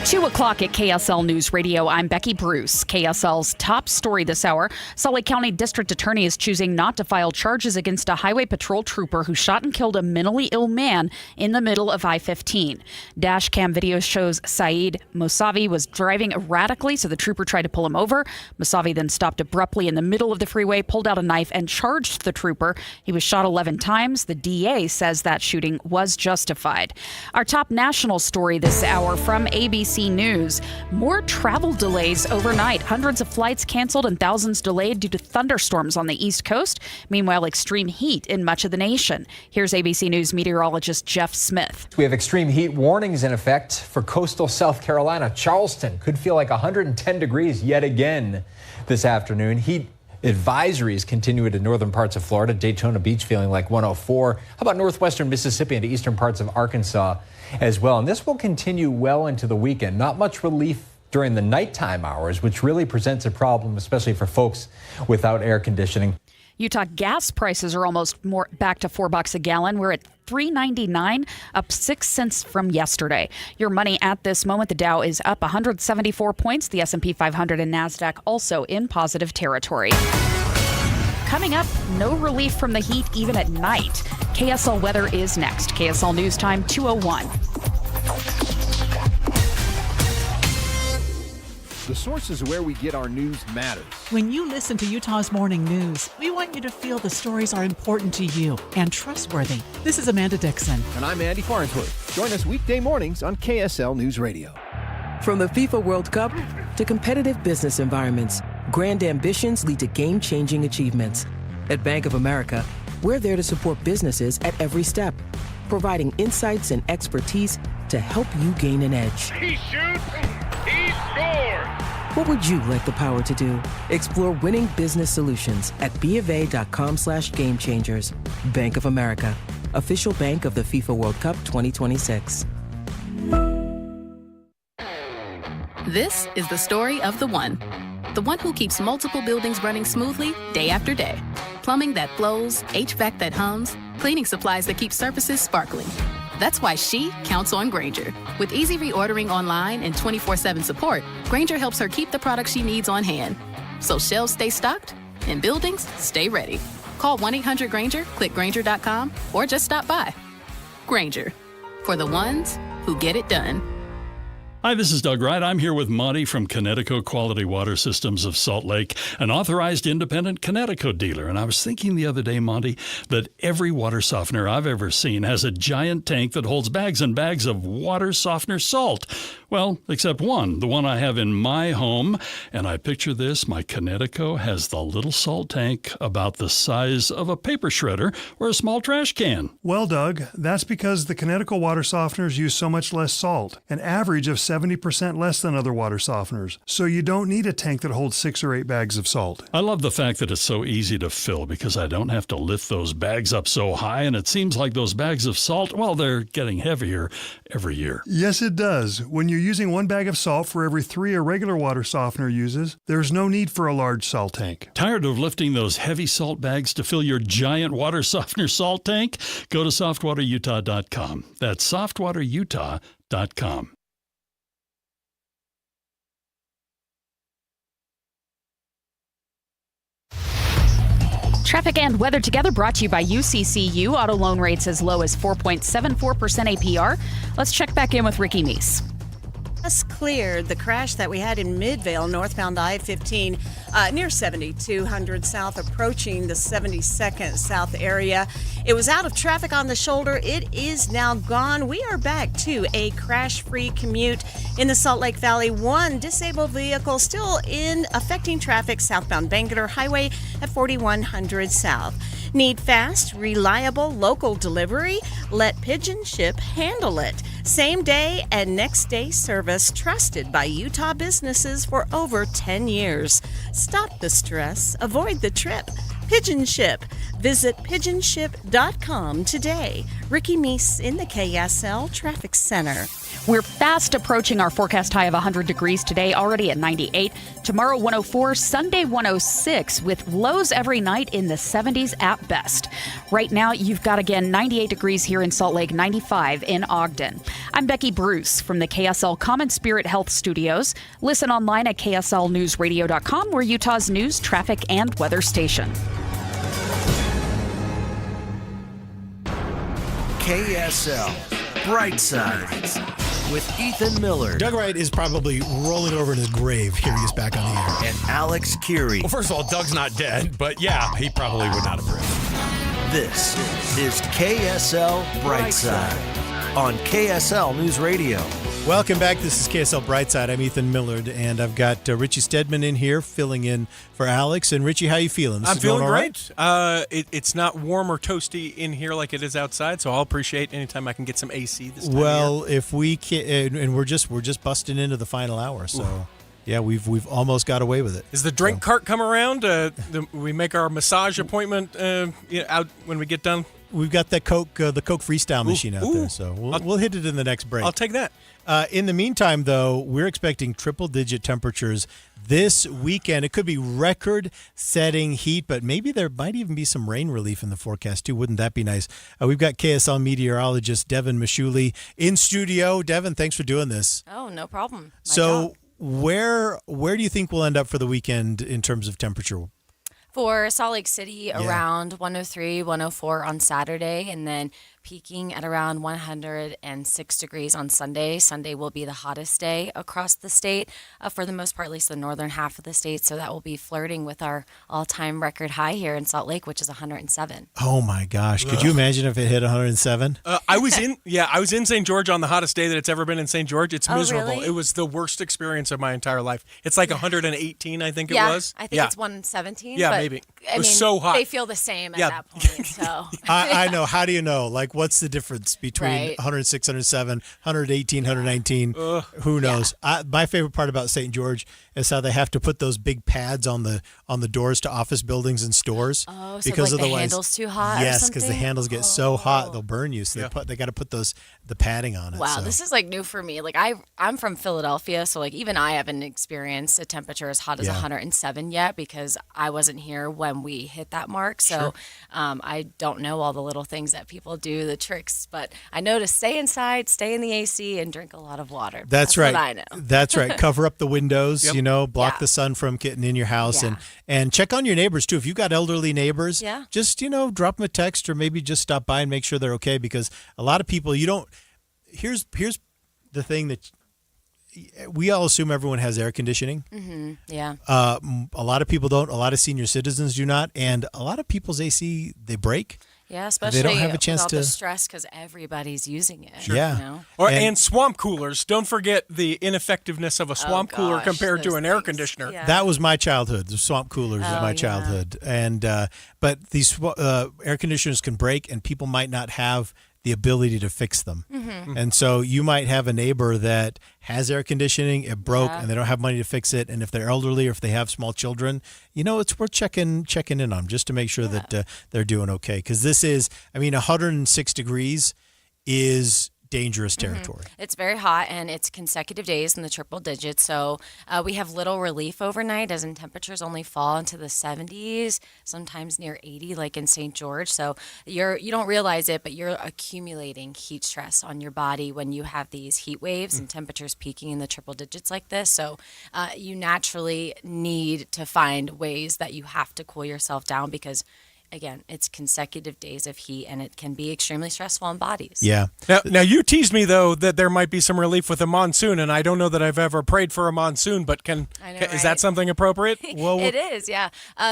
2 o'clock at KSL News Radio. I'm Becky Bruce. KSL's top story this hour. Salt Lake County District Attorney is choosing not to file charges against a highway patrol trooper who shot and killed a mentally ill man in the middle of I-15. Dash cam video shows Saeed Mosavi was driving erratically, so the trooper tried to pull him over. Mosavi then stopped abruptly in the middle of the freeway, pulled out a knife, and charged the trooper. He was shot 11 times. The DA says that shooting was justified. Our top national story this hour from ABC News. More travel delays overnight. Hundreds of flights canceled and thousands delayed due to thunderstorms on the East Coast. Meanwhile, extreme heat in much of the nation. Here's ABC News meteorologist Jeff Smith. We have extreme heat warnings in effect for coastal South Carolina. Charleston could feel like 110 degrees yet again this afternoon. Heat advisories continue into northern parts of Florida. Daytona Beach feeling like 104. How about northwestern Mississippi and eastern parts of Arkansas as well? And this will continue well into the weekend. Not much relief during the nighttime hours, which really presents a problem, especially for folks without air conditioning. Utah gas prices are almost back to $4 a gallon. We're at $3.99, up 6 cents from yesterday. Your money at this moment, the Dow is up 174 points. The S&P 500 and NASDAQ also in positive territory. Coming up, no relief from the heat even at night. KSL weather is next. KSL News Time 2:01. The sources where we get our news matters. When you listen to Utah's Morning News, we want you to feel the stories are important to you and trustworthy. This is Amanda Dixon. And I'm Andy Farnsworth. Join us weekday mornings on KSL News Radio. From the FIFA World Cup to competitive business environments, grand ambitions lead to game-changing achievements. At Bank of America, we're there to support businesses at every step, providing insights and expertise to help you gain an edge. He shoots, he scores! What would you like the power to do? Explore winning business solutions at BofA.com/gamechangers. Bank of America, official bank of the FIFA World Cup 2026. This is the story of the one who keeps multiple buildings running smoothly day after day. Plumbing that flows, HVAC that hums, cleaning supplies that keep surfaces sparkling. That's why she counts on Grainger. With easy reordering online and 24/7 support, Grainger helps her keep the products she needs on hand. So shelves stay stocked and buildings stay ready. Call 1-800-GRAINGER, click Grainger.com, or just stop by. Grainger, for the ones who get it done. Hi, this is Doug Wright. I'm here with Monty from Connecticut Quality Water Systems of Salt Lake, an authorized independent Connecticut dealer. And I was thinking the other day, Monty, that every water softener I've ever seen has a giant tank that holds bags and bags of water softener salt. Well, except one, the one I have in my home. And I picture this, my Connecticut has the little salt tank about the size of a paper shredder or a small trash can. Well, Doug, that's because the Connecticut water softeners use so much less salt, an average of 70% less than other water softeners. So you don't need a tank that holds 6 or 8 bags of salt. I love the fact that it's so easy to fill because I don't have to lift those bags up so high, and it seems like those bags of salt, well, they're getting heavier every year. Yes, it does. When you're using 1 bag of salt for every 3 a regular water softener uses, there's no need for a large salt tank. Tired of lifting those heavy salt bags to fill your giant water softener salt tank? Go to softwaterutah.com. That's softwaterutah.com. Traffic and weather together brought to you by UCCU. Auto loan rates as low as 4.74% APR. Let's check back in with Ricky Meese. Just cleared the crash that we had in Midvale, northbound I-15, near 7200 South, approaching the 72nd South area. It was out of traffic on the shoulder. It is now gone. We are back to a crash-free commute in the Salt Lake Valley. 1 disabled vehicle still affecting traffic southbound Bangerter Highway at 4100 South. Need fast, reliable, local delivery? Let Pigeon Ship handle it. Same day and next day service trusted by Utah businesses for over 10 years. Stop the stress. Avoid the trip. Pigeon Ship. Visit pigeonship.com today. Ricky Meese in the KSL Traffic Center. We're fast approaching our forecast high of 100 degrees today, already at 98. Tomorrow, 104. Sunday, 106, with lows every night in the 70s at best. Right now, you've got, again, 98 degrees here in Salt Lake, 95 in Ogden. I'm Becky Bruce from the KSL Common Spirit Health Studios. Listen online at kslnewsradio.com. We're Utah's news, traffic, and weather station. KSL Brightside with Ethan Miller. Doug Wright is probably rolling over in his grave hearing us back on the air. And Alex Curie. Well, first of all, Doug's not dead, but yeah, he probably would not approve. This is KSL Brightside on KSL News Radio. Welcome back. This is KSL Brightside. I'm Ethan Millard, and I've got Richie Stedman in here filling in for Alex. And Richie, how you feeling? I'm feeling great. It's not warm or toasty in here like it is outside, so I'll appreciate anytime I can get some AC this time. Well, if we can, and we're just busting into the final hour, so. Ooh. Yeah, we've almost got away with it. Is the drink cart come around? We make our massage appointment out when we get done. We've got that the Coke Freestyle machine out there, so we'll hit it in the next break. I'll take that. In the meantime, though, we're expecting triple-digit temperatures this weekend. It could be record-setting heat, but maybe there might even be some rain relief in the forecast, too. Wouldn't that be nice? We've got KSL Meteorologist Devan Masciulli in studio. Devan, thanks for doing this. Oh, no problem. So where do you think we'll end up for the weekend in terms of temperature? For Salt Lake City, around 103, 104 on Saturday, and then peaking at around 106 degrees on Sunday. Sunday will be the hottest day across the state, for the most part, at least the northern half of the state. So that will be flirting with our all-time record high here in Salt Lake, which is 107. Oh my gosh! Could you imagine if it hit 107? I was in St. George on the hottest day that it's ever been in St. George. It's miserable. Really? It was the worst experience of my entire life. It's like 118, I think it was. I think it's 117. Yeah, but, maybe. It was so hot. They feel the same at that point. So I know. How do you know? Like, what's the difference between 106, 107, 118, 119? Who knows? My favorite part about St. George is how they have to put those big pads on the doors to office buildings and stores. Oh, so because like the handle's too hot. Yes, because the handles get so hot they'll burn you. So they got to put the padding on it. Wow, this is like new for me. Like I'm from Philadelphia, so like even I haven't experienced a temperature as hot as 107 yet because I wasn't here when we hit that mark. So I don't know all the little things that people do, the tricks, but I know to stay inside, stay in the AC, and drink a lot of water. That's right. What I know. That's right. Cover up the windows, block the sun from getting in your house, and check on your neighbors too. If you've got elderly neighbors, just drop them a text or maybe just stop by and make sure they're okay, because a lot of people here's the thing that we all assume everyone has air conditioning. Mm-hmm. Yeah. A lot of people don't. A lot of senior citizens do not. And a lot of people's AC, they break. Yeah, especially they don't have a chance with all to the stress because everybody's using it. Sure. Yeah. You know? And swamp coolers. Don't forget the ineffectiveness of a swamp cooler compared to an air conditioner. Yeah. That was my childhood. The swamp coolers was my childhood. And but these air conditioners can break, and people might not have the ability to fix them. Mm-hmm. And so you might have a neighbor that has air conditioning, it broke, and they don't have money to fix it. And if they're elderly or if they have small children, it's worth checking in on them just to make sure that they're doing okay. Because this is, 106 degrees is dangerous territory. Mm-hmm. It's very hot, and it's consecutive days in the triple digits. So we have little relief overnight, as in temperatures only fall into the 70s, sometimes near 80, like in St. George. So you don't realize it, but you're accumulating heat stress on your body when you have these heat waves and temperatures peaking in the triple digits like this. So you naturally need to find ways that you have to cool yourself down because, again, it's consecutive days of heat, and it can be extremely stressful on bodies. Yeah. Now you teased me, though, that there might be some relief with a monsoon, and I don't know that I've ever prayed for a monsoon, but is that something appropriate? Well, it is, yeah.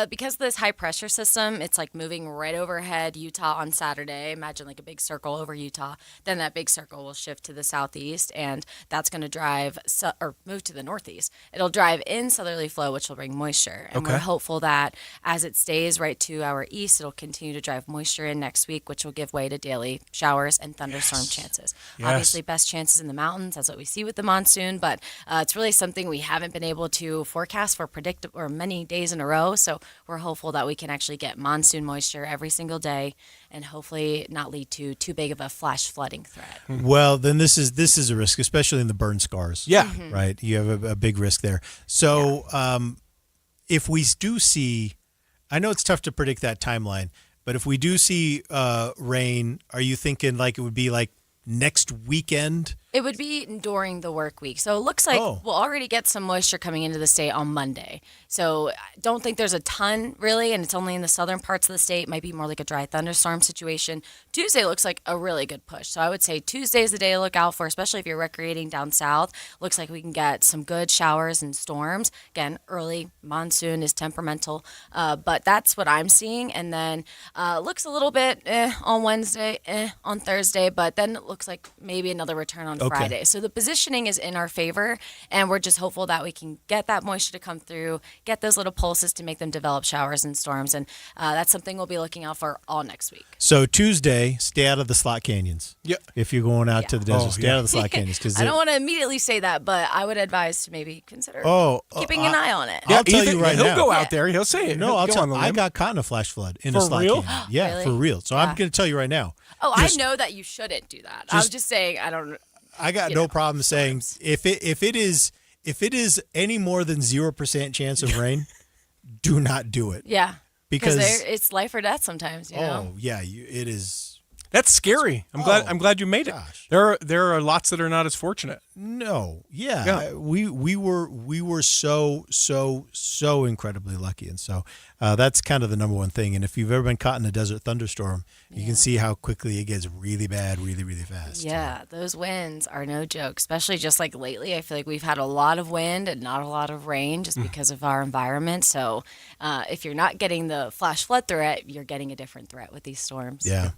Because this high-pressure system, it's like moving right overhead Utah on Saturday. Imagine like a big circle over Utah. Then that big circle will shift to the southeast, and that's going to move to the northeast. It'll drive in southerly flow, which will bring moisture. And we're hopeful that as it stays right to our east, it'll continue to drive moisture in next week, which will give way to daily showers and thunderstorm chances. Yes. Obviously, best chances in the mountains. That's what we see with the monsoon, but it's really something we haven't been able to forecast for many days in a row. So we're hopeful that we can actually get monsoon moisture every single day, and hopefully not lead to too big of a flash flooding threat. Well, then this is a risk, especially in the burn scars. Yeah. Mm-hmm. Right. You have a big risk there. So if we do see, I know it's tough to predict that timeline, but if we do see rain, are you thinking like it would be like next weekend? It would be during the work week. So it looks like we'll already get some moisture coming into the state on Monday. So I don't think there's a ton really, and it's only in the southern parts of the state. It might be more like a dry thunderstorm situation. Tuesday looks like a really good push. So I would say Tuesday is the day to look out for, especially if you're recreating down south. Looks like we can get some good showers and storms. Again, early monsoon is temperamental, but that's what I'm seeing. And then looks a little bit on Wednesday, on Thursday, but then it looks like maybe another return on Friday. So the positioning is in our favor, and we're just hopeful that we can get that moisture to come through, get those little pulses to make them develop showers and storms, and that's something we'll be looking out for all next week. So Tuesday, stay out of the slot canyons. Yeah. If you're going out to the desert, stay out of the slot canyons. Because I don't want to immediately say that, but I would advise to maybe consider keeping an eye on it. I'll tell you right now. He'll go out there. He'll say it. No, I'll tell you. I got caught in a flash flood in a slot canyon. Yeah, Really? for real. So I'm going to tell you right now. Oh, I know that you shouldn't do that. I'm just saying I got no problem saying if it is any more than 0% chance of rain, do not do it. Yeah, because it's life or death sometimes. You know? Oh yeah, it is. That's scary. I'm glad you made it. There are lots that are not as fortunate. No, we were so incredibly lucky, and so that's kind of the number one thing. And if you've ever been caught in a desert thunderstorm, you can see how quickly it gets really bad, really, really fast. Yeah, those winds are no joke, especially just like lately. I feel like we've had a lot of wind and not a lot of rain just because of our environment. So if you're not getting the flash flood threat, you're getting a different threat with these storms. Yeah.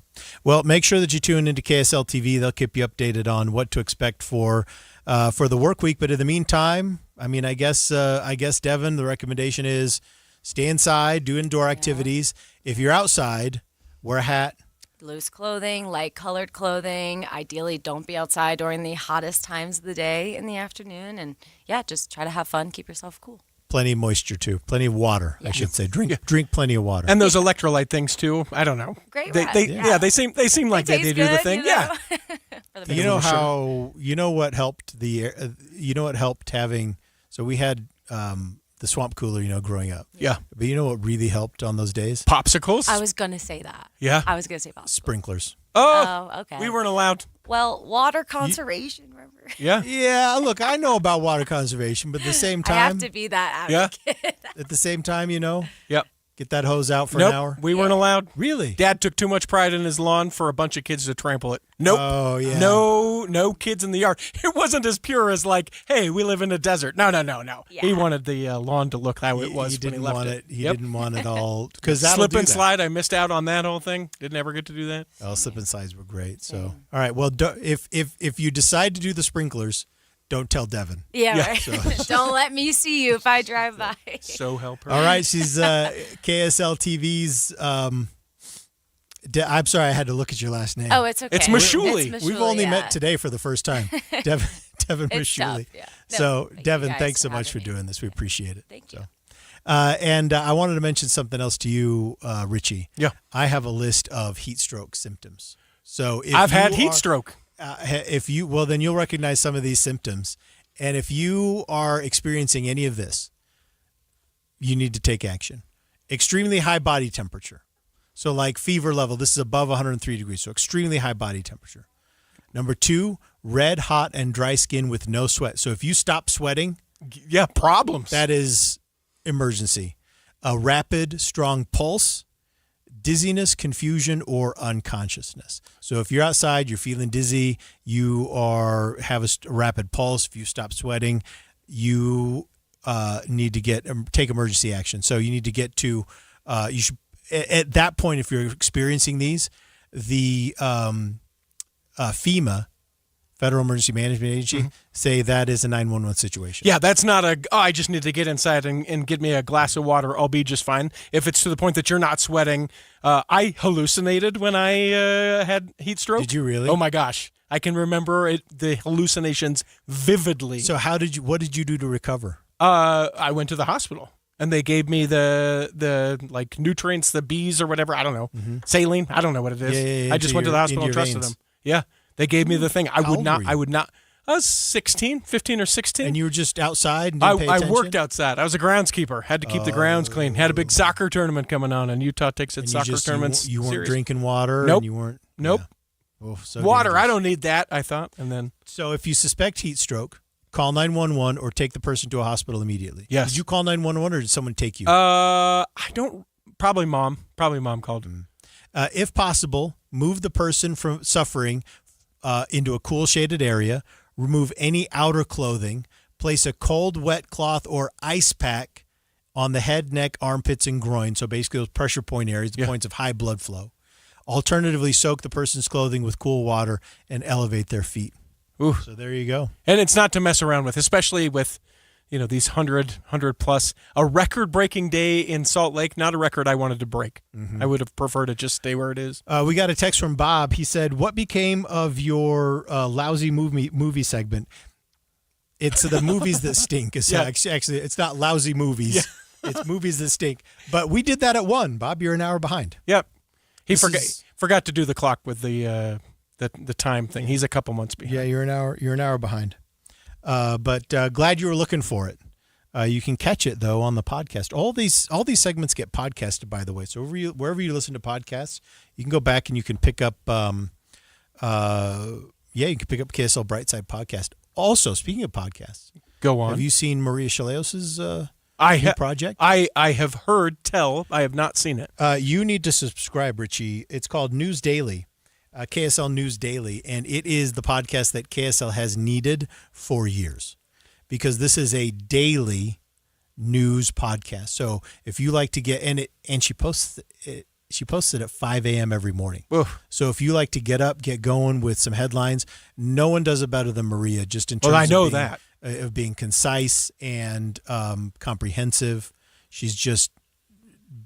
Well, make sure that you tune into KSL TV. They'll keep you updated on what to expect for the work week. But in the meantime, I guess Devin, the recommendation is stay inside, do indoor activities. If you're outside, wear a hat. Loose clothing, light colored clothing. Ideally, don't be outside during the hottest times of the day in the afternoon. And just try to have fun, keep yourself cool. Plenty of moisture too. Plenty of water, I should say. Drink plenty of water. And those electrolyte things too. I don't know. Great. They seem like they do the thing. You know what helped having. So we had the swamp cooler, growing up. Yeah. But you know what really helped on those days? Popsicles. I was gonna say that. Yeah. I was gonna say popsicles. Sprinklers. Oh, okay. We weren't allowed. Well, water conservation, remember? Yeah. Yeah, look, I know about water conservation, but at the same time... I have to be that advocate. At the same time, Yep. Get that hose out for Nope, an hour? we weren't allowed. Really? Dad took too much pride in his lawn for a bunch of kids to trample it. Nope. Oh, yeah. No kids in the yard. It wasn't as pure as like, hey, we live in a desert. No. Yeah. He wanted the lawn to look how it was He when didn't he left want it. He didn't want it all. Because slip and slide, I missed out on that whole thing. Didn't ever get to do that. Oh, slip and slides were great. So, all right. Well, if you decide to do the sprinklers, don't tell Devin. Yeah, right. So- Don't let me see you if I drive by. So help her. All right. She's KSL TV's. I'm sorry, I had to look at your last name. Oh, it's okay. It's Masciulli. We've only yeah. met today for the first time. Devin It's Masciulli. tough, yeah. No, So, thank you Devin, guys thanks so for much for having me. doing this. We appreciate it. Thank you. And I wanted to mention something else to you, Richie. Yeah. I have a list of heat stroke symptoms. So if I've had you heat are- stroke. then you'll recognize some of these symptoms. And if you are experiencing any of this, you need to take action. Extremely high body temperature. So like fever level, this is above 103 degrees. So extremely high body temperature. Number 2, red, hot, and dry skin with no sweat. So if you stop sweating, yeah, problems. That is emergency. A rapid, strong pulse, dizziness, confusion, or unconsciousness. So if you're outside, you're feeling dizzy, you have a rapid pulse, if you stop sweating, you need to take emergency action. So you need to get to, you should, at that point, if you're experiencing these, the FEMA, Federal Emergency Management Agency, say that is a 911 situation. Yeah, that's not I just need to get inside and get me a glass of water. I'll be just fine. If it's to the point that you're not sweating, I hallucinated when I had heat stroke. Did you really? Oh my gosh. I can remember the hallucinations vividly. So what did you do to recover? I went to the hospital and they gave me the like nutrients, the B's or whatever. I don't know. Saline. I don't know what it is. Yeah, I just went to the hospital and trusted them. Yeah. They gave me the thing. I would not. I was 15 or 16. And you were just outside and didn't pay attention? I worked outside. I was a groundskeeper. Had to keep the grounds clean. Had a big soccer tournament coming on, and Utah takes its soccer tournaments You weren't serious. drinking water? Nope. And you weren't? Nope. Yeah. Oh, so water. dangerous. I don't need that, I thought. And then. So if you suspect heat stroke, call 911 or take the person to a hospital immediately. Yes. Did you call 911 or did someone take you? I don't. Probably mom. Probably mom called. If possible, move the person from suffering into a cool shaded area, remove any outer clothing, place a cold, wet cloth or ice pack on the head, neck, armpits, and groin. So basically those pressure point areas, the points of high blood flow. Alternatively, soak the person's clothing with cool water and elevate their feet. Ooh. So there you go. And it's not to mess around with, especially with, these 100 plus. A record-breaking day in Salt Lake, not a record I wanted to break. I would have preferred to just stay where it is. We got a text from Bob. He said, what became of your lousy movie segment? It's the movies that stink. It's actually, it's not lousy movies. Yeah. It's movies that stink. But we did that at 1. Bob, you're an hour behind. Yep. He forgot to do the clock with the time thing. He's a couple months behind. Yeah, you're an hour behind. But glad you were looking for it. You can catch it though on the podcast. All these segments get podcasted, by the way. So wherever you listen to podcasts, you can go back and you can pick up. You can pick up KSL Brightside podcast. Also, speaking of podcasts, go on. Have you seen Maria Chaleos's project? I have heard tell. I have not seen it. You need to subscribe, Richie. It's called News Daily. KSL News Daily, and it is the podcast that KSL has needed for years because this is a daily news podcast. So if you like to get and she posts it at 5 a.m. every morning. Oof. So if you like to get up, get going with some headlines, no one does it better than Maria. Just in terms of being concise and comprehensive. She's just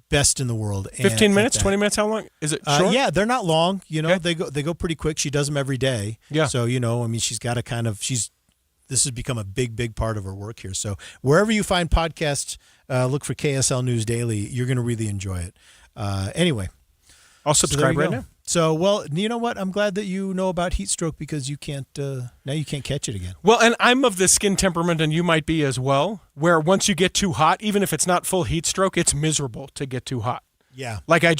best in the world. 15 minutes, 20 minutes, how long? Is it short? Yeah, they're not long. They go pretty quick. She does them every day. Yeah. So, she's got to this has become a big part of her work here. So wherever you find podcasts, look for KSL News Daily. You're going to really enjoy it. Anyway. I'll subscribe right now. So, well, you know what? I'm glad that you know about heat stroke because you can't now you can't catch it again. Well, and I'm of the skin temperament, and you might be as well, where once you get too hot, even if it's not full heat stroke, it's miserable to get too hot. Yeah. Like I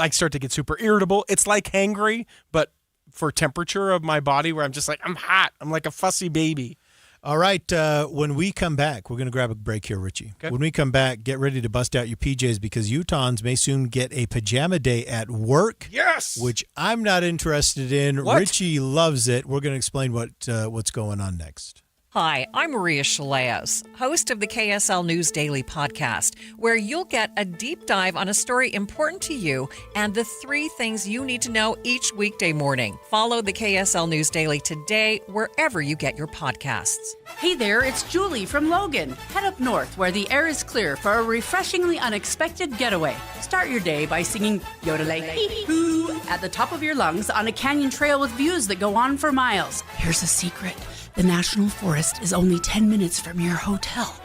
start to get super irritable. It's like hangry, but for temperature of my body where I'm just like, I'm hot. I'm like a fussy baby. All right, when we come back, we're going to grab a break here, Richie. Okay. When we come back, get ready to bust out your PJs because Utahns may soon get a pajama day at work. Yes! Which I'm not interested in. What? Richie loves it. We're going to explain what's going on next. Hi, I'm Maria Shaleas, host of the KSL News Daily podcast, where you'll get a deep dive on a story important to you and the 3 things you need to know each weekday morning. Follow the KSL News Daily today, wherever you get your podcasts. Hey there, it's Julie from Logan. Head up north where the air is clear for a refreshingly unexpected getaway. Start your day by singing yodelay-hee-hoo at the top of your lungs on a canyon trail with views that go on for miles. Here's a secret. The National Forest is only 10 minutes from your hotel.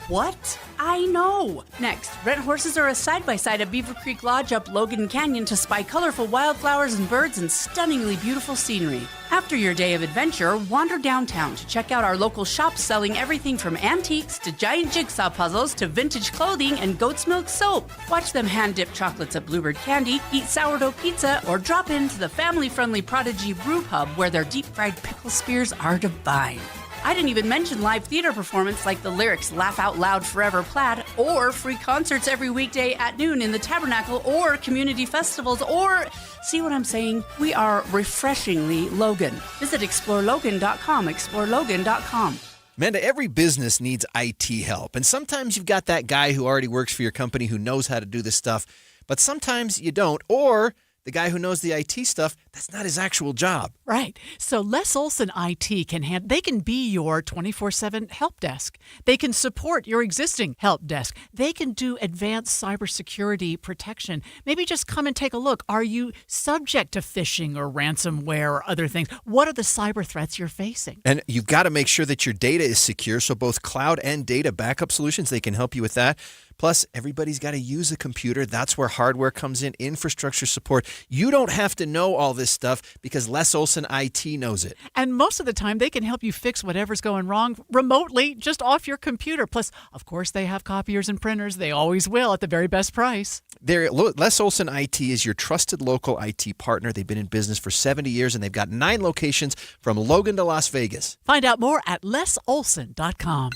What? I know. Next, rent horses or a side-by-side at Beaver Creek Lodge up Logan Canyon to spy colorful wildflowers and birds and stunningly beautiful scenery. After your day of adventure, wander downtown to check out our local shops selling everything from antiques to giant jigsaw puzzles to vintage clothing and goat's milk soap. Watch them hand-dip chocolates at Bluebird Candy, eat sourdough pizza, or drop into the family-friendly Prodigy Brew Pub where their deep-fried pickle spears are divine. I didn't even mention live theater performance like the Lyrics Laugh Out Loud Forever Plaid, or free concerts every weekday at noon in the Tabernacle, or community festivals, or, see what I'm saying? We are refreshingly Logan. Visit explorelogan.com, explorelogan.com. Amanda, every business needs IT help, and sometimes you've got that guy who already works for your company who knows how to do this stuff, but sometimes you don't, or the guy who knows the IT stuff, that's not his actual job. Right. So Les Olson IT they can be your 24/7 help desk. They can support your existing help desk. They can do advanced cybersecurity protection. Maybe just come and take a look. Are you subject to phishing or ransomware or other things? What are the cyber threats you're facing? And you've got to make sure that your data is secure, so both cloud and data backup solutions, they can help you with that. Plus, everybody's got to use a computer. That's where hardware comes in, infrastructure support. You don't have to know all this stuff because Les Olson IT knows it. And most of the time, they can help you fix whatever's going wrong remotely, just off your computer. Plus, of course, they have copiers and printers. They always will at the very best price. Les Olson IT is your trusted local IT partner. They've been in business for 70 years, and they've got 9 locations from Logan to Las Vegas. Find out more at lesolson.com.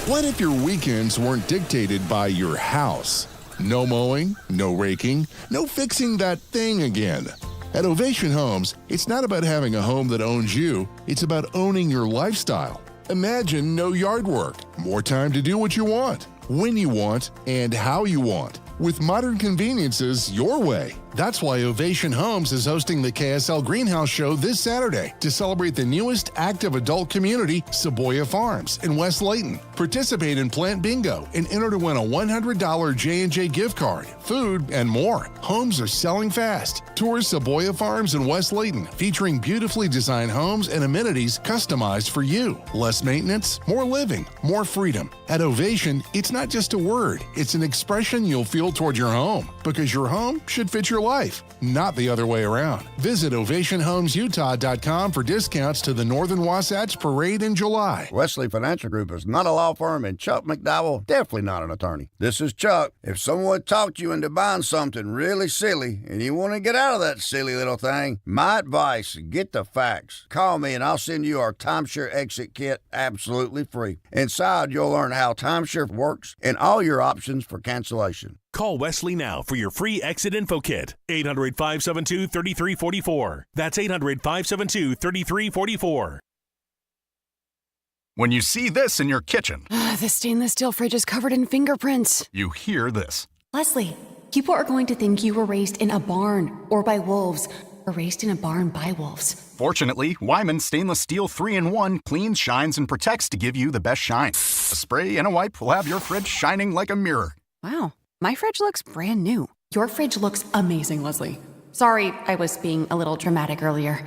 What if your weekends weren't dictated by your house? No mowing, no raking, no fixing that thing again. At Ovation Homes, it's not about having a home that owns you, it's about owning your lifestyle. Imagine no yard work, more time to do what you want, when you want, and how you want, with modern conveniences your way. That's why Ovation Homes is hosting the KSL Greenhouse Show this Saturday to celebrate the newest active adult community, Seboya Farms in West Layton. Participate in Plant Bingo and enter to win a $100 J&J gift card, food, and more. Homes are selling fast. Tour Seboya Farms in West Layton, featuring beautifully designed homes and amenities customized for you. Less maintenance, more living, more freedom. At Ovation, it's not just a word, it's an expression you'll feel toward your home, because your home should fit your life, not the other way around. Visit OvationHomesUtah.com for discounts to the Northern Wasatch Parade in July. Wesley Financial Group is not a law firm, and Chuck McDowell definitely not an attorney. This is Chuck. If someone talked you into buying something really silly and you want to get out of that silly little thing, my advice, get the facts. Call me and I'll send you our timeshare exit kit absolutely free. Inside, you'll learn how timeshare works and all your options for cancellation. Call Wesley now for your free exit info kit. 800-572-3344. That's 800-572-3344. When you see this in your kitchen, the stainless steel fridge is covered in fingerprints. you hear this. Leslie, people are going to think you were raised in a barn or by wolves, or raised in a barn by wolves. Fortunately, Wyman Stainless Steel 3-in-1 cleans, shines, and protects to give you the best shine. A spray and a wipe will have your fridge shining like a mirror. Wow, my fridge looks brand new. Your fridge looks amazing, Leslie. Sorry, I was being a little dramatic earlier.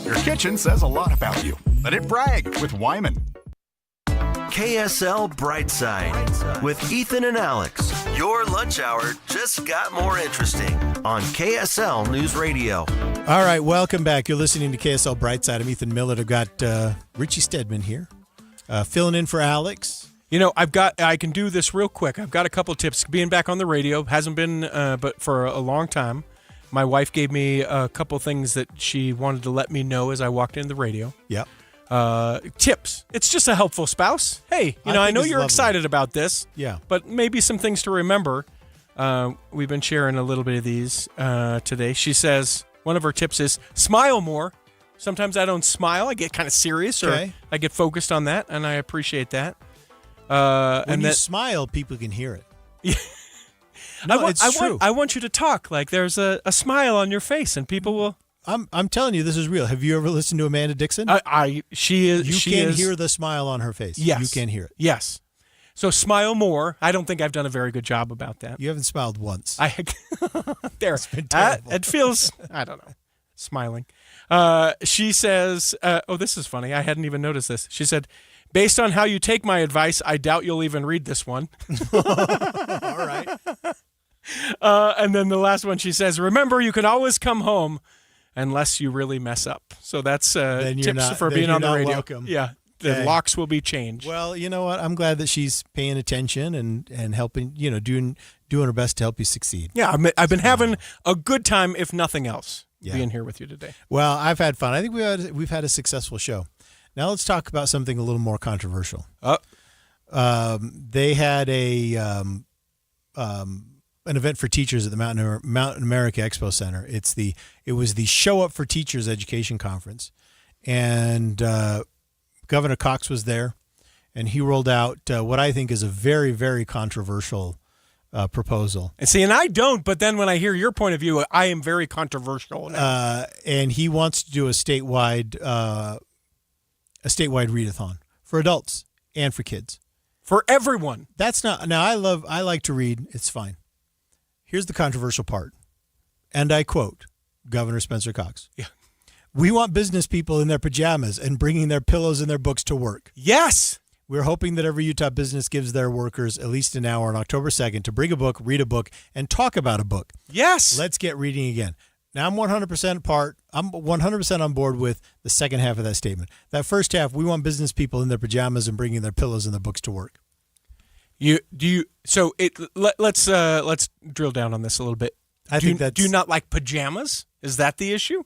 Your kitchen says a lot about you. Let it brag with Wyman. KSL Brightside with Ethan and Alex. Your lunch hour just got more interesting on KSL News Radio. All right, welcome back. You're listening to KSL Brightside. I'm Ethan Millett. I've got Richie Stedman here, filling in for Alex. You know, I can do this real quick. I've got a couple of tips. Being back on the radio hasn't been, but for a long time. My wife gave me a couple things that she wanted to let me know as I walked in the radio. Yep. Tips. It's just a helpful spouse. Hey, I know you're excited about this. Yeah. But maybe some things to remember. We've been sharing a little bit of these today. She says one of her tips is smile more. Sometimes I don't smile. I get kind of serious or I get focused on that, and I appreciate that. When you smile, people can hear it. No, it's true. I want you to talk like there's a smile on your face, and people will. I'm telling you, this is real. Have you ever listened to Amanda Dixon? She is. You can hear the smile on her face. Yes, you can hear it. Yes. So smile more. I don't think I've done a very good job about that. You haven't smiled once. There. It's been terrible. It feels. I don't know. Smiling. She says. This is funny. I hadn't even noticed this. She said, "Based on how you take my advice, I doubt you'll even read this one." All right. And then the last one, she says, "Remember, you can always come home unless you really mess up." So that's tips for being on the radio. Welcome. Yeah, the locks will be changed. Well, you know what? I'm glad that she's paying attention and helping. Doing her best to help you succeed. Yeah, I've been having a good time, if nothing else, being here with you today. Well, I've had fun. I think we've had a successful show. Now let's talk about something a little more controversial. They had an event for teachers at the Mountain America Expo Center. It was the Show Up for Teachers Education Conference, and Governor Cox was there, and he rolled out what I think is a very, very controversial proposal. And I don't, but then when I hear your point of view, I am very controversial. And he wants to do a statewide read-a-thon for adults and for kids. For everyone. That's not. Now, I like to read. It's fine. Here's the controversial part. And I quote Governor Spencer Cox. Yeah. "We want business people in their pajamas and bringing their pillows and their books to work. Yes. We're hoping that every Utah business gives their workers at least an hour on October 2nd to bring a book, read a book, and talk about a book. Yes. Let's get reading again." Now, I'm 100% on board with the second half of that statement. That first half, we want business people in their pajamas and bringing their pillows and their books to work. Let's drill down on this a little bit. Do you not like pajamas? Is that the issue?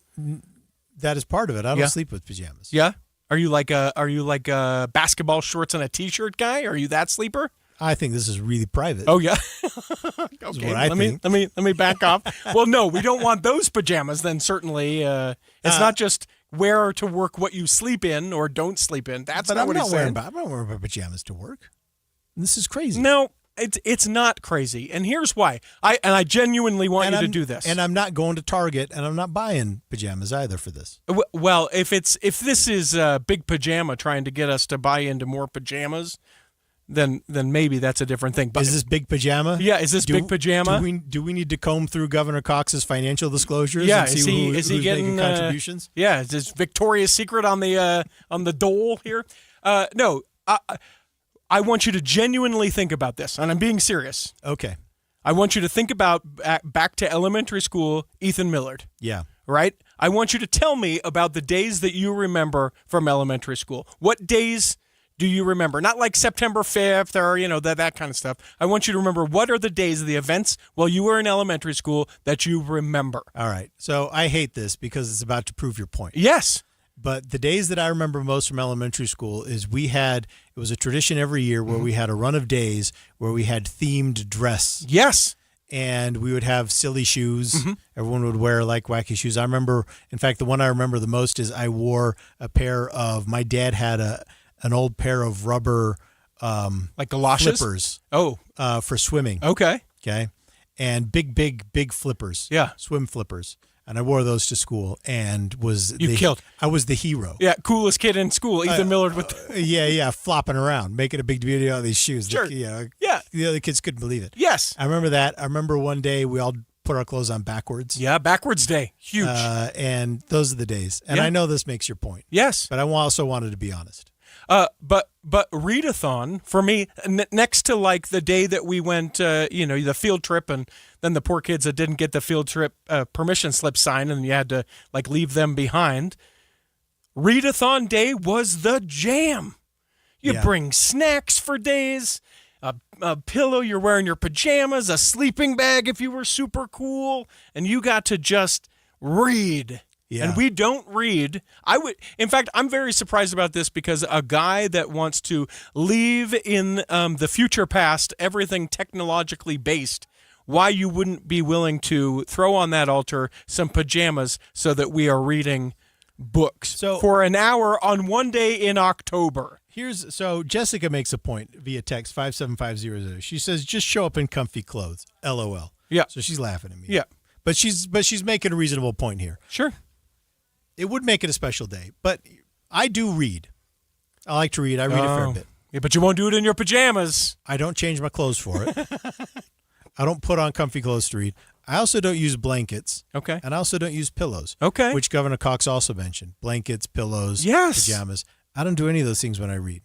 That is part of it. I don't sleep with pajamas. Yeah. Are you like a basketball shorts and a t-shirt guy? Are you that sleeper? I think this is really private. Oh yeah. Okay. Let me back off. Well, no, we don't want those pajamas. Then certainly, it's not just wear to work what you sleep in or don't sleep in. That's not what he's saying. I'm not wearing my pajamas to work. This is crazy. No, it's not crazy, and here's why. I genuinely want you to do this. And I'm not going to Target, and I'm not buying pajamas either for this. Well, if this is Big Pajama trying to get us to buy into more pajamas, then maybe that's a different thing. But is this Big Pajama? Yeah, is this Big Pajama? Do we need to comb through Governor Cox's financial disclosures? Yeah, and see who's getting contributions? Yeah, is this Victoria's Secret on the dole here? No. I want you to genuinely think about this, and I'm being serious. Okay. I want you to think about back to elementary school, Ethan Millard. Yeah. Right? I want you to tell me about the days that you remember from elementary school. What days do you remember? Not like September 5th or, that kind of stuff. I want you to remember what are the days of the events while you were in elementary school that you remember. All right. So I hate this because it's about to prove your point. Yes. But the days that I remember most from elementary school is it was a tradition every year where we had a run of days where we had themed dress. Yes. And we would have silly shoes. Mm-hmm. Everyone would wear like wacky shoes. I remember, in fact, the one I remember the most is I wore my dad had an old pair of rubber like galoshes? Flippers. Oh. For swimming. Okay. And big flippers. Yeah. Swim flippers. And I wore those to school and I was the hero. Yeah, coolest kid in school, Ethan Millard with flopping around, making a big deal out of these shoes. Sure. The other kids couldn't believe it. Yes. I remember that. I remember one day we all put our clothes on backwards. Yeah, backwards day. Huge. And those are the days. And I know this makes your point. Yes. But I also wanted to be honest. But Read-a-Thon, for me, next to like the day that we went, the field trip, and then the poor kids that didn't get the field trip permission slip signed and you had to like leave them behind, Read-a-Thon day was the jam. You bring snacks for days. a pillow, you're wearing your pajamas, a sleeping bag if you were super cool, and you got to just read. Yeah. And we don't read. In fact, I'm very surprised about this because a guy that wants to leave in the future past everything technologically based, why you wouldn't be willing to throw on that altar some pajamas so that we are reading books for an hour on one day in October. So Jessica makes a point via text 57500. She says, just show up in comfy clothes. LOL. Yeah. So she's laughing at me. Yeah. But she's making a reasonable point here. Sure. It would make it a special day, but I do read. I like to read. I read a fair bit. Yeah, but you won't do it in your pajamas. I don't change my clothes for it. I don't put on comfy clothes to read. I also don't use blankets. Okay. And I also don't use pillows. Okay. Which Governor Cox also mentioned. Blankets, pillows, yes, pajamas. I don't do any of those things when I read.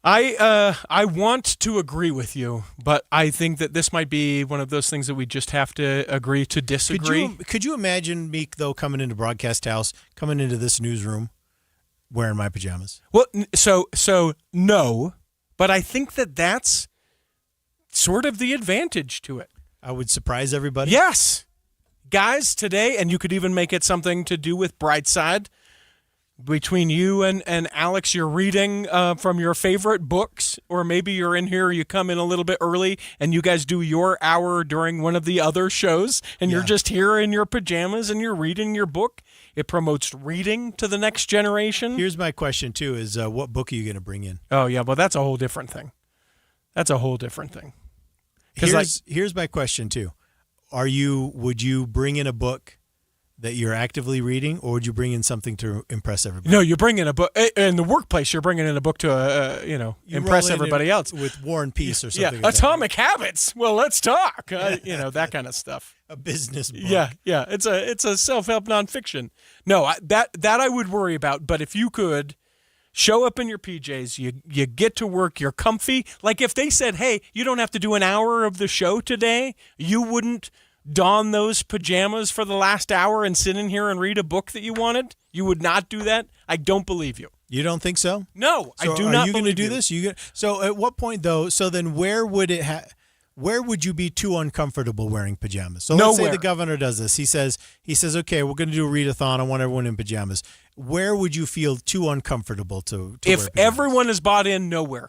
I want to agree with you, but I think that this might be one of those things that we just have to agree to disagree. Could you imagine me, though, coming into Broadcast House, coming into this newsroom, wearing my pajamas? Well, so no, but I think that that's sort of the advantage to it. I would surprise everybody? Yes. Guys, today, and you could even make it something to do with Brightside, between you and Alex, you're reading from your favorite books, or maybe you're in here, you come in a little bit early, and you guys do your hour during one of the other shows, and you're just here in your pajamas, and you're reading your book. It promotes reading to the next generation. Here's my question, too, is what book are you going to bring in? Oh, yeah, well, that's a whole different thing. That's a whole different thing. Here's my question, too. Would you bring in a book that you're actively reading, or would you bring in something to impress everybody? No, you bring in a book. In the workplace, you're bringing in a book to, impress everybody else. With War and Peace or something. Yeah, Atomic Habits. Well, let's talk. That kind of stuff. A business book. Yeah. It's a self-help nonfiction. No, that I would worry about. But if you could show up in your PJs, you get to work, you're comfy. Like if they said, hey, you don't have to do an hour of the show today, you wouldn't don those pajamas for the last hour and sit in here and read a book that you wanted? You would not do that? I don't believe you. You don't think so? No, so I do not. Are you going to do this? So at what point, though? So then, where would you be too uncomfortable wearing pajamas? So let's say the governor does this. He says, okay, we're going to do a read-a-thon. I want everyone in pajamas. Where would you feel too uncomfortable to wear pajamas? If everyone is bought in, nowhere.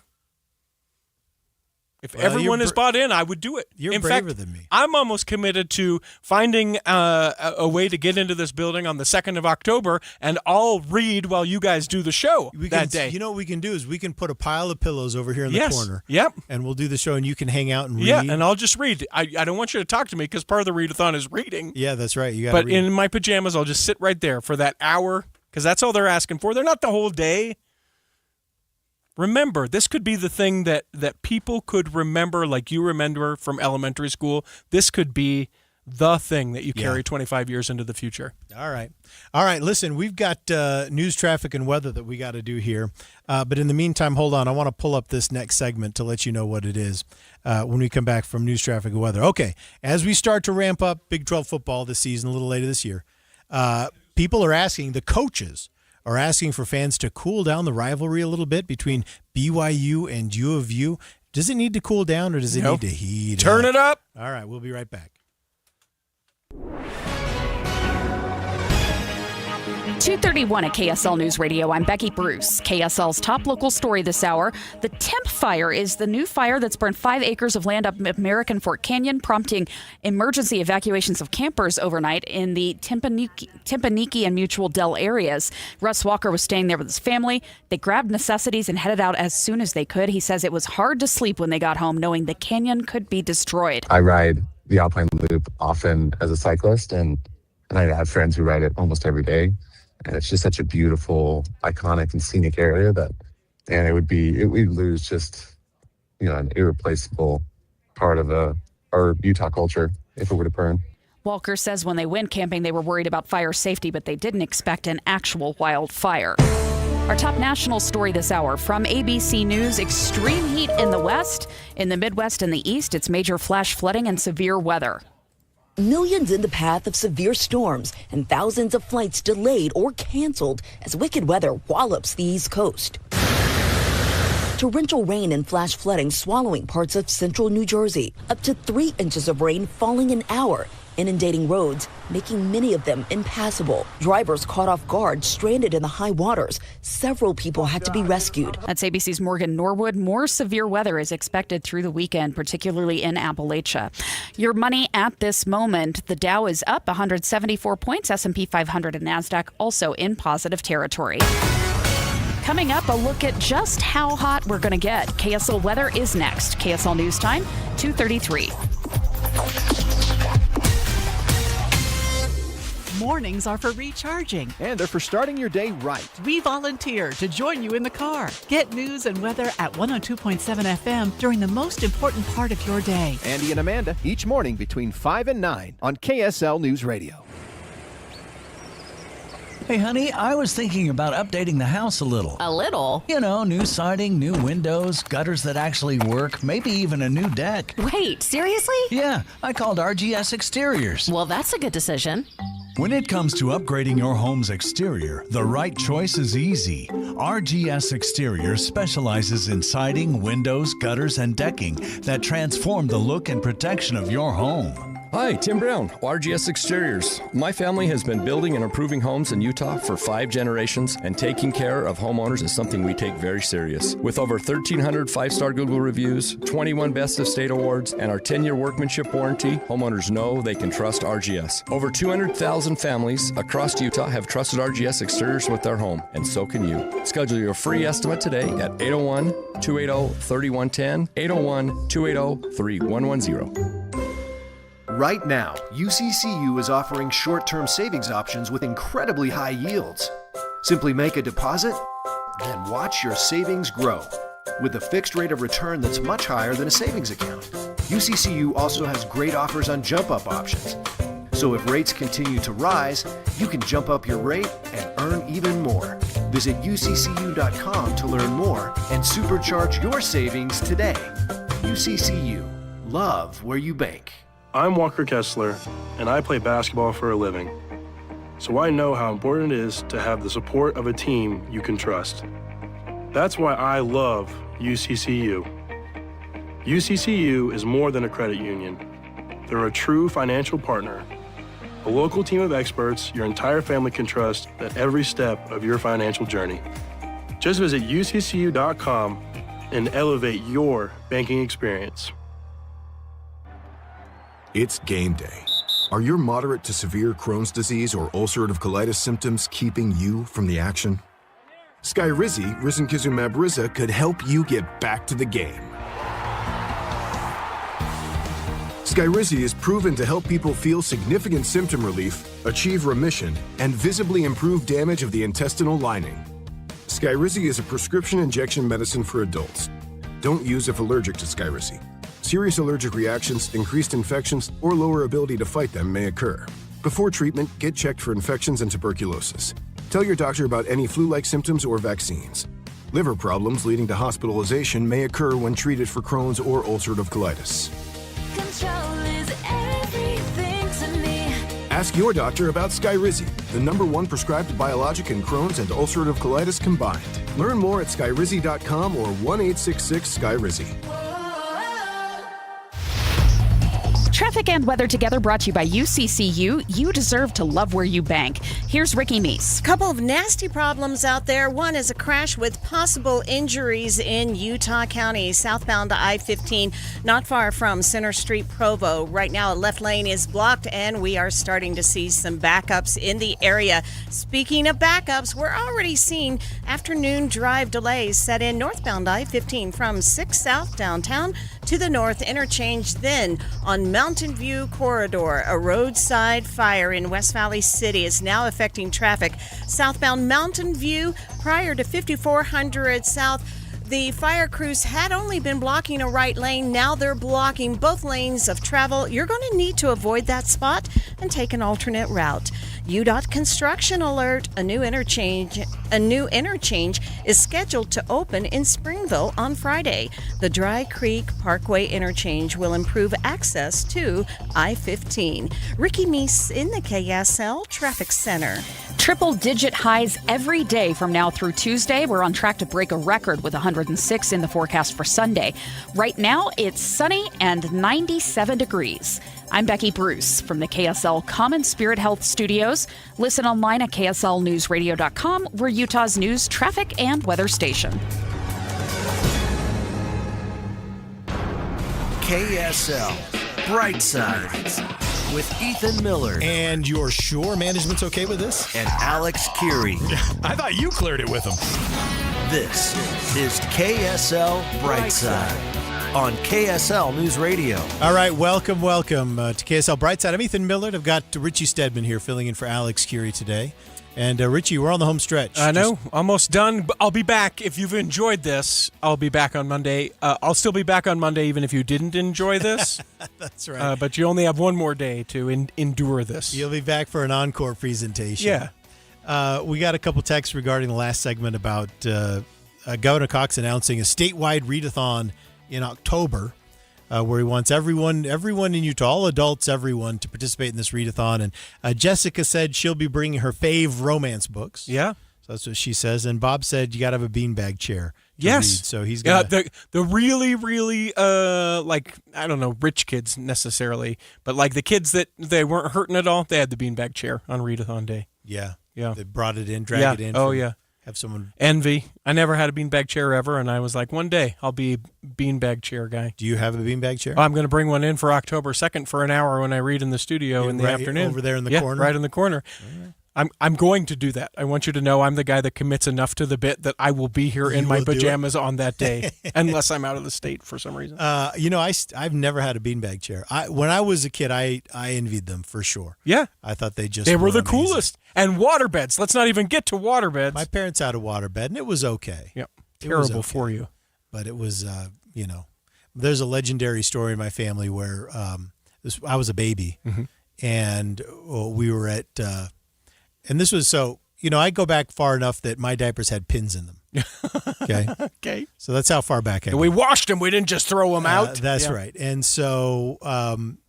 If everyone is bought in, I would do it. You're in braver fact, than me. I'm almost committed to finding a way to get into this building on the 2nd of October, and I'll read while you guys do the show that day. You know what we can do is we can put a pile of pillows over here in the corner. Yep. And we'll do the show, and you can hang out and read. Yeah, and I'll just read. I don't want you to talk to me because part of the read-a-thon is reading. Yeah, that's right. You got to read. But in my pajamas, I'll just sit right there for that hour because that's all they're asking for. They're not the whole day. Remember, this could be the thing that people could remember like you remember from elementary school. This could be the thing that you carry 25 years into the future. All right. Listen, we've got news, traffic, and weather that we got to do here. But in the meantime, hold on. I want to pull up this next segment to let you know what it is when we come back from news, traffic, and weather. Okay, as we start to ramp up Big 12 football this season, a little later this year, people are asking, the coaches are asking for fans to cool down the rivalry a little bit between BYU and U of U. Does it need to cool down or does it need to heat Turn it up. All right, we'll be right back. 2:31 at KSL News Radio. I'm Becky Bruce. KSL's top local story this hour. The Temp Fire is the new fire that's burned 5 acres of land up American Fort Canyon, prompting emergency evacuations of campers overnight in the Timpaniki and Mutual Dell areas. Russ Walker was staying there with his family. They grabbed necessities and headed out as soon as they could. He says it was hard to sleep when they got home, knowing the canyon could be destroyed. I ride the Alpine Loop often as a cyclist, and I have friends who ride it almost every day. And it's just such a beautiful, iconic, and scenic area that, and we'd lose just, an irreplaceable part of our Utah culture if it were to burn. Walker says when they went camping, they were worried about fire safety, but they didn't expect an actual wildfire. Our top national story this hour from ABC News: extreme heat in the west, in the Midwest and the east. It's major flash flooding and severe weather. Millions in the path of severe storms and thousands of flights delayed or canceled as wicked weather wallops the East Coast. Torrential rain and flash flooding swallowing parts of central New Jersey. Up to 3 inches of rain falling an hour, inundating roads, making many of them impassable. Drivers caught off guard, stranded in the high waters. Several people had to be rescued. That's ABC's Morgan Norwood. More severe weather is expected through the weekend, particularly in Appalachia. Your money at this moment, the Dow is up 174 points, S&P 500 and NASDAQ also in positive territory. Coming up, a look at just how hot we're going to get. KSL weather is next. KSL News Time, 2:33. Mornings are for recharging. And they're for starting your day right. We volunteer to join you in the car. Get news and weather at 102.7 FM during the most important part of your day. Andy and Amanda, each morning between 5 and 9 on KSL News Radio. Hey, honey, I was thinking about updating the house a little. A little? You know, new siding, new windows, gutters that actually work, maybe even a new deck. Wait, seriously? Yeah, I called RGS Exteriors. Well, that's a good decision. When it comes to upgrading your home's exterior, the right choice is easy. RGS Exteriors specializes in siding, windows, gutters, and decking that transform the look and protection of your home. Hi, Tim Brown, RGS Exteriors. My family has been building and improving homes in Utah for 5 generations, and taking care of homeowners is something we take very serious. With over 1,300 5-star Google reviews, 21 Best of State awards, and our 10-year workmanship warranty, homeowners know they can trust RGS. Over 200,000 families across Utah have trusted RGS Exteriors with their home, and so can you. Schedule your free estimate today at 801-280-3110, 801-280-3110. Right now, UCCU is offering short-term savings options with incredibly high yields. Simply make a deposit, then watch your savings grow with a fixed rate of return that's much higher than a savings account. UCCU also has great offers on jump-up options. So if rates continue to rise, you can jump up your rate and earn even more. Visit uccu.com to learn more and supercharge your savings today. UCCU. Love where you bank. I'm Walker Kessler, and I play basketball for a living. So I know how important it is to have the support of a team you can trust. That's why I love UCCU. UCCU is more than a credit union. They're a true financial partner, a local team of experts your entire family can trust at every step of your financial journey. Just visit uccu.com and elevate your banking experience. It's game day. Are your moderate to severe Crohn's disease or ulcerative colitis symptoms keeping you from the action? Skyrizi, risankizumab Riza, could help you get back to the game. Skyrizi is proven to help people feel significant symptom relief, achieve remission, and visibly improve damage of the intestinal lining. Skyrizi is a prescription injection medicine for adults. Don't use if allergic to Skyrizi. Serious allergic reactions, increased infections, or lower ability to fight them may occur. Before treatment, get checked for infections and tuberculosis. Tell your doctor about any flu-like symptoms or vaccines. Liver problems leading to hospitalization may occur when treated for Crohn's or ulcerative colitis. Control is everything to me. Ask your doctor about Skyrizi, the #1 prescribed biologic in Crohn's and ulcerative colitis combined. Learn more at skyrizi.com or 1-866-SKYRIZI. Traffic and weather together brought to you by UCCU. You deserve to love where you bank. Here's Ricky Meese. Couple of nasty problems out there. One is a crash with possible injuries in Utah County, southbound I-15, not far from Center Street, Provo. Right now, a left lane is blocked, and we are starting to see some backups in the area. Speaking of backups, we're already seeing afternoon drive delays set in northbound I-15 from 6 South downtown to the North Interchange. Then on Mountain View Corridor, a roadside fire in West Valley City is now affecting traffic. Southbound Mountain View prior to 5400 South. The fire crews had only been blocking a right lane. Now they're blocking both lanes of travel. You're going to need to avoid that spot and take an alternate route. UDOT construction alert. A new interchange is scheduled to open in Springville on Friday. The Dry Creek Parkway interchange will improve access to I-15. Ricky Meese in the KSL Traffic Center. Triple-digit highs every day from now through Tuesday. We're on track to break a record with 106 in the forecast for Sunday. Right now, it's sunny and 97 degrees. I'm Becky Bruce from the KSL Common Spirit Health Studios. Listen online at kslnewsradio.com. We're Utah's news, traffic, and weather station. KSL Brightside with Ethan Miller. And you're sure management's okay with this? And Alex Curie. I thought you cleared it with them. This is KSL Brightside on KSL News Radio. All right, welcome to KSL Brightside. I'm Ethan Millard. I've got Richie Stedman here filling in for Alex Curie today. And Richie, we're on the home stretch. I know, almost done. But I'll be back. If you've enjoyed this, I'll be back on Monday. I'll still be back on Monday even if you didn't enjoy this. That's right. But you only have one more day to endure this. You'll be back for an encore presentation. Yeah. We got a couple texts regarding the last segment about Governor Cox announcing a statewide Read-a-Thon in October, where he wants everyone in Utah, all adults, everyone, to participate in this read-a-thon. And Jessica said she'll be bringing her fave romance books. Yeah. So that's what she says. And Bob said you got to have a beanbag chair to yes. read. So he's going to... The really, really, like, I don't know, rich kids necessarily, but like the kids that they weren't hurting at all, they had the beanbag chair on Read-a-thon Day. Yeah. Yeah. They brought it in, dragged it in. Oh, yeah. Have someone... Envy. I never had a beanbag chair ever, and I was like, one day I'll be a beanbag chair guy. Do you have a beanbag chair? I'm going to bring one in for October 2nd for an hour when I read in the studio in the afternoon. Over there in the corner? Right in the corner. Right. I'm going to do that. I want you to know I'm the guy that commits enough to the bit that I will be here in my pajamas on that day, unless I'm out of the state for some reason. I've never had a beanbag chair. When I was a kid, I envied them for sure. Yeah. I thought they were the amazing. coolest. And waterbeds. Let's not even get to waterbeds. My parents had a waterbed, and it was okay. Yep. Terrible for you. But it was, there's a legendary story in my family where I was a baby, and we were at... and this was I go back far enough that my diapers had pins in them. Okay. Okay. So that's how far back I go. We washed them. We didn't just throw them out. That's right. And so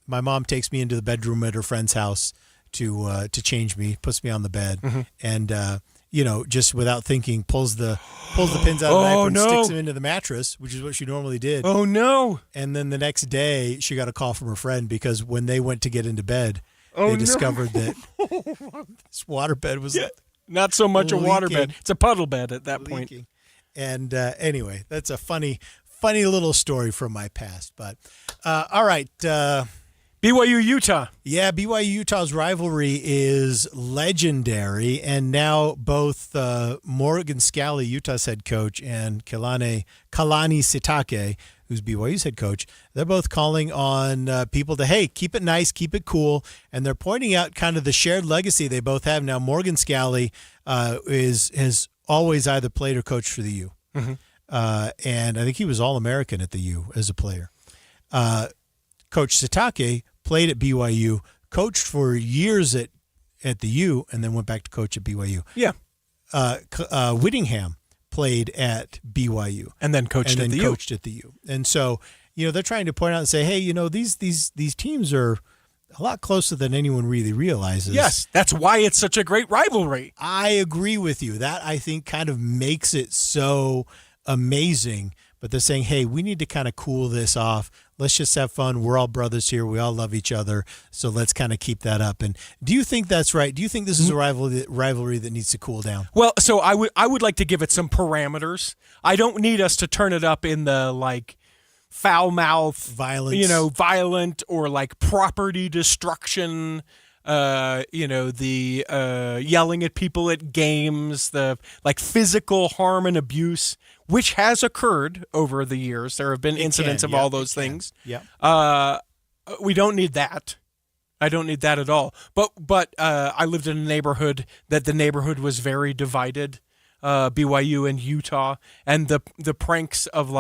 my mom takes me into the bedroom at her friend's house to change me, puts me on the bed, and just without thinking, pulls the pins out of the diaper and sticks them into the mattress, which is what she normally did. Oh no! And then the next day, she got a call from her friend because when they went to get into bed. They discovered that this waterbed was not so much leaking, a waterbed. It's a puddle bed at that point. And anyway, that's a funny little story from my past. But all right. BYU Utah. Yeah, BYU Utah's rivalry is legendary. And now both Morgan Scally, Utah's head coach, and Kalani Sitake, who's BYU's head coach, they're both calling on people to, hey, keep it nice, keep it cool. And they're pointing out kind of the shared legacy they both have. Now, Morgan Scally has always either played or coached for the U. And I think he was All-American at the U as a player. Coach Sitake played at BYU, coached for years at the U, and then went back to coach at BYU. Yeah. Whittingham played at BYU and then coached at the U. And so, they're trying to point out and say, hey, these teams are a lot closer than anyone really realizes. Yes, that's why it's such a great rivalry. I agree with you. That, I think, kind of makes it so amazing. But they're saying, hey, we need to kind of cool this off. Let's just have fun. We're all brothers here. We all love each other. So let's kind of keep that up. And do you think that's right? Do you think this is a rivalry that needs to cool down? Well, so I would like to give it some parameters. I don't need us to turn it up in the foul mouth, violence, violent or property destruction. The yelling at people at games, the physical harm and abuse, which has occurred over the years. There have been incidents of all those things. Yeah. We don't need that. I don't need that at all. But I lived in a neighborhood that the neighborhood was very divided, BYU and Utah, and the pranks of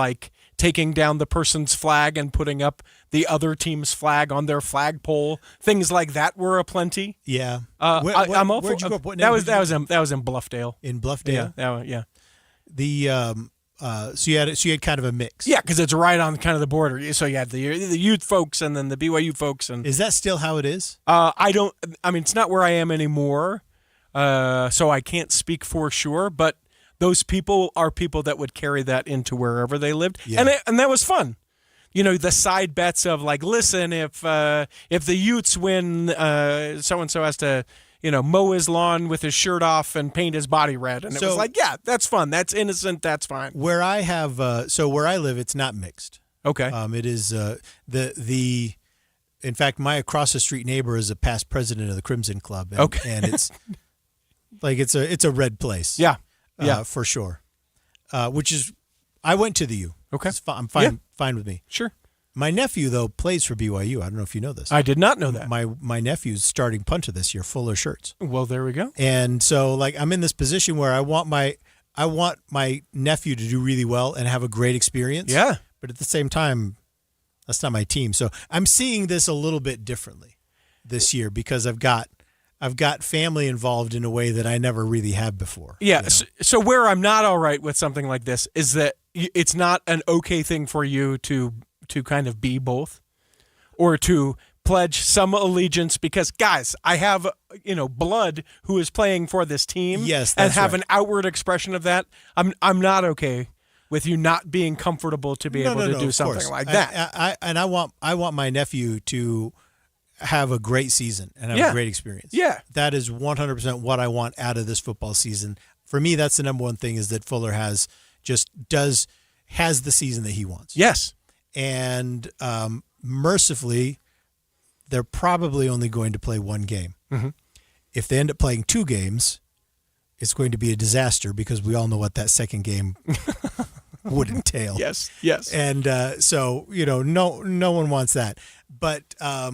taking down the person's flag and putting up the other team's flag on their flagpole, things like that were aplenty. Yeah. I'm all where'd for you grow up? That was in Bluffdale. In Bluffdale. Yeah. So you had kind of a mix. Yeah, because it's right on kind of the border. So you had the youth folks and then the BYU folks. And is that still how it is? it's not where I am anymore. so I can't speak for sure, but those people are people that would carry that into wherever they lived. Yeah. And that was fun. You know, the side bets of like, listen, if the Utes win, so-and-so has to, mow his lawn with his shirt off and paint his body red. And it was like, yeah, that's fun. That's innocent. That's fine. Where I have, where I live, it's not mixed. Okay. It is in fact, my across the street neighbor is a past president of the Crimson Club. And, okay. And it's like, it's a red place. Yeah. For sure. Which is, I went to the U. Okay. I'm fine with me. Sure. My nephew, though, plays for BYU. I don't know if you know this. I did not know that. My nephew's starting punter this year, Fuller Shirts. Well, there we go. And so, like, I'm in this position where I want my nephew to do really well and have a great experience. Yeah. But at the same time, that's not my team. So I'm seeing this a little bit differently this year because I've got family involved in a way that I never really had before. Yeah. So where I'm not all right with something like this is that it's not an okay thing for you to kind of be both or to pledge some allegiance because, guys, I have, blood who is playing for this team. Yes, and that's have right. an outward expression of that. I'm not okay with you not being comfortable to be able to do something like that. I want my nephew to have a great season and have a great experience. Yeah. That is 100% what I want out of this football season. For me, that's the number one thing is that Fuller has the season that he wants. Yes. And mercifully, they're probably only going to play one game. Mm-hmm. If they end up playing 2 games, it's going to be a disaster because we all know what that second game would entail. Yes. And so, no one wants that. But I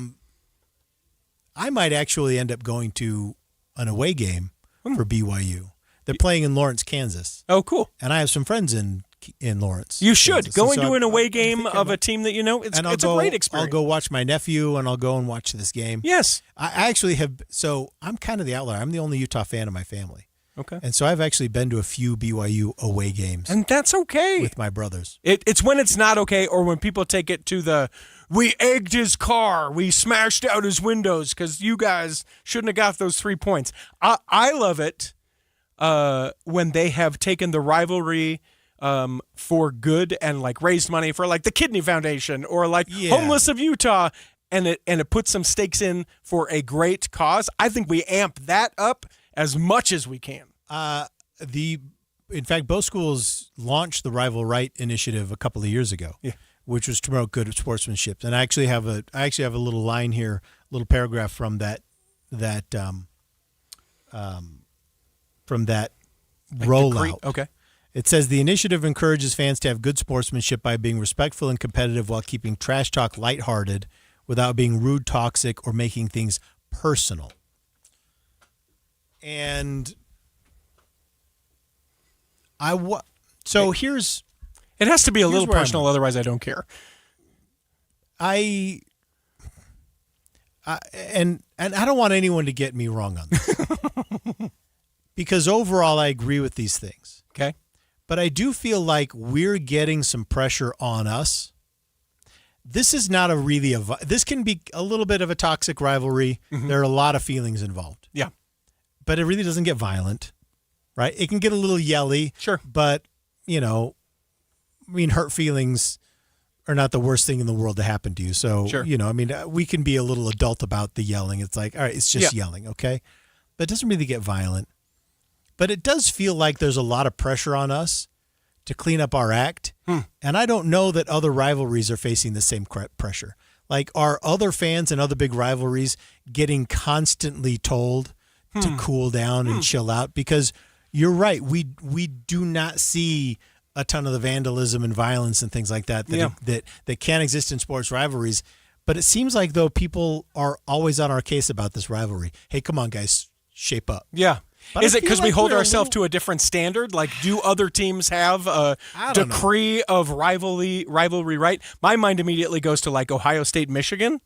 might actually end up going to an away game for BYU. They're playing in Lawrence, Kansas. Oh, cool. And I have some friends in Lawrence. You should. Kansas. Going to an away game of a team that you know, it's a great experience. I'll go watch my nephew, and I'll go and watch this game. Yes. I actually have. So I'm kind of the outlier. I'm the only Utah fan in my family. Okay. And so I've actually been to a few BYU away games. And that's okay. With my brothers. It's when it's not okay or when people take it to we egged his car, we smashed out his windows because you guys shouldn't have got those 3 points. I love it when they have taken the rivalry for good and like raised money for like the Kidney Foundation or like Homeless of Utah and it puts some stakes in for a great cause. I think we amp that up as much as we can. In fact, both schools launched the Rival Right initiative a couple of years ago, which was to promote good sportsmanship. And I actually have a little line here, a little paragraph from that rollout. Okay. It says the initiative encourages fans to have good sportsmanship by being respectful and competitive while keeping trash talk lighthearted without being rude, toxic, or making things personal. And here's it has to be a little personal, otherwise I don't care. And I don't want anyone to get me wrong on this. Because overall I agree with these things. Okay. But I do feel like we're getting some pressure on us. This is not this can be a little bit of a toxic rivalry. Mm-hmm. There are a lot of feelings involved. Yeah. But it really doesn't get violent, right? It can get a little yelly. Sure. But, hurt feelings are not the worst thing in the world to happen to you. So, sure. We can be a little adult about the yelling. It's like, all right, it's just yelling, okay? But it doesn't really get violent. But it does feel like there's a lot of pressure on us to clean up our act. And I don't know that other rivalries are facing the same pressure. Like, are other fans and other big rivalries getting constantly told to cool down and chill out? Because you're right, we do not see a ton of the vandalism and violence and things like that that can exist in sports rivalries. But it seems like, though, people are always on our case about this rivalry. Hey, come on, guys, shape up. Yeah. But is it because we hold ourselves to a different standard? Like, do other teams have a decree of rivalry, right? My mind immediately goes to, like, Ohio State, Michigan.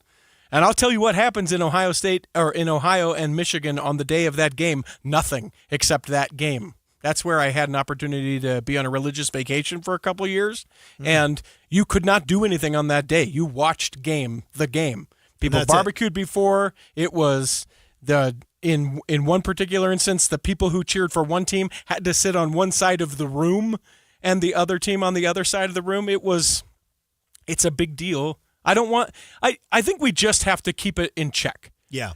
And I'll tell you what happens in Ohio State or in Ohio and Michigan on the day of that game. Nothing except that game. That's where I had an opportunity to be on a religious vacation for a couple of years. And you could not do anything on that day. You watched the game. People barbecued before. It was In one particular instance, the people who cheered for one team had to sit on one side of the room and the other team on the other side of the room. It's a big deal. I think we just have to keep it in check. Yeah.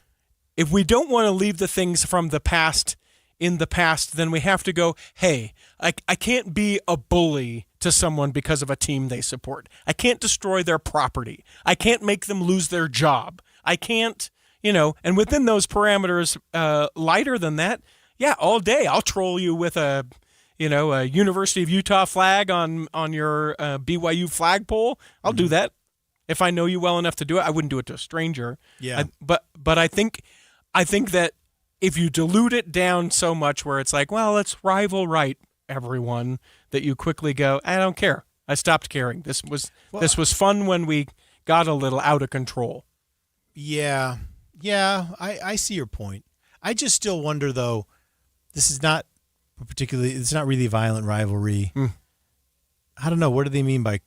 If we don't want to leave the things from the past in the past, then we have to go, hey, I can't be a bully to someone because of a team they support. I can't destroy their property. I can't make them lose their job. I can't, and within those parameters, lighter than that, yeah, all day I'll troll you with a University of Utah flag on your BYU flagpole. I'll do that if I know you well enough to do it. I wouldn't do it to a stranger. Yeah. But I think that if you dilute it down so much where it's like, well, let's rival right everyone, that you quickly go, I don't care. I stopped caring. This was fun when we got a little out of control. Yeah. Yeah, I see your point. I just still wonder, though, it's not really a violent rivalry. I don't know. What do they mean by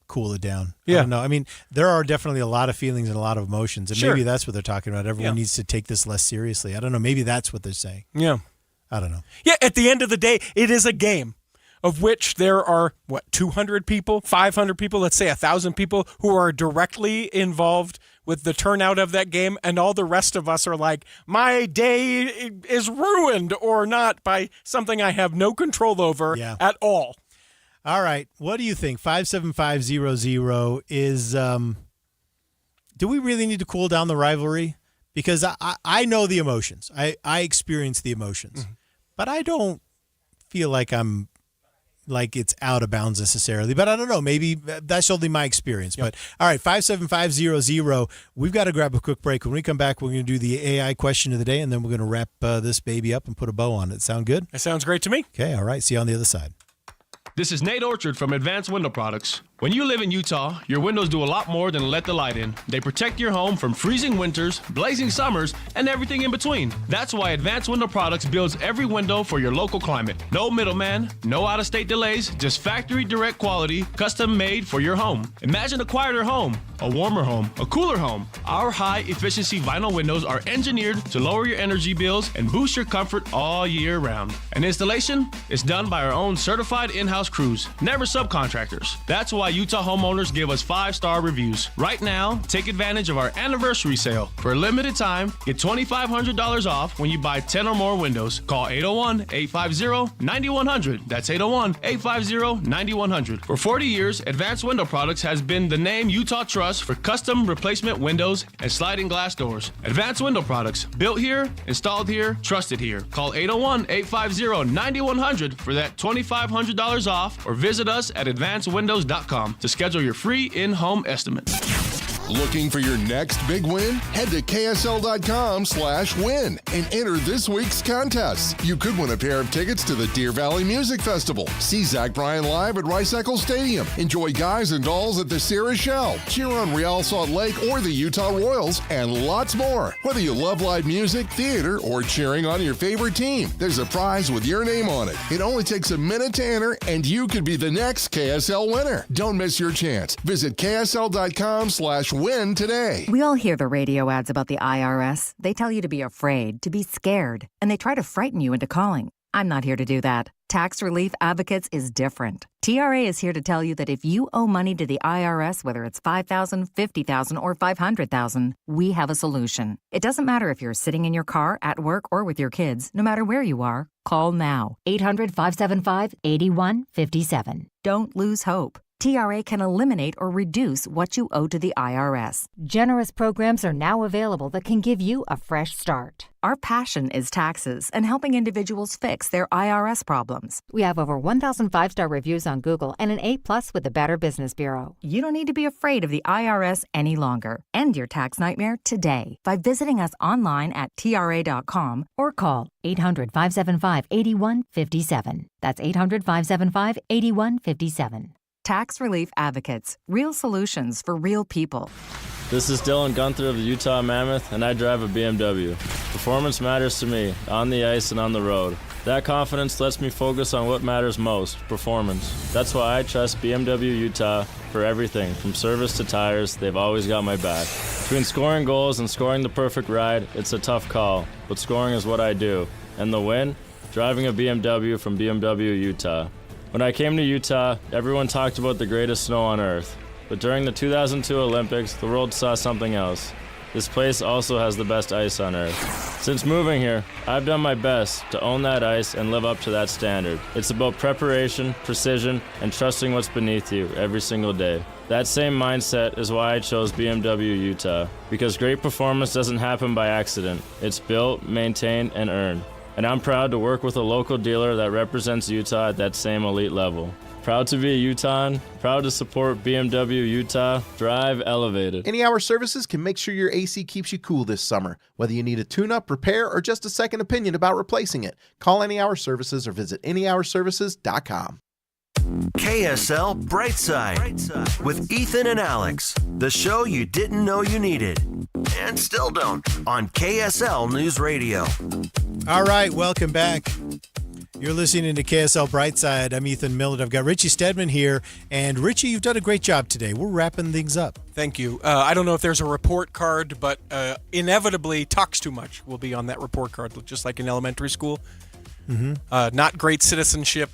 cool it down? Yeah. I don't know. I mean, there are definitely a lot of feelings and a lot of emotions, and maybe that's what they're talking about. Everyone needs to take this less seriously. I don't know. Maybe that's what they're saying. Yeah. I don't know. Yeah, at the end of the day, it is a game of which there are, 200 people, 500 people, let's say 1,000 people who are directly involved with the turnout of that game, and all the rest of us are like, my day is ruined or not by something I have no control over at all. All right. What do you think? 57500 is, do we really need to cool down the rivalry? Because I know the emotions. I experience the emotions. But I don't feel like it's out of bounds necessarily. But I don't know. Maybe that's only my experience. But all right, 57500. We've got to grab a quick break. When we come back, we're going to do the AI question of the day, and then we're going to wrap this baby up and put a bow on it. Sound good? That sounds great to me. Okay, all right. See you on the other side. This is Nate Orchard from Advanced Window Products. When you live in Utah, your windows do a lot more than let the light in. They protect your home from freezing winters, blazing summers, and everything in between. That's why Advanced Window Products builds every window for your local climate. No middleman, no out-of-state delays, just factory direct quality, custom made for your home. Imagine a quieter home, a warmer home, a cooler home. Our high-efficiency vinyl windows are engineered to lower your energy bills and boost your comfort all year round. And installation is done by our own certified in-house crews, never subcontractors. That's why Utah homeowners give us 5-star reviews. Right now, take advantage of our anniversary sale. For a limited time, get $2,500 off when you buy 10 or more windows. Call 801-850-9100. That's 801-850-9100. For 40 years, Advanced Window Products has been the name Utah trusts for custom replacement windows and sliding glass doors. Advanced Window Products, built here, installed here, trusted here. Call 801-850-9100 for that $2,500 off, or visit us at advancedwindows.com to schedule your free in-home estimate. Looking for your next big win? Head to ksl.com/win and enter this week's contest. You could win a pair of tickets to the Deer Valley Music Festival. See Zach Bryan live at Rice Eccles Stadium. Enjoy Guys and Dolls at the Sierra Shell. Cheer on Real Salt Lake or the Utah Royals, and lots more. Whether you love live music, theater, or cheering on your favorite team, there's a prize with your name on it. It only takes a minute to enter, and you could be the next KSL winner. Don't miss your chance. Visit ksl.com/win today. We all hear the radio ads about the IRS. They tell you to be afraid, to be scared, and they try to frighten you into calling. I'm not here to do that. Tax Relief Advocates is different. TRA is here to tell you that if you owe money to the IRS, whether it's $5,000, $50,000, or $500,000, we have a solution. It doesn't matter if you're sitting in your car, at work, or with your kids. No matter where you are, call now. 800-575-8157. Don't lose hope. TRA can eliminate or reduce what you owe to the IRS. Generous programs are now available that can give you a fresh start. Our passion is taxes and helping individuals fix their IRS problems. We have over 1,000 5-star reviews on Google and an A+ with the Better Business Bureau. You don't need to be afraid of the IRS any longer. End your tax nightmare today by visiting us online at tra.com or call 800-575-8157. That's 800-575-8157. Tax Relief Advocates. Real solutions for real people. This is Dylan Gunther of the Utah Mammoth, and I drive a BMW. Performance matters to me, on the ice and on the road. That confidence lets me focus on what matters most, performance. That's why I trust BMW Utah for everything, from service to tires. They've always got my back. Between scoring goals and scoring the perfect ride, it's a tough call, but scoring is what I do. And the win? Driving a BMW from BMW, Utah. When I came to Utah, everyone talked about the greatest snow on earth. But during the 2002 Olympics, the world saw something else. This place also has the best ice on earth. Since moving here, I've done my best to own that ice and live up to that standard. It's about preparation, precision, and trusting what's beneath you every single day. That same mindset is why I chose BMW Utah, because great performance doesn't happen by accident. It's built, maintained, and earned. And I'm proud to work with a local dealer that represents Utah at that same elite level. Proud to be a Utahn, proud to support BMW Utah, drive elevated. Any Hour Services can make sure your AC keeps you cool this summer. Whether you need a tune-up, repair, or just a second opinion about replacing it, call Any Hour Services or visit anyhourservices.com. KSL Brightside with Ethan and Alex, the show you didn't know you needed, and still don't, on KSL News Radio. All right, welcome back. You're listening to KSL Brightside. I'm Ethan Millett. I've got Richie Stedman here. And Richie, you've done a great job today. We're wrapping things up. Thank you. I don't know if there's a report card, but inevitably talks too much will be on that report card, just like in elementary school. Mm-hmm. Not great citizenship.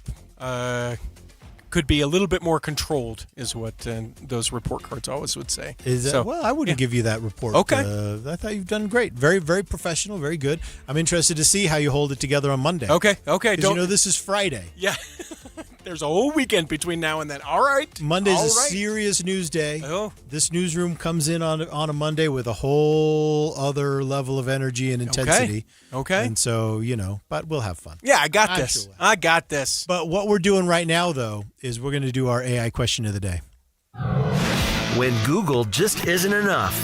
Could be a little bit more controlled, is what those report cards always would say. Is that, so, well, I wouldn't give you that report. Okay. I thought you've done great. Very, very professional, very good. I'm interested to see how you hold it together on Monday. Okay. Because you know this is Friday. Yeah. There's a whole weekend between now and then. All right. Monday's a serious news day. Oh. This newsroom comes in on a Monday with a whole other level of energy and intensity. Okay. And so, but we'll have fun. Yeah, I got this. Sure. I got this. But what we're doing right now, though, is we're going to do our AI question of the day. When Google just isn't enough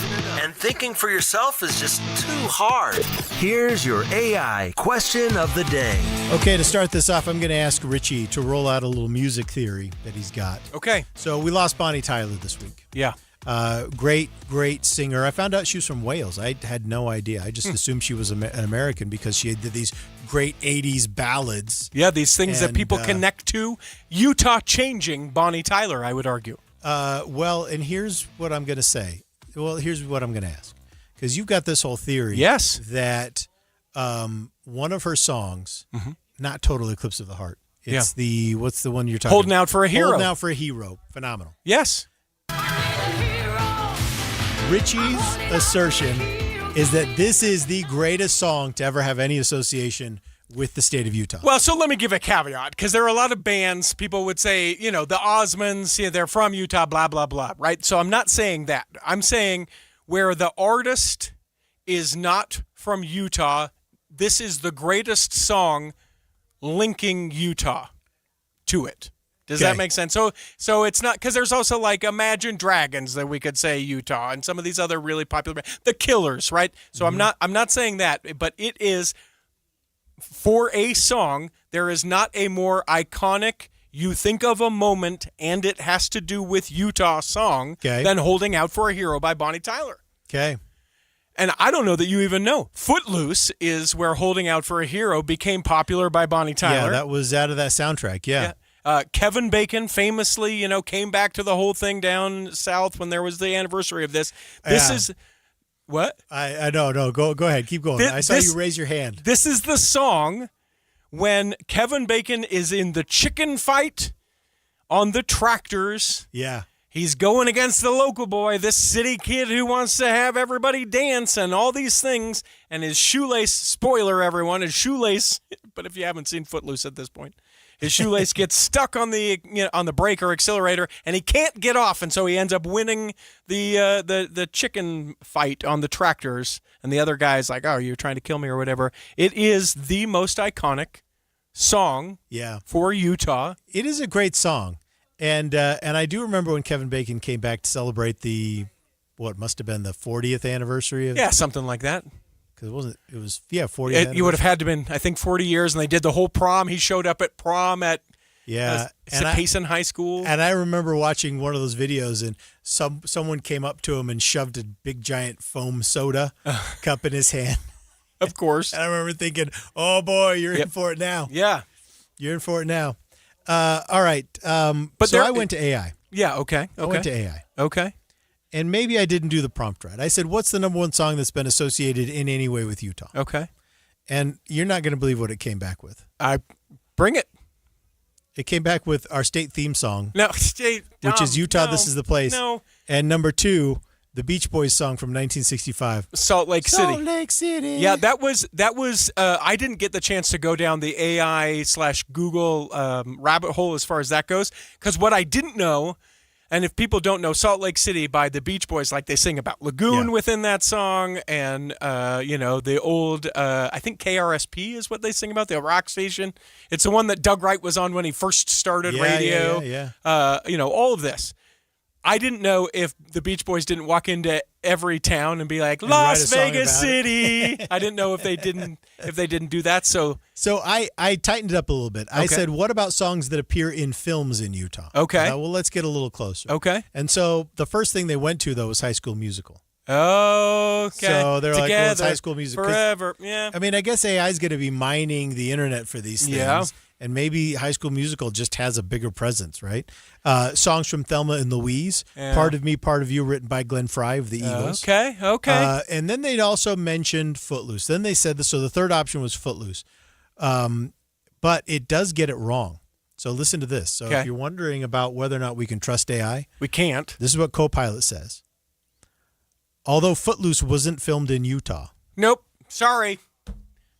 and thinking for yourself is just too hard, here's your AI question of the day. Okay, to start this off, I'm going to ask Richie to roll out a little music theory that he's got. Okay. So we lost Bonnie Tyler this week. Yeah. Great singer. I found out she was from Wales. I had no idea. I just assumed she was an American because she did these great 80s ballads. Yeah, these things that people connect to. Utah changing Bonnie Tyler, I would argue. Well, and here's what I'm going to say. Well, here's what I'm going to ask. Because you've got this whole theory. Yes. That one of her songs, not Total Eclipse of the Heart. It's what's the one you're talking Holding about? Out for a Hero. Holding Out for a Hero. Phenomenal. Yes. Richie's assertion is that this is the greatest song to ever have any association with the state of Utah. Well, so let me give a caveat, because there are a lot of bands, people would say, the Osmonds, they're from Utah, blah, blah, blah, right? So I'm not saying that. I'm saying where the artist is not from Utah, this is the greatest song linking Utah to it. Does that make sense? So it's not, because there's also like Imagine Dragons that we could say Utah, and some of these other really popular bands, The Killers, right? So I'm not saying that, but it is, for a song, there is not a more iconic, you think of a moment and it has to do with Utah song than Holding Out for a Hero by Bonnie Tyler. Okay. And I don't know that you even know. Footloose is where Holding Out for a Hero became popular by Bonnie Tyler. Yeah, that was out of that soundtrack, yeah. Kevin Bacon famously, came back to the whole thing down south when there was the anniversary of this. This is... What? I no. Go ahead. Keep going. I saw you raise your hand. This is the song when Kevin Bacon is in the chicken fight on the tractors. Yeah. He's going against the local boy, this city kid who wants to have everybody dance and all these things. And his shoelace, spoiler everyone, his shoelace, but if you haven't seen Footloose at this point, his shoelace gets stuck on the on the brake or accelerator, and he can't get off, and so he ends up winning the chicken fight on the tractors. And the other guy's like, "Oh, you're trying to kill me or whatever." It is the most iconic song, for Utah. It is a great song, and I do remember when Kevin Bacon came back to celebrate what must have been the 40th anniversary of something like that. Because it was 40. You would have had to been, I think, 40 years, and they did the whole prom. He showed up at prom at Payson High School. And I remember watching one of those videos, and someone came up to him and shoved a big giant foam soda cup in his hand. Of course. And I remember thinking, "Oh boy, you're in for it now." Yeah, you're in for it now. All right, but I went to AI. Yeah. Okay. I went to AI. Okay. And maybe I didn't do the prompt right. I said, what's the number one song that's been associated in any way with Utah? Okay. And you're not going to believe what it came back with. Bring it. It came back with our state theme song. No, state. Which is Utah, no, This Is the Place. No. And number 2, the Beach Boys song from 1965. Salt Lake City. Salt Lake City. Yeah, that was. I didn't get the chance to go down the AI/Google rabbit hole as far as that goes, because what I didn't know, and if people don't know, Salt Lake City by the Beach Boys, like they sing about Lagoon within that song, and the old I think KRSP is what they sing about, the rock station. It's the one that Doug Wright was on when he first started radio. Yeah. All of this. I didn't know if the Beach Boys didn't walk into every town and be like, Las Vegas City. I didn't know if they didn't do that. So I tightened it up a little bit. I said, what about songs that appear in films in Utah? Okay. Well, let's get a little closer. Okay. And so the first thing they went to, though, was High School Musical. Okay. So they're like, well, it's Together, High School Musical. forever. Yeah. I mean, I guess AI is going to be mining the internet for these things. Yeah. And maybe High School Musical just has a bigger presence, right? Songs from Thelma and Louise, Part of Me, Part of You, written by Glenn Frey of the Eagles. Okay. And then they'd also mentioned Footloose. Then they said this, so the third option was Footloose. But it does get it wrong. So listen to this. So if you're wondering about whether or not we can trust AI, we can't. This is what Copilot says. Although Footloose wasn't filmed in Utah. Nope. Sorry.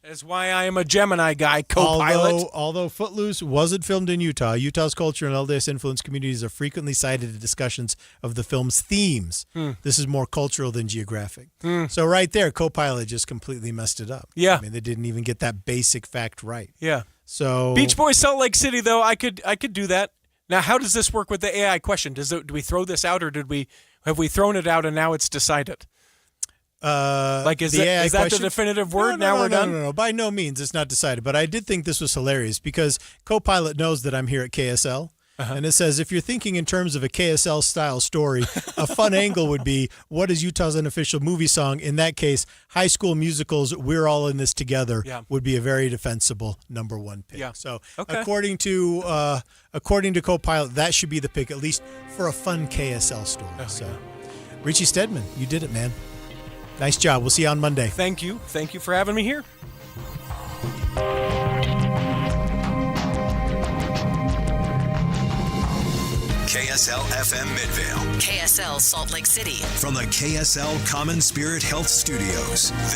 That's why I am a Gemini guy, Copilot. Although Footloose wasn't filmed in Utah, Utah's culture and LDS influence communities are frequently cited in discussions of the film's themes. This is more cultural than geographic. So right there, Copilot just completely messed it up. Yeah. I mean, they didn't even get that basic fact right. Yeah. So Beach Boys, Salt Lake City, though, I could do that. Now, how does this work with the AI question? Do we throw this out, or have we thrown it out and now it's decided? Is that the definitive word? We're done? No. By no means, it's not decided. But I did think this was hilarious because Copilot knows that I'm here at KSL. And it says, if you're thinking in terms of a KSL-style story, a fun angle would be, what is Utah's unofficial movie song? In that case, High School Musical's We're All in This Together would be a very defensible number one pick. Yeah. So according to Copilot, that should be the pick, at least for a fun KSL story. Richie Stedman, you did it, man. Nice job. We'll see you on Monday. Thank you. Thank you for having me here. KSL FM Midvale. KSL Salt Lake City. From the KSL Common Spirit Health Studios.